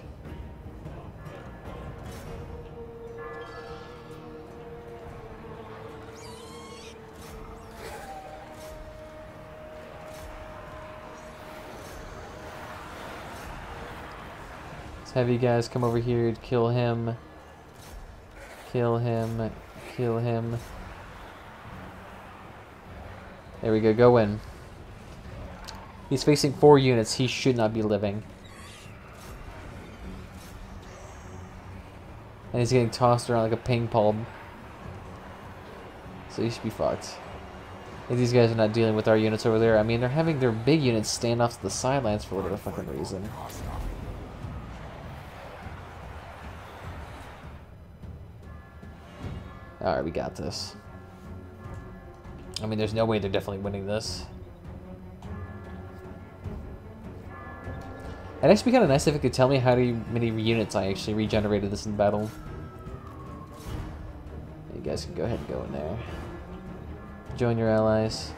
Have you guys come over here to kill him. Kill him. Kill him. There we go. Go in. He's facing 4 units. He should not be living. And he's getting tossed around like a ping pong. So he should be fucked. And these guys are not dealing with our units over there. I mean, they're having their big units stand off to the sidelines for whatever fucking reason. Alright, we got this. I mean, there's no way they're definitely winning this. It'd actually be kind of nice if it could tell me how many units I actually regenerated this in battle. You guys can go ahead and go in there. Join your allies.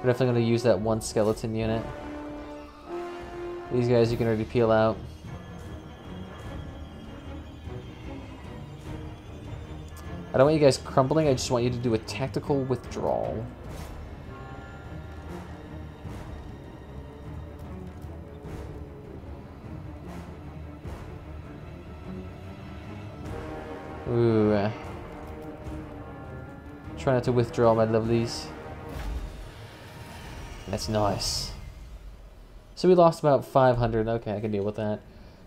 We're definitely going to use that one skeleton unit. These guys you can already peel out. I don't want you guys crumbling, I just want you to do a tactical withdrawal. Ooh. Try not to withdraw, my lovelies. That's nice. So we lost about 500. Okay, I can deal with that.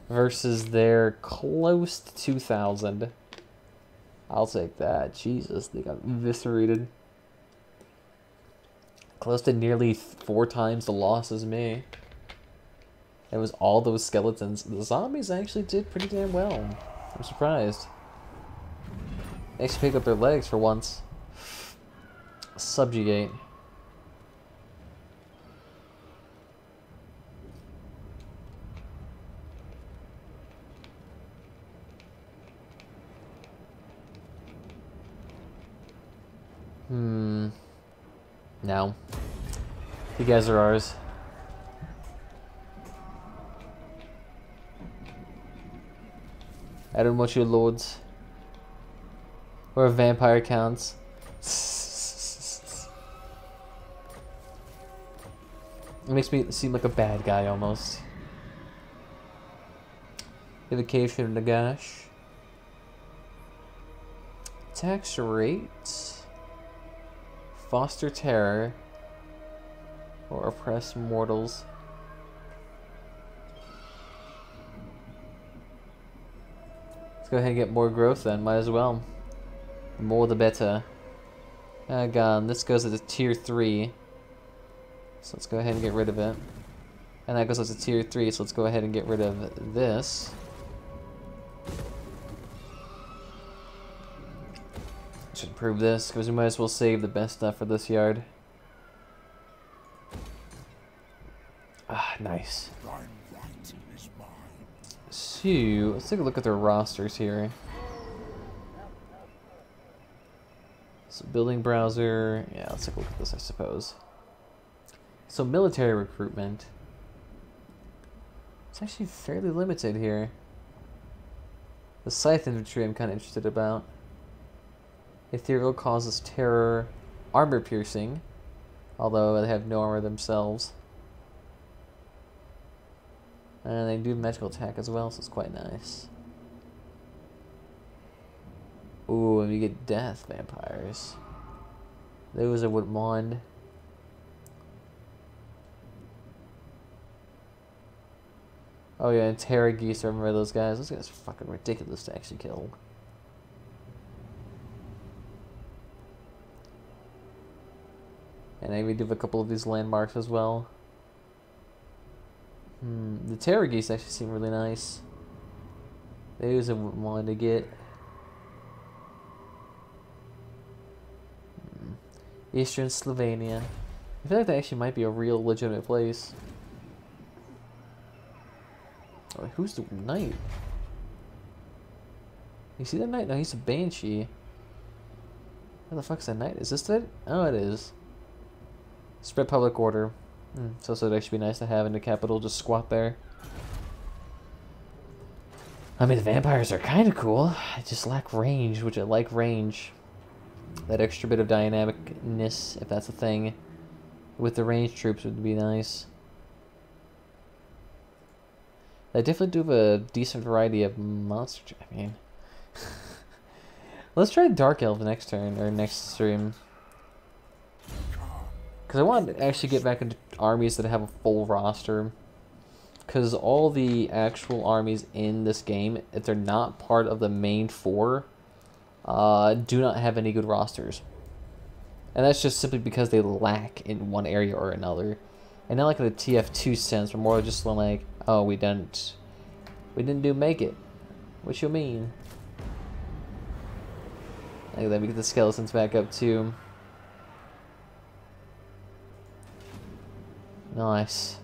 Versus their close to 2,000. I'll take that. Jesus, they got eviscerated. Close to nearly 4 times the loss as me. It was all those skeletons. The zombies actually did pretty damn well. I'm surprised. They actually picked up their legs for once. Subjugate. No. You guys are ours. I don't want you lords. Or a vampire counts. It makes me seem like a bad guy almost. Evocation of Nagash. Tax rate. Foster terror. Or oppress mortals. Let's go ahead and get more growth then, might as well. The more the better. Oh god, this goes to tier 3. So let's go ahead and get rid of it. And that goes up to tier 3, so let's go ahead and get rid of this. Should improve this, because we might as well save the best stuff for this yard. Ah, nice. So, let's take a look at their rosters here. So, building browser. Yeah, let's take a look at this, I suppose. So, military recruitment. It's actually fairly limited here. The scythe infantry I'm kind of interested about. Ethereal causes terror, armor piercing, although they have no armor themselves. And they do magical attack as well, so it's quite nice. Ooh, and we get death vampires. Those I wouldn't mind. Oh yeah, and Terra Geese, I remember those guys. Those guys are fucking ridiculous to actually kill. And we do have a couple of these landmarks as well. The Terra Geese actually seem really nice. Those I wouldn't want to get. Eastern Slovenia. I feel like that actually might be a real legitimate place. Oh, who's the knight? You see that knight? No, he's a banshee. Where the fuck's that knight? Is this it? Oh, it is. Spread public order. So it'd actually be nice to have in the capital, just squat there. I mean, the vampires are kind of cool. I just lack range, which I like range. That extra bit of dynamicness, if that's a thing, with the range troops would be nice. I definitely do have a decent variety of monster. I mean, let's try Dark Elf next turn or next stream. Because I want to actually get back into armies that have a full roster. Because all the actual armies in this game, if they're not part of the main 4, do not have any good rosters. And that's just simply because they lack in one area or another. And not like in the TF2 sense, but more just like, oh, we didn't do make it. What you mean? And then we get the skeletons back up too. Nice.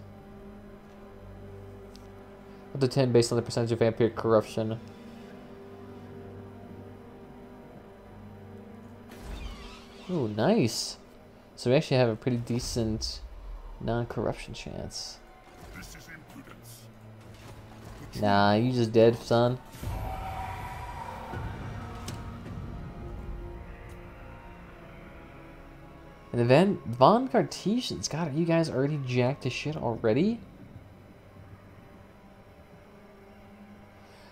Up to 10 based on the percentage of vampire corruption. Ooh, nice. So we actually have a pretty decent non-corruption chance. This is impudence. Nah, you just dead, son. And the Von Cartesians. God, are you guys already jacked to shit already?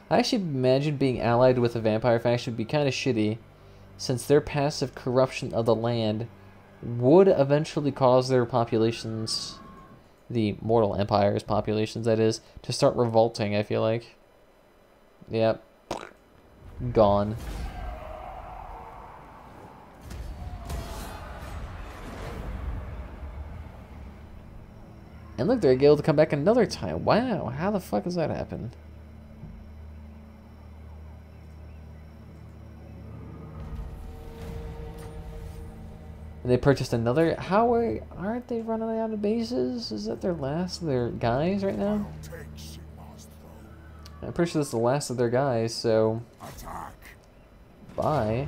I actually imagine being allied with a vampire faction would be kind of shitty, since their passive corruption of the land would eventually cause their populations, the mortal empire's populations that is, to start revolting, I feel like. Yep. Gone. And look, they're able to come back another time. Wow, how the fuck does that happen? And they purchased another. How aren't they running out of bases? Is that their last of their guys right now? I'm pretty sure this is the last of their guys, so Attack. bye.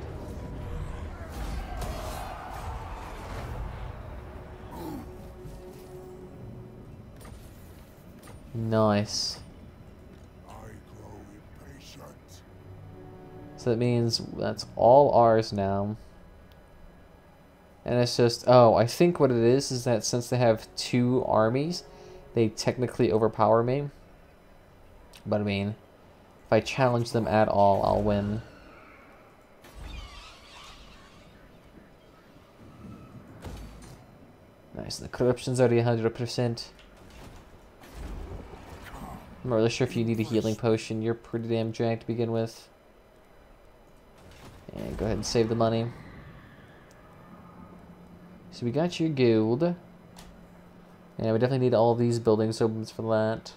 Nice. I grow impatient. So that means that's all ours now. And it's just, oh, I think what it is that since they have 2 armies, they technically overpower me. But I mean, if I challenge them at all, I'll win. Nice, the corruption's already 100%. I'm not really sure if you need a healing potion. You're pretty damn jacked to begin with. And go ahead and save the money. So we got your guild. And we definitely need all these buildings opens for that.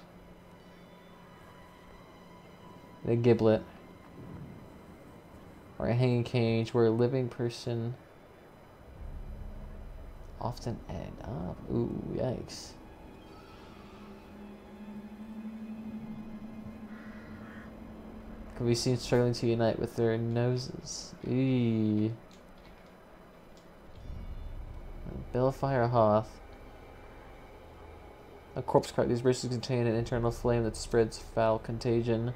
And a giblet. Or a hanging cage where a living person often end up. Ooh, yikes. Can be seen struggling to unite with their noses. Eee. Balefire Hoth. A corpse cart. These bracelets contain an internal flame that spreads foul contagion.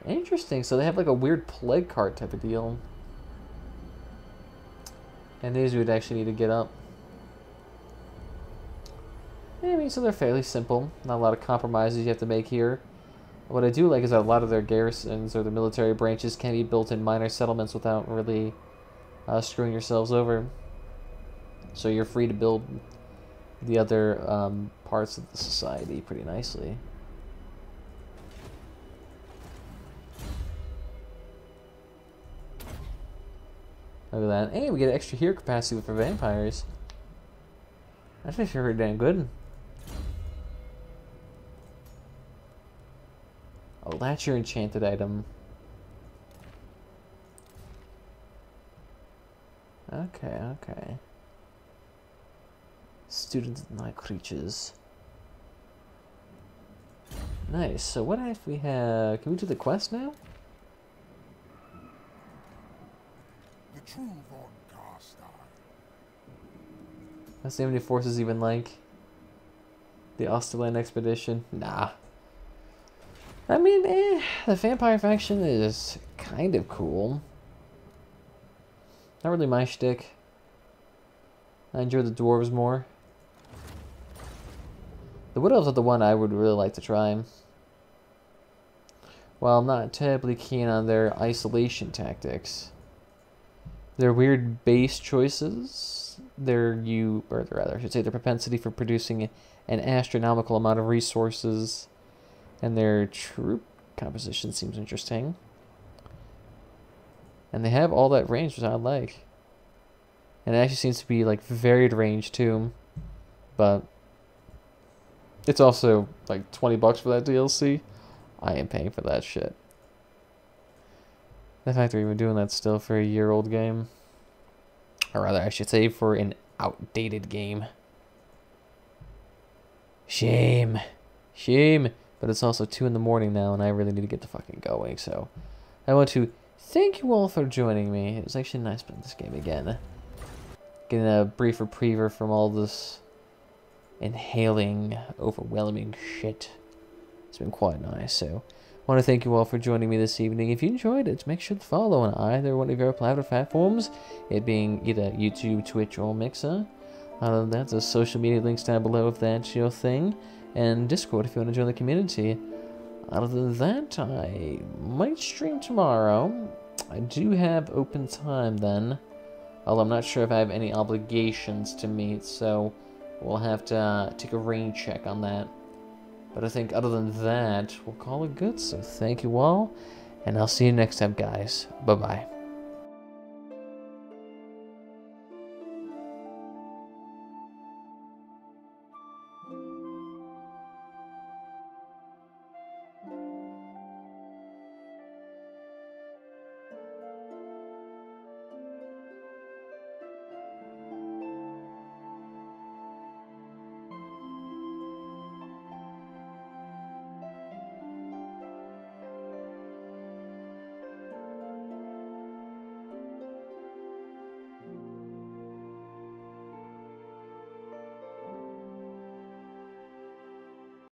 Interesting. So they have like a weird plague cart type of deal. And these we would actually need to get up. Yeah, I mean, so they're fairly simple. Not a lot of compromises you have to make here. What I do like is that a lot of their garrisons or the military branches can be built in minor settlements without really screwing yourselves over. So you're free to build the other parts of the society pretty nicely. Look at that. Hey, we get extra hero capacity for vampires. That's actually pretty damn good. Oh, that's your enchanted item. Okay, okay. Students of night creatures. Nice. So what if we have... Can we do the quest now? The true Von Carstein. Let's see how many forces even like. The Osterland expedition. Nah. I mean, the vampire faction is kind of cool. Not really my shtick. I enjoy the dwarves more. The Wood Elves are the one I would really like to try. While I'm not terribly keen on their isolation tactics. Their weird base choices, their propensity for producing an astronomical amount of resources, and their troop composition seems interesting. And they have all that range, which I like. And it actually seems to be like varied range too. But it's also like $20 for that DLC. I am paying for that shit. The fact they're even doing that still for a year-old game. Or rather, I should say for an outdated game. Shame. Shame. But it's also 2 in the morning now, and I really need to get the fucking going, so... I want to thank you all for joining me. It was actually nice playing this game again. getting a brief repriever from all this inhaling, overwhelming shit. It's been quite nice, so I want to thank you all for joining me this evening. If you enjoyed it, make sure to follow on either one of your platforms, it being either YouTube, Twitch, or Mixer. Other than that, there's social media links down below if that's your thing, and Discord if you want to join the community. Other than that, I might stream tomorrow. I do have open time then, although I'm not sure if I have any obligations to meet, so we'll have to take a rain check on that. But I think other than that, we'll call it good. So thank you all, and I'll see you next time, guys. Bye-bye.